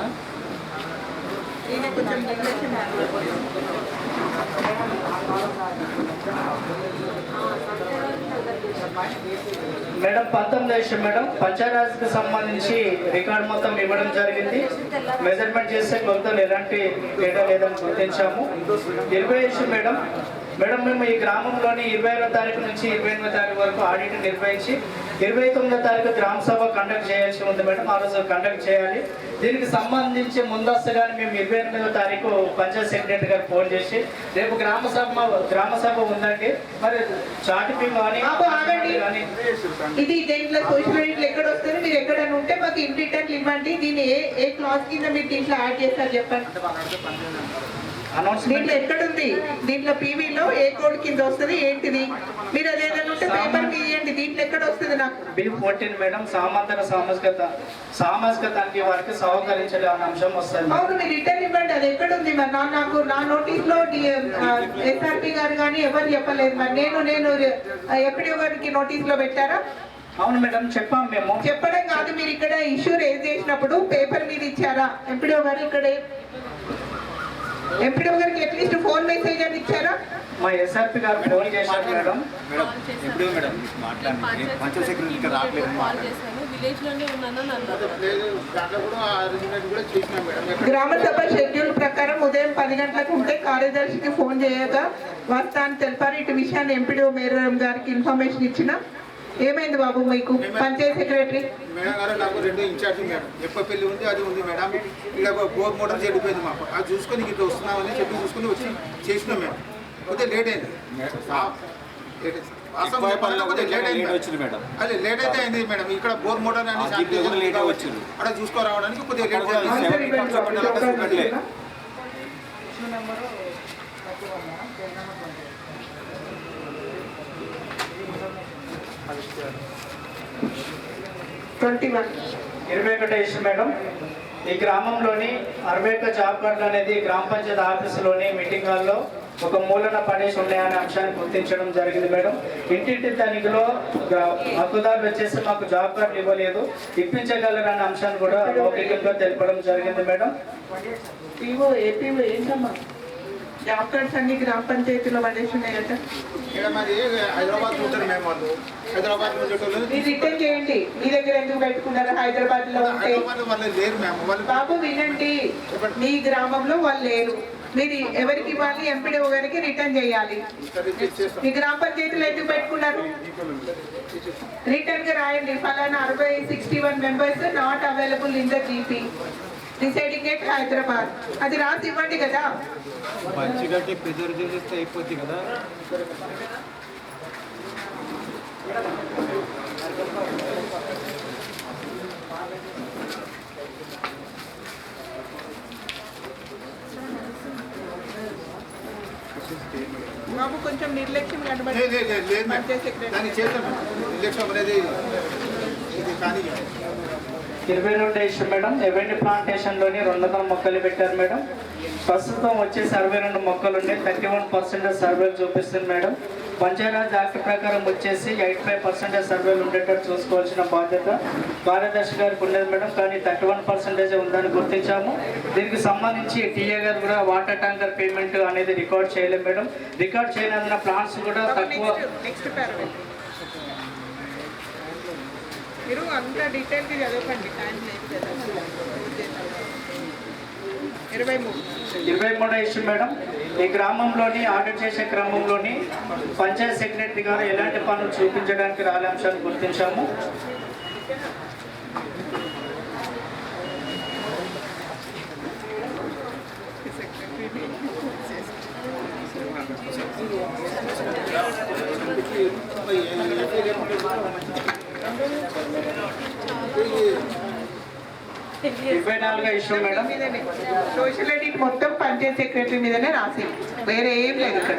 కొంచెం డిస్కషన్ మేడం 19 మేడం పంచాయరాజ్కి సంబంధించి రికార్డు మొత్తం ఇవ్వడం జరిగింది. మెజర్మెంట్ చేస్తే మొత్తం ఎలాంటి తేడా లేదని గుర్తించాము. 20 మేడం మేము ఈ గ్రామంలోని 21వ తారీఖు నుంచి 28వ తారీఖు వరకు ఆడిట్ నిర్వహించి 29వ తారీఖు గ్రామ సభ కండక్ట్ చేయాల్సి ఉంది మేడం. ఆ రోజు కండక్ట్ చేయాలి. దీనికి సంబంధించి ముందస్తుగానే మేము 28వ తారీఖు పంచాయత్ సెక్రటరీ గారు ఫోన్ చేసి రేపు గ్రామ సభ ఉందండి, మరి చాటిపింగ్ కానీ ఇది దేంట్లో సోషల్ మీడియాలో ఎక్కడ వస్తుంది, మీరు ఎక్కడైనా ఉంటే మాకు ఇన్ రిటర్న్ ఇవ్వండి. దీన్ని ఏ క్లాస్ కింద మీరు దీంట్లో యాడ్ చేస్తారు చెప్పండి. దీంట్లో ఎక్కడుంది? దీంట్లో PVలో ఏ కోడ్ కింద వస్తుంది ఏంటిది? మీరు అదేదైనా ఉంటే పేపర్ ఇవ్వండి. దీంట్లో ఎక్కడ వస్తుంది? నాకు B14 మేడం సామాజిక వారికి సహకరించాలి అనే అంశం వస్తుంది. అవును, మీరు రిటర్న్ ఇవ్వండి. అది ఎక్కడుంది? మరి నాకు నా నోటీస్ లో SRP గారు కానీ ఎవరు చెప్పలేదు. మరి నేను ఎప్పుడో గారికి నోటీస్ లో పెట్టారా? అవును మేడం, చెప్పాం మేము. చెప్పడం కాదు, మీరు ఇక్కడ ఇష్యూ రేజ్ చేసినప్పుడు పేపర్ మీద ఇచ్చారా? ఎంపీడీఓ గారు ఇక్కడే ఎంపీడీఓ గారికి అట్లీస్ట్ ఫోన్ మెసేజ్ అని ఇచ్చారా? మా SRP గారు ఫోన్ చేశారు మేడం. గ్రామ సభ షెడ్యూల్ ప్రకారం ఉదయం 10 గంటలకు ఉంటే కార్యదర్శికి ఫోన్ చేయగా వస్తా అని తెలిపారు. ఇటు విషయాన్ని ఎంపీడీఓ మేడం గారికి ఇన్ఫర్మేషన్ ఇచ్చిన. ఏమైంది బాబు మీకు పంచాయత్ సెక్రటరీ? మేడం గారు నాకు 2 ఇన్ఛార్జి మేడం. ఎప్పపల్లి ఉంది, అది ఉంది మేడం. ఇక్కడ బోర్ మోటార్ చెడిపోయింది మాకు. అది చూసుకొని ఇట్లా వస్తున్నామని చెప్పి చూసుకొని వచ్చి చేసినాం మేము. కొద్దిగా లేట్ అయింది. అదే లేట్ అయితే అయింది మేడం. ఇక్కడ బోర్ మోటార్ అని అక్కడ చూసుకోరావడానికి కొద్దిగా లేట్. 21 మేడం. ఈ గ్రామంలోని 61 జాబ్ కార్డులు అనేది గ్రామ పంచాయతీ ఆఫీసులోని మీటింగ్ హాల్లో ఒక మూలన పడేసి ఉన్నాయనే అంశాన్ని గుర్తించడం జరిగింది మేడం. ఇంటింటి తనిఖీలో హక్కుదారులు వచ్చేసి మాకు జాబ్ కార్డులు ఇవ్వలేదు, ఇప్పించగలరనే అంశాన్ని కూడా మౌఖికంగా తెలపడం జరిగింది మేడం. ఏపీఓ ఏంటమ్మా జాబ్ కార్డ్స్ అన్ని గ్రామ పంచాయతీలో పడేసి ఉన్నాయట. హైదరాబాద్ ఉంటారు మేము, వాళ్ళు హైదరాబాద్ మీరు రిటర్న్ చేయండి. మీ దగ్గర ఎందుకు పెట్టుకున్నారు హైదరాబాద్ లో ఉంటే? బాబు వినండి, మీ గ్రామంలో వాళ్ళు లేరు, మీరు ఎవరికి ఇవ్వాలి? ఎంపీడీఓ గారికి రిటర్న్ చేయాలి. మీ గ్రామ పంచాయతీలో ఎందుకు పెట్టుకున్నారు? రిటర్న్ గా రాయండి, ఫలానా 61 members not available in the GP deciding at Hyderabad, అది రాసి ఇవ్వండి కదా. మంచిగా ప్రిజర్వ్ చేస్తే అయిపోద్ది కదా. బాబు కొంచెం నిర్లక్ష్యం కనబడి దాన్ని చేద్దాం. నిర్లక్ష్యం అనేది ఇది కానీ 22 ఇష్యూ మేడం. ఎవెండి ప్లాంటేషన్లోని 200 మొక్కలు పెట్టారు మేడం. ప్రస్తుతం వచ్చే 62 మొక్కలు ఉండే 31% సర్వేలు చూపిస్తుంది మేడం. పంచాయరాజ్ యాక్ట్ ప్రకారం వచ్చేసి 85% సర్వేలు ఉండేటట్టు చూసుకోవాల్సిన బాధ్యత కార్యదర్శి గారికి ఉండేది మేడం. కానీ 31% ఉందని గుర్తించాము. దీనికి సంబంధించి టీఏ గారు కూడా వాటర్ ట్యాంకర్ పేమెంట్ అనేది రికార్డ్ చేయలేదు మేడం. రికార్డ్ చేయనందున ప్లాంట్స్ కూడా తక్కువ. మీరు అంత డీటెయిల్గా చదవకండి, టైం లేదు కదా. 23 ఇష్యూ మేడం. ఈ గ్రామంలోని ఆర్డర్ చేసే క్రమంలోని పంచాయత్ సెక్రటరీ గారు ఎలాంటి పనులు చూపించడానికి రాలే అంశాన్ని గుర్తించాము. Issue madam. సోషల్ ఆడిట్ మొత్తం పంచాయత్ సెక్రటరీ మీదనే రాసి, వేరే ఏం లేదు ఇక్కడ.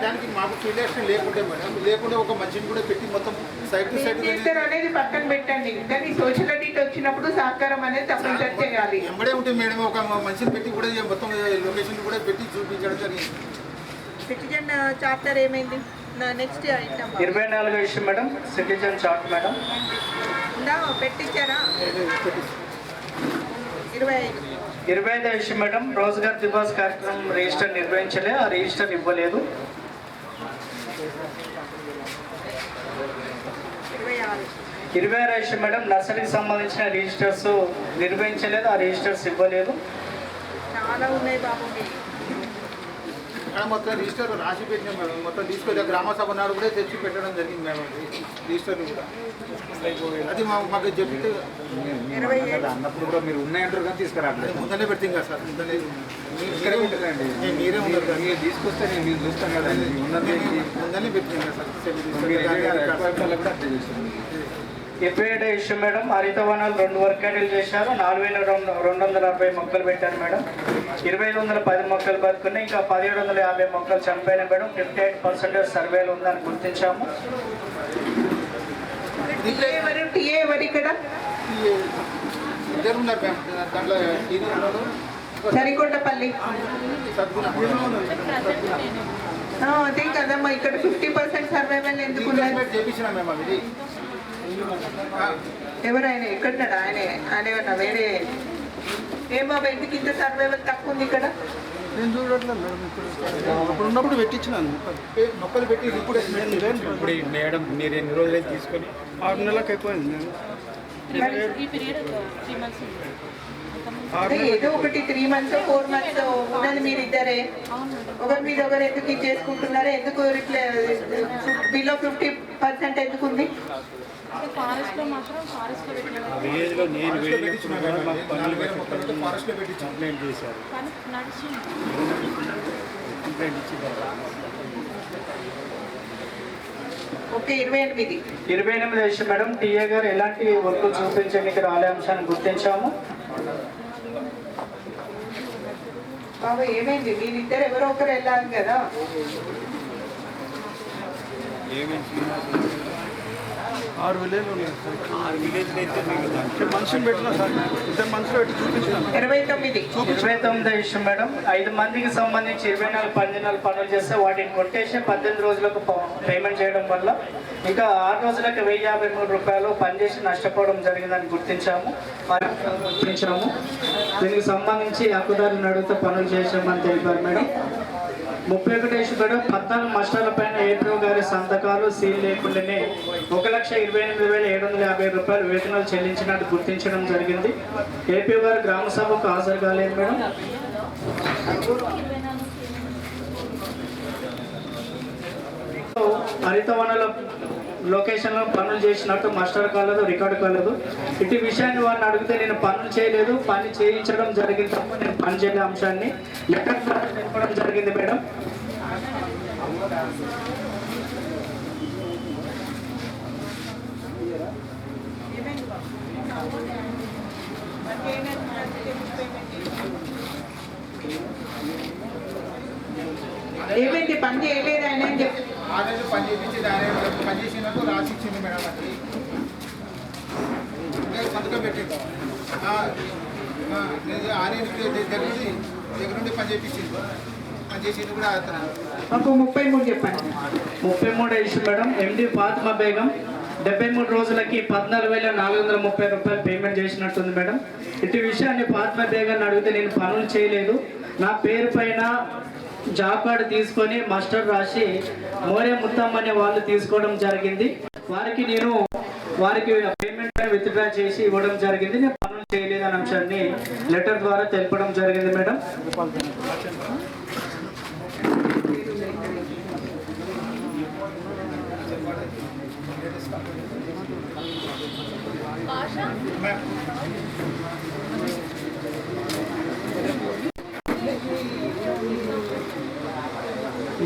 దానికి మాకు ఫీల్డ్ లేకుంటే మేడం, లేకుండా ఒక మనిషిని కూడా పెట్టి మొత్తం సైడ్ టు సైడ్ అనేది పక్కన పెట్టండి. కానీ సోషల్ ఆడిట్ వచ్చినప్పుడు సహకారం అనేది తప్పనిసరి చేయాలి. ఎంబడే ఉంటుంది మేడం, ఒక మనిషిని పెట్టి కూడా మొత్తం లొకేషన్ కూడా పెట్టి చూపించడం జరిగింది. సిటిజన్ చార్టర్ ఏమైంది? Next item 24 issue madam. Citizen chart madam పెట్టించారా? 25 ఇష్యూ మేడం. రోజ్గార్ దివాస్ కార్యక్రమం రిజిస్టర్ నిర్వహించలే, ఆ రిజిస్టర్ ఇవ్వలేదు. 26 ఇష్యూ మేడం. నర్సరీకి సంబంధించిన రిజిస్టర్స్ నిర్వహించలేదు, ఆ రిజిస్టర్స్ ఇవ్వలేదు. చాలా ఉన్నాయి బాబు. మొత్తం రిజిస్టర్ రాసి పెట్టినాం మేడం. మొత్తం తీసుకొచ్చి గ్రామ సభ నాడు కూడా తెచ్చి పెట్టడం జరిగింది మేడం రిజిస్టర్ కూడా. అది మాకు చెప్తే అన్నప్పుడు కూడా మీరు ఉన్నాయంటారు కానీ తీసుకురావట్లేదు. ముందనే పెడతాం కదా సార్, ముందనే ఇక్కడే ఉంటుందండి. మీరే ఉండదు కదా, మీరు తీసుకొస్తే నేను మీరు చూస్తాను కదా. ముందనే పెట్టినాం కదా సార్. 27 issue madam. హరితవనాలు 2 వర్కేడీలు చేశారు. 4240 మొక్కలు పెట్టారు మేడం. 2510 మొక్కలు బతుకున్నాయి, ఇంకా 1750 మొక్కలు చనిపోయినాయి మేడం. 58% సర్వేలు ఉందని గుర్తించాము. సరికొండపల్లి అదే కదమ్మా, ఇక్కడ 50% సర్వైవల్ ఎందుకు చేపించినాం మేము. అది ఎవరైనా ఎక్కడున్నాడు? ఆయన వేరే ఏమో ఎందుకు ఇంత సర్వైవల్ తక్కువ ఉంది ఇక్కడ? నేను చూడట్లేదు మేడం. అప్పుడు ఉన్నప్పుడు పెట్టించినాను మొక్కలు పెట్టి ఇప్పుడు మేడం మీరు ఎన్ని రోజులు తీసుకొని 6 నెలలకు ఎక్కువైంది. ఏదో ఒకటి 3 months 4 months ఉన్నది. మీరు ఇద్దరే ఒకరి మీద ఒకరు ఎందుకు ఇచ్చేసుకుంటున్నారో, ఎందుకు బిలో 50% ఎందుకు ఉంది? ఫారెస్ట్లో మాత్రం ఫారెస్ట్లో విలేజ్లో నేను ఫారెస్ట్లో పెట్టి కంప్లైంట్ చేశారు. కంప్లైంట్ ఇచ్చింది. Okay 28 issue madam. టీఏ గారు ఎలాంటి వర్క్ చూపించడానికి రాలే అంశాన్ని గుర్తించాము. బాబు ఏమైంది? మీరిద్దరు ఎవరో ఒకరు వెళ్ళాలి కదా. 6 విలేజ్లు ఉన్నాయి సార్. 6 విలేజ్లు అయితే మనుషులు పెట్టినా సార్, 2 మనుషులు పెట్టి చూపించాను. 29 ఇష్యూ మేడం. 5 మందికి సంబంధించి 24 12 పనులు చేస్తే వాటిని కొట్టేసి 18 రోజులకు పేమెంట్ చేయడం వల్ల ఇంకా 6 రోజులకు 1053 రూపాయలు పనిచేసి నష్టపోవడం జరిగిందని గుర్తించాము. దీనికి సంబంధించి హక్కుదారులను అడిగితే పనులు చేసామని తెలిపారు మేడం. 31 issue madam. 14 మస్టర్లపైన ఏపీఓ గారి సంతకాలు సీల్ లేకుండానే 1,28,750 రూపాయలు వేతనాలు చెల్లించినట్టు గుర్తించడం జరిగింది. ఏపీఓ గారు గ్రామ సభకు హాజరు కాలేదు మేడం. హరిత వనరుల లొకేషన్లో పనులు చేసినట్టు మాస్టర్ కాలేదు, రికార్డు కాలేదు. ఇటు విషయాన్ని వారిని అడిగితే నేను పనులు చేయలేదు, పని చేయించడం జరిగింది తప్ప నేను పని చేయలే అంశాన్ని లెటర్ ద్వారా తెలపడం జరిగింది మేడం. ఏమైంది పని చేయలేదు ఆయన అని చెప్పి 6 నెలలు పని చేయించి పని చేసినట్టు రాసి ఇచ్చింది మేడం. అది సంతకం పెట్టింది. 6 నెలలు దగ్గర నుండి పని చేయించింది. పని చేసింది కూడా అతను. మాకు 33 చెప్పండి. 33 ఇష్యూ మేడం. ఎండి ఫాతిమా బేగం 73 రోజులకి 14,430 రూపాయలు పేమెంట్ చేసినట్టుంది మేడం. ఇటు విషయాన్ని ఫాతిమా బేగాన్ని అడిగితే నేను పనులు చేయలేదు, నా పేరు పైన జాబ్ కార్డు తీసుకొని మాస్టర్ రాసి మోరే ముత్తమ్మ అనే వాళ్ళు తీసుకోవడం జరిగింది. వారికి పేమెంట్ విత్డ్రా చేసి ఇవ్వడం జరిగింది. నేను పనులు చేయలేదు అనే అంశాన్ని లెటర్ ద్వారా తెలపడం జరిగింది మేడం.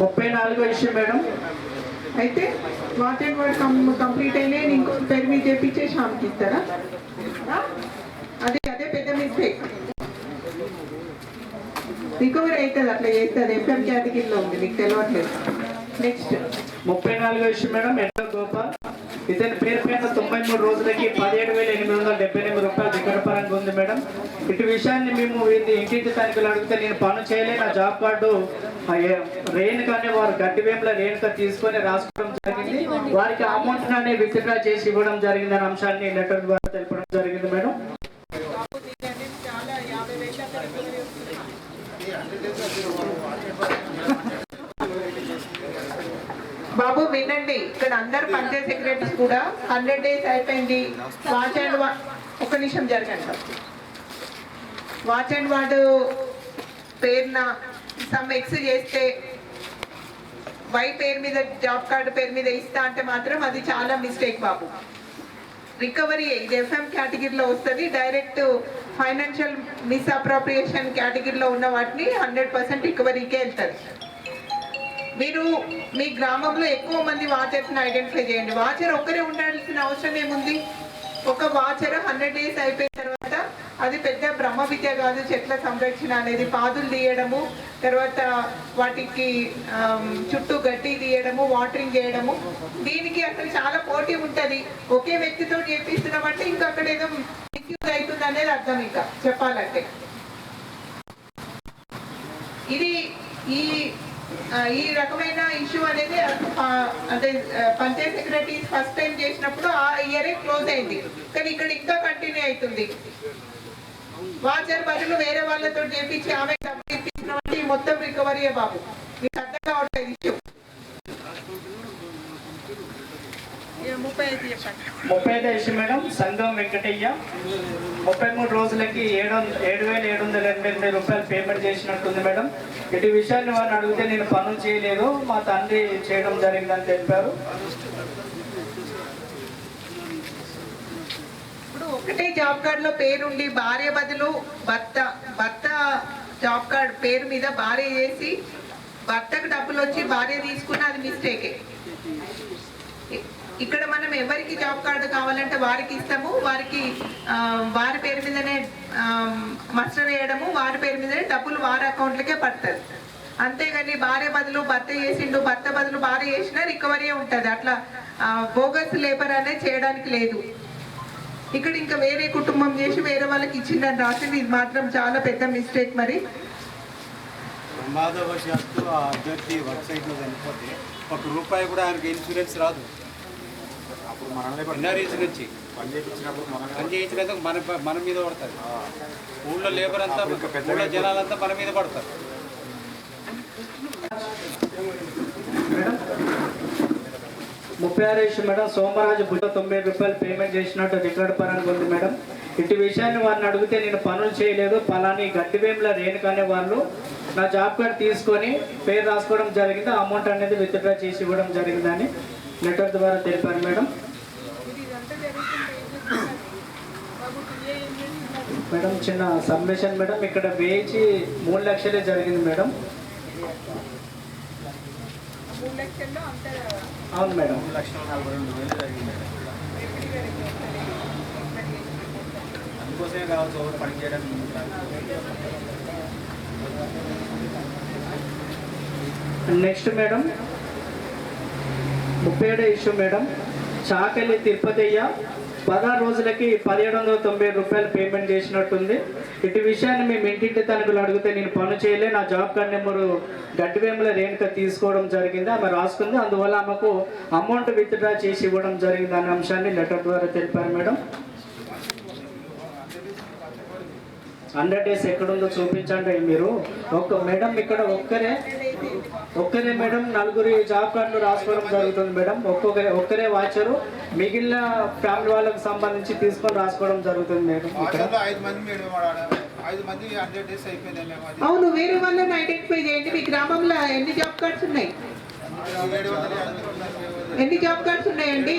ముప్పై 34 ఇష్యూ మేడం. అయితే వాట్ అండ్ వర్డ్ కంప్లీట్ అయినాయి, ఇంకో పేరు మీద చేపించేసి ఆమెకి ఇస్తారా? అదే పెద్ద మిస్టేక్. రికవరీ అవుతుంది, అట్లా చేస్తుంది. ఎఫ్ఎం కేటగిరీలో ఉంది, మీకు తెలియట్లేదు. Next 34 issue madam. ఎట్ల గోపాల్ ఇతని పేరు పైన 93 రోజులకి 17,878 రూపాయలు దిగరపరంగా ఉంది మేడం. ఇటు విషయాన్ని మేము ఇంటింటి తనిఖీలు అడిగితే నేను పనులు చేయలే, నా జాబ్ కార్డు రేణుకానే వారు గడ్డివేంల రేణుక తీసుకొని రాసుకోవడం జరిగింది. వారికి అమౌంట్ అనే విత్డ్రా చేసి ఇవ్వడం జరిగింది అనే అంశాన్ని లెటర్ ద్వారా తెలపడం జరిగింది మేడం. బాబు వినండి, ఇక్కడ అందరు పంచాయత్ సెక్రటరీస్ కూడా 100 days అయిపోయింది. వాచ్ అండ్ ఒక నిమిషం జరగండి. వాచ్ అండ్ వార్డు పేరున సమ్ ఎక్స్ చేస్తే వై పేరు మీద జాబ్ కార్డు పేరు మీద ఇస్తా అంటే మాత్రం అది చాలా మిస్టేక్ బాబు. రికవరీ ఇది ఎఫ్ఎం కేటగిరీలో వస్తుంది. డైరెక్ట్ ఫైనాన్షియల్ మిస్అప్రోప్రియేషన్ కేటగిరీలో ఉన్న వాటిని 100% రికవరీకే వెళ్తుంది. మీరు మీ గ్రామంలో ఎక్కువ మంది వాచర్స్ని ఐడెంటిఫై చేయండి. వాచర్ ఒక్కరే ఉండాల్సిన అవసరం ఏముంది? ఒక వాచర్ 100 days అయిపోయిన తర్వాత అది పెద్ద బ్రహ్మ విద్య కాదు. చెట్ల సంరక్షణ అనేది పాదులు తీయడము, తర్వాత వాటికి చుట్టూ గడ్డి తీయడము, వాటరింగ్ చేయడము, దీనికి అసలు చాలా పోటీ ఉంటుంది. ఒకే వ్యక్తితో చేపిస్తున్నామంటే ఇంకా అక్కడ ఏదో మిస్యూజ్ అవుతుంది అనేది అర్థం. ఇంకా చెప్పాలంటే ఇది ఈ రకమైన ఇష్యూ అనేది అంటే పంచాయత్ సెక్రటరీస్ ఫస్ట్ టైం చేసినప్పుడు ఆ ఇయరే క్లోజ్ అయింది, కానీ ఇక్కడ ఇంకా కంటిన్యూ అవుతుంది. వాచర్ బదులు వేరే వాళ్ళతో చేపించి ఆమె డబ్బులు ఇప్పించినటువంటి మొత్తం రికవరీ బాబు. మీకు అర్థం కావట్లేదు ఇష్యూ. 35 issue madam. సంఘం వెంకటయ్య 33 రోజులకి 7,788 రూపాయలు పేమెంట్ చేసినట్టుంది మేడం. ఇటు విషయాన్ని వారిని అడిగితే నేను పనులు చేయలేదు, మా తండ్రి చేయడం జరిగిందని తెలిపారు. ఇప్పుడు ఒకటే జాబ్ కార్డ్ లో పేరుండి భార్య బదులు భర్త జాబ్ కార్డ్ పేరు మీద భార్య చేసి భర్తకు డబ్బులు వచ్చి భార్య తీసుకున్న అది మిస్టేకే. ఇక్కడ మనం ఎవరికి జాబ్ కార్డు కావాలంటే వారికి ఇస్తాము, వారి పేరు మీదనే మస్టర్ వేయడము, వారి పేరు మీదనే డబ్బులు వారి అకౌంట్లకే పడుతుంది. అంతేగాని భార్య బదులు భర్త చేసిండు, భర్త బదులు భార్య చేసినా రికవరీ ఉంటుంది. అట్లా బోగస్ లేబర్ అనేది చేయడానికి లేదు. ఇక్కడ ఇంకా వేరే కుటుంబం చేసి వేరే వాళ్ళకి ఇచ్చిందని రాసింది. ఇది మాత్రం చాలా పెద్ద మిస్టేక్. మరి ప్రమాదవశాత్తు ఆ అభ్యర్థి వెబ్సైట్లో చనిపోతే ₹1 కూడా ఆయనకి ఇన్సూరెన్స్ రాదు. అప్పుడు మనల్ని రీజన్ వచ్చి పని చేయించినందుకు మన మీద పడతారు. ఊళ్ళో లేబర్ అంతా ఊళ్ళో జనాలంతా మన మీద పడతారు. 36 మేడం సోమరాజు బుట్ట ₹90 పేమెంట్ చేసినట్టు రికార్డు పరంగా ఉంది మేడం. ఇటు విషయాన్ని వారిని అడిగితే నేను పనులు చేయలేదు, పలాని గట్టివేముల రేణుకానే వాళ్ళు నా జాబ్ కార్డ్ తీసుకొని పేరు రాసుకోవడం జరిగింది, అమౌంట్ అనేది విత్డ్రా చేసి ఇవ్వడం జరిగిందని లెటర్ ద్వారా తెలిపారు మేడం. మేడం చిన్న సబ్మిషన్ మేడం, ఇక్కడ వేచి 3 లక్షలే జరిగింది మేడం. అవును మేడం. 3,42,000 జరిగింది మేడం. అందుకోసమే కావచ్చు ఎవరు పని చేయడానికి. Next madam 37 issue madam. Chakali Tirupatayya 16 రోజులకి ₹1,790 పేమెంట్ చేసినట్టుంది. ఇటు విషయాన్ని మేము ఇంటింటి తనకులు అడిగితే నేను పని చేయలే, నా జాబ్ కార్డ్ నెంబరు గట్టివేముల రేణుక తీసుకోవడం జరిగింది, ఆమె రాసుకుంది, అందువల్ల ఆమెకు అమౌంట్ విత్డ్రా చేసి ఇవ్వడం జరిగింది అనే అంశాన్ని లెటర్ ద్వారా తెలిపారు మేడం. 100 డేస్ ఎక్కడుందో చూపించండి మీరు. మేడం ఇక్కడ ఒక్కరే మేడం 4 జాబ్ కార్డులు రాసుకోవడం జరుగుతుంది మేడం. ఒక్కరే వాచరు, మిగిలిన ఫ్యామిలీ వాళ్ళకి సంబంధించి తీసుకొని రాసుకోవడం జరుగుతుంది మేడం. అవును, వేరే వాళ్ళని ఐడెంటిఫై చేయండి. మీ గ్రామంలో ఎన్ని జాబ్ కార్డ్స్ ఉన్నాయి? ఎన్ని జాబ్ కార్డ్స్ ఉన్నాయండి?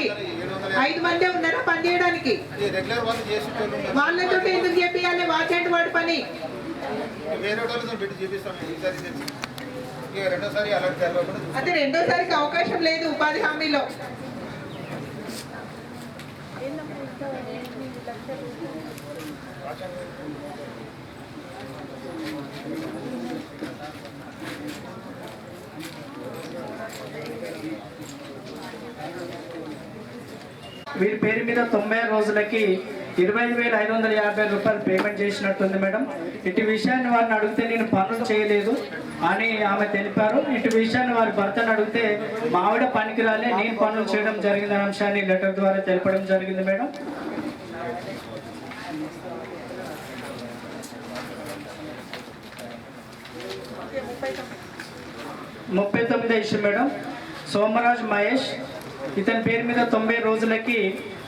5 మందే ఉన్నారా పని చేయడానికి? వాళ్ళతో ఎందుకు చెప్పాలి వాచండి వాడి పని? అదే రెండోసారికి అవకాశం లేదు ఉపాధి హామీలో. వీరి పేరు మీద 90 రోజులకి ₹25,550 పేమెంట్ చేసినట్టుంది మేడం. ఇటు విషయాన్ని వారిని అడిగితే నేను పనులు చేయలేదు అని ఆమె తెలిపారు. ఇటు విషయాన్ని వారి భర్తను అడిగితే మా ఆవిడ పనికి రాలే, నేను పనులు చేయడం జరిగిందనే అంశాన్ని లెటర్ ద్వారా తెలపడం జరిగింది మేడం. ముప్పై 39 ఇష్యూ మేడం. సోమరాజ్ మహేష్, ఇతని పేరు మీద 90 రోజులకి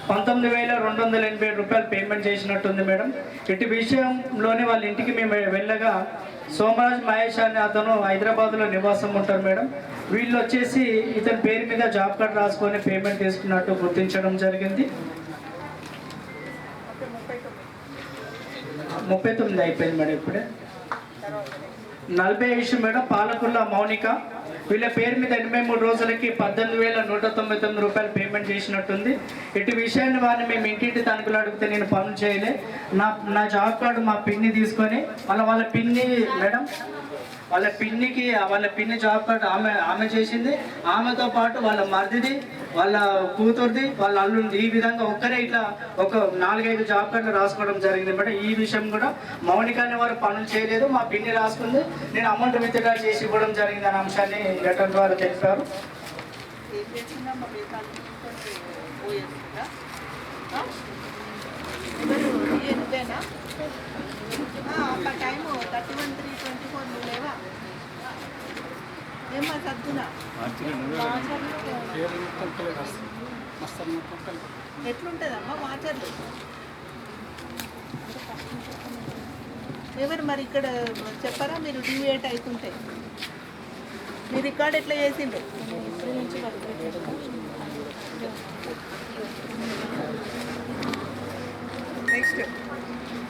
₹19,280 పేమెంట్ చేసినట్టుంది మేడం. ఇటు విషయంలోనే వాళ్ళ ఇంటికి మేము వెళ్ళగా సోమరాజ్ మహేష్ అనే అతను హైదరాబాద్లో నివాసం ఉంటారు మేడం. వీళ్ళు వచ్చేసి ఇతని పేరు మీద జాబ్ కార్డ్ రాసుకొని పేమెంట్ తీసుకున్నట్టు గుర్తించడం జరిగింది. 39 అయిపోయింది మేడం. ఇప్పుడే 40 ఇష్యూ మేడం. పాలకుల మౌనిక, వీళ్ళ పేరు మీద 83 రోజులకి ₹18,199 పేమెంట్ చేసినట్టుంది. ఇటు విషయాన్ని వారిని మేము ఇంటింటి తణుకులు అడిగితే నేను పనులు చేయలే, నా జాబ్ కార్డు మా పిన్ని తీసుకొని వాళ్ళ పిన్ని మేడం వాళ్ళ పిన్ని జాబ్ కార్డు ఆమె చేసింది, ఆమెతో పాటు వాళ్ళ మరిదిది, వాళ్ళ కూతురుది, వాళ్ళ అల్లుంది, ఈ విధంగా ఒక్కరే ఇట్లా ఒక 4-5 జాబ్ కార్డులు రాసుకోవడం జరిగింది మేడం. ఈ విషయం కూడా మౌనిక అనే వారు పనులు చేయలేదు, మా పిన్ని రాసుకుంది, నేను అమౌంట్ విత్డ్రా చేసి ఇవ్వడం జరిగింది అనే అంశాన్ని లెటర్ ద్వారా తెలిపారు. ఎట్లుంటుందమ్మా వాచర్లు ఎవరు మరి ఇక్కడ చెప్పారా? మీరు డివియేట్ అవుతుంటే మీ రికార్డ్ ఎట్లా చేసిండ్రు? Next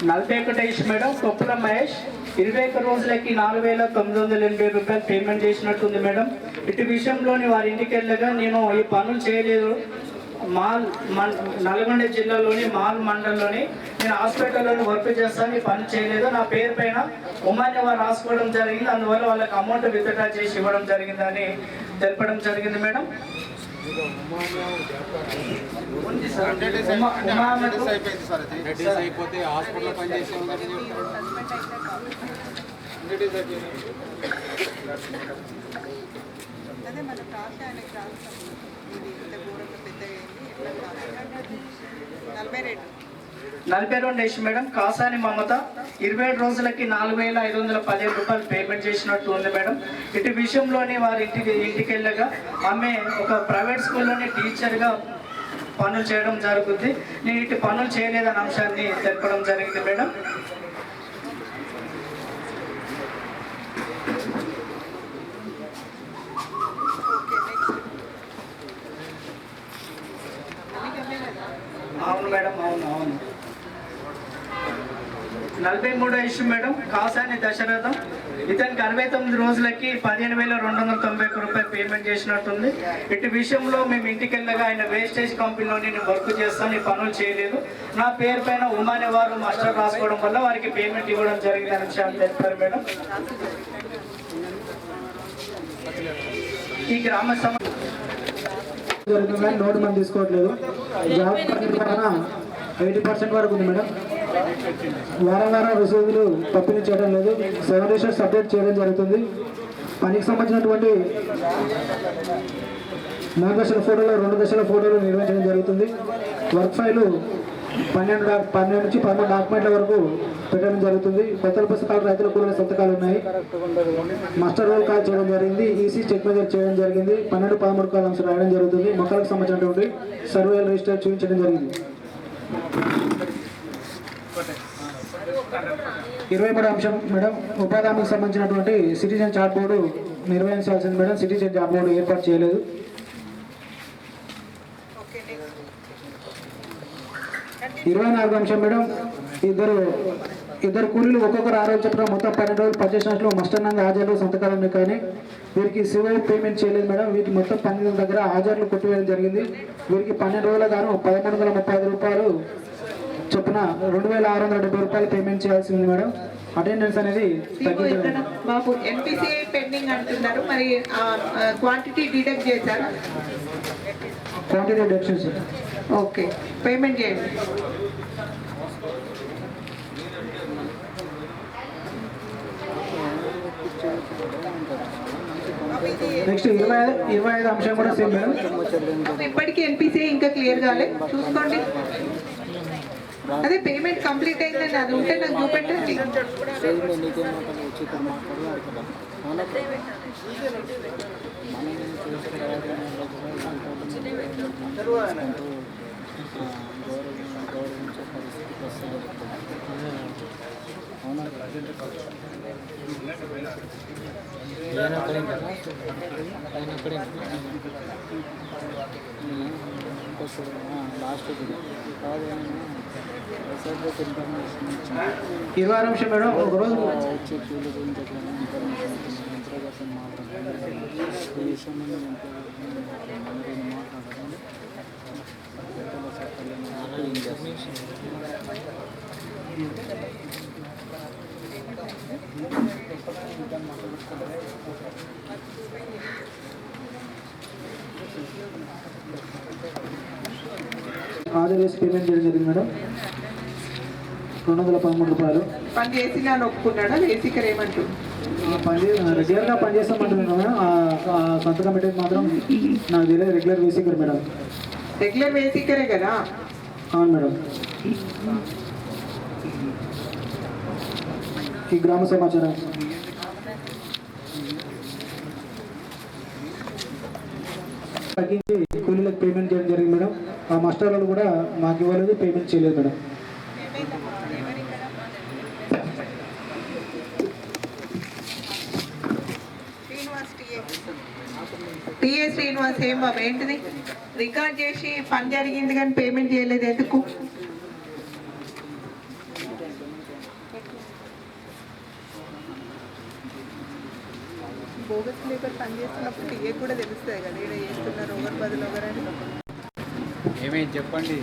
41 madam. కొప్పుల మహేష్ 21 రోజులకి ₹4,980 పేమెంట్ చేసినట్టుంది మేడం. ఇటు విషయంలోని వారి ఇంటికి వెళ్ళగా నేను ఈ పనులు చేయలేదు, నల్గొండ జిల్లాలోని మాల్ మండలంలోని నేను హాస్పిటల్లోని వర్క్ చేస్తాను, ఈ పని చేయలేదు, నా పేరు పైన ఉమాని వారు రాసుకోవడం జరిగింది, అందువల్ల వాళ్ళకి అమౌంట్ విత్డ్రా చేసి ఇవ్వడం జరిగిందని తెలపడం జరిగింది మేడం. ఉంది సార్. 100 days అయిపోయింది సార్ అది. 100 days అయిపోతే హాస్పిటల్లో పనిచేసే ఉందని చెప్తారు. 100 days అయిపోయింది. అదే మన కాశ ఆయనకి రాస్తాం ఇది ఇంత ఘోరంగా పెద్దగా అయింది ఎట్లా 42 42 వేసి మేడం. కాసాని మమత 27 రోజులకి 4,515 రూపాయలు పేమెంట్ చేసినట్టు ఉంది మేడం. ఇటు విషయంలోనే వారి ఇంటికి వెళ్ళగా ఆమె ఒక ప్రైవేట్ స్కూల్లోనే టీచర్గా పనులు చేయడం జరుగుతుంది. నేను ఇటు పనులు చేయలేదన్న అంశాన్ని తెలపడం జరిగింది మేడం. అవును మేడం, అవును. 43 ఇష్యూ మేడం. కాసాని దశరథం ఇతనికి 69 రోజులకి 15,291 రూపాయలు పేమెంట్ చేసినట్టుంది. ఇటు విషయంలో మేము ఇంటికి వెళ్ళగా ఆయన వేస్టేజ్ కంపెనీలో నేను వర్క్ చేస్తాను, ఈ పనులు చేయలేదు, నా పేరు పైన ఉమానే వారు మాస్టర్ రాసుకోవడం వల్ల వారికి పేమెంట్ ఇవ్వడం జరిగిందని విషయాన్ని తెలిపారు మేడం. ఈ గ్రామ జరుగుతుంది కానీ నోటు మనం తీసుకోవట్లేదు. జాబ్ పరంగా 80% వరకు ఉంది మేడం. వారం రసీదులు పంపిణీ చేయడం లేదు. 7 రిజిస్టర్స్ అప్డేట్ చేయడం జరుగుతుంది. పనికి సంబంధించినటువంటి 3 దశల ఫోటోలు 2 దశల ఫోటోలు నిర్వహించడం జరుగుతుంది. వర్క్ ఫైలు 12 నుంచి 13 డాక్యుమెంట్ల వరకు పెట్టడం జరుగుతుంది. కొత్త పుస్తకాలు రైతుల కూలీల సంతకాలు ఉన్నాయి. మాస్టర్ రోల్ కాల్ చేయడం జరిగింది. ఈసీ చెక్ మెజర్ చేయడం జరిగింది. 12-13 కాలమ్స్ రాయడం జరుగుతుంది. మొక్కలకు సంబంధించినటువంటి సర్వేలు రిజిస్టర్ చూపించడం జరిగింది. 23వ అంశం మేడం, ఉపాధి హామీకి సంబంధించినటువంటి సిటిజన్ జాబ్ బోర్డు నిర్వహించాల్సింది మేడం. సిటిజన్ జాబ్ బోర్డు ఏర్పాటు చేయలేదు. 24వ అంశం మేడం, ఇద్దరు కూలీలు ఒక్కొక్కరు 6 రోజులు చెప్పిన మొత్తం 12 రోజులు పనిచేసినట్లు మస్టర్నంగా హాజరు సంతకాలు ఉన్నాయి కానీ వీరికి సివై పేమెంట్ చేయలేదు మేడం. వీరికి మొత్తం 12 దగ్గర హాజరులు కొట్టివేయడం జరిగింది. వీరికి 12 రోజుల గాను 1,335 రూపాయలు చొప్పున 2,670 రూపాయలు పేమెంట్ చేయాల్సి ఉంది మేడం. అటెండెన్స్ అనేది తగ్గించడం. బాబు ఎన్పిసిఐ పెండింగ్ అంటున్నారు, మరి క్వాంటిటీ డిడక్ట్ చేశారా? Quantity deduction sir. Okay, payment చేయండి. నెక్స్ట్ 25 అంశం కూడా సేమ్ మేడం. ఇప్పటికీ ఎన్పిసిఐ ఇంకా క్లియర్ కాలే, చూసుకోండి. అదే పేమెంట్ కంప్లీట్ అయిందని అది ఉంటే నాకు చూపెట్టండి. లాస్ట్ 26వ అంశం మేడం, ఒకరోజు హాజరు చేసి పేమెంట్ చేయడం జరిగింది మేడం. 213 రూపాయలు. పని చేసినా ఒప్పుకున్నాడా? వేసికర్ ఏమంటుంది? రెగ్యులర్గా పనిచేస్తామంటున్నాను మేడం. సంతకం పెట్టేది మాత్రం నాకు తెలియదు. రెగ్యులర్ వేసికర్ మేడం. రెగ్యులర్ వేసికరే కదా? అవును మేడం. ఈ గ్రామ సమాచారం తగ్గించి కూలీలకు పేమెంట్ చేయడం జరిగింది మేడం. ఆ మాస్టర్లు కూడా మాకు ఇవ్వలేదు, పేమెంట్ చేయలేదు మేడం. టీఏ శ్రీనివాస్ ఏం బాబు ఏంటిది? రికార్డ్ చేసి పని జరిగింది కానీ పేమెంట్ చేయలేదు ఎందుకు? బోగస్ లేబర్ పని చేస్తున్నప్పుడు టీఏ కూడా తెలుస్తుంది కదా ఇక్కడ చేస్తున్నారు ఒకరి బదులు ఒకరని. ఏమేమి చెప్పండి.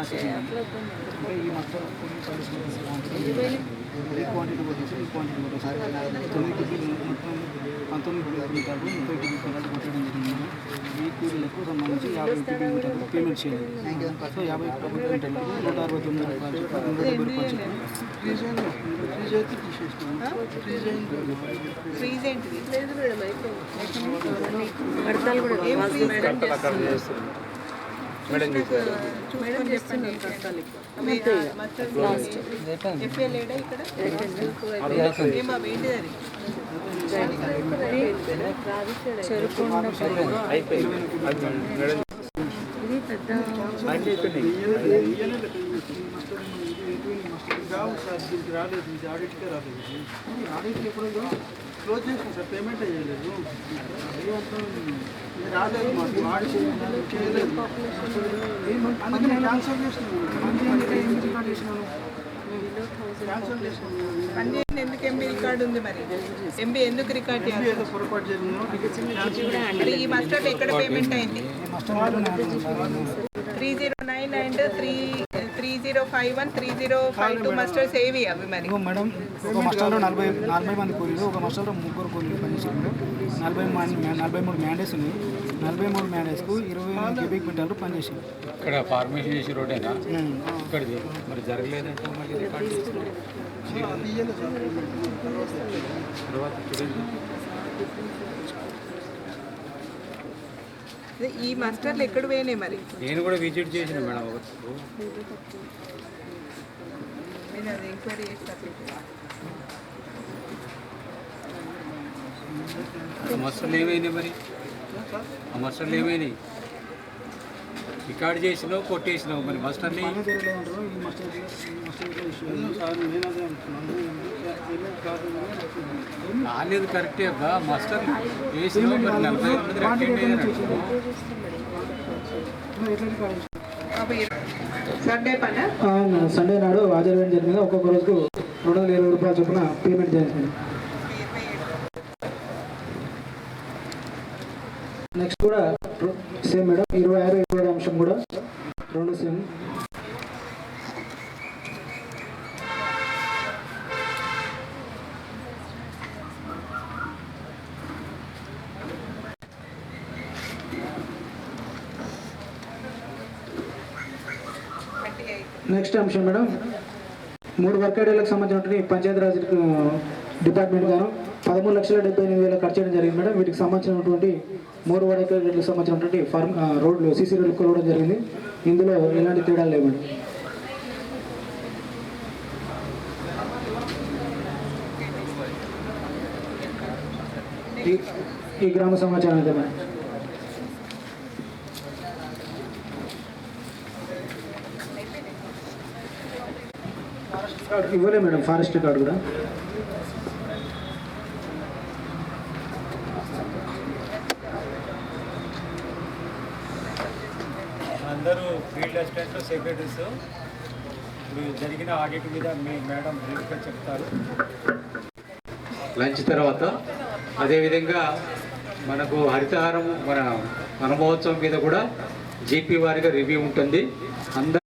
ప్రాసెస్ అంటే ఈ మొత్తం ఈ క్వాంటిటీ కొట్టేసి ఈ క్వాంటిటీ కొట్టేసి 9 కిబీలు మొత్తం 19 మీటర్లు 30 కిబీలు కొట్టడం జరిగింది. ఈ కూలీలకు సంబంధించి 50 కిలోమీటర్లు పేమెంట్ చేయాలి. సో 50 కిలోమీటర్లకు 169 రూపాయలు రాలేదు. ఇది ఆడిట్కే రాలేదు. ఆడిట్ ఎప్పుడు క్లోజ్ చేసాం సార్, పేమెంట్ చేయలేదు. రాలేదు మాకు ఆడిట్ చేయలేదు. అందుకే నేను క్యాన్సల్ చేసినాను. ఎందుకు ఎంబీ రికార్డు ఉంది మరి? ఎంబీ ఎందుకు రికార్డ్ చేయాలి? పొరపాటు జరిగింది. మరి ఈ మాస్టర్ ఎక్కడ పేమెంట్ అయింది? 309 అండ్ 3051 3052 మాస్టర్స్ ఏవి అవి మరి? మేడం ఒక మాస్టర్లో 40 మంది కూలీలు, ఒక మాస్టర్లో 3 కూలీలు పనిచేసారు. 43 మ్యాండేస్ ఉన్నాయి. 43 మ్యాండేస్కు 20 క్యూబిక్ మీటర్లు పనిచేసారు. ఇక్కడ ఫార్మేషన్ చేసి రోడ్డేనా ఇక్కడిది? మరి జరగలేదంటే మళ్ళీ రికార్డ్ చేస్తున్నారు. ఈ మాస్టర్లు ఎక్కడ పోయినాయి మరి? నేను కూడా విజిట్ చేసిన మేడం. నేను అది ఎంక్వైరీ చేస్తాను. మస్టర్లు ఏమైనాయి మరి? ఆ మస్టర్లు ఏమైనాయి? రికార్డ్ చేసినావు, కొట్టేసినావు. మరి మస్టర్ని కాలేదు. కరెక్టే అబ్బా, మస్టర్ వేసినావు. మరి 45 మంది అటెండ్ అయ్యారు. సండే నాడు హాజరు జరిగింది. ఒక్కొక్క రోజుకు 220 రూపాయల చొప్పున పేమెంట్ చేయాలి. నెక్స్ట్ కూడా సేమ్ మేడం, 26, 27 అంశం కూడా 2 సేమ్. నెక్స్ట్ అంశం మేడం, 3 వర్క్ ఐడీలకు సంబంధించినటువంటి పంచాయతీరాజ్ డిపార్ట్మెంట్ గాను 13,78,000 ఖర్చు చేయడం జరిగింది మేడం. వీటికి సంబంధించినటువంటి 3 వర్క్ ఐడీలకు సంబంధించినటువంటి రోడ్లు సీసీ రోడ్లు కొలవడం జరిగింది. ఇందులో ఎలాంటి తేడాలు లేవు మేడం. ఈ గ్రామ సమాచారం అయితే మేడం. ఇవ్వలే మేడం, ఫారెస్ట్ కార్డు కూడా. అందరూ ఫీల్డ్ అసిస్టెంట్లు, సెక్రటరీస్ ఇప్పుడు జరిగిన ఆడిట్ మీద మీ మేడం బ్రీఫ్గా చెప్తారు లంచ్ తర్వాత. అదేవిధంగా మనకు హరితహారం మన వనమహోత్సవం మీద కూడా జీపీ వారిగా రివ్యూ ఉంటుంది. అందరూ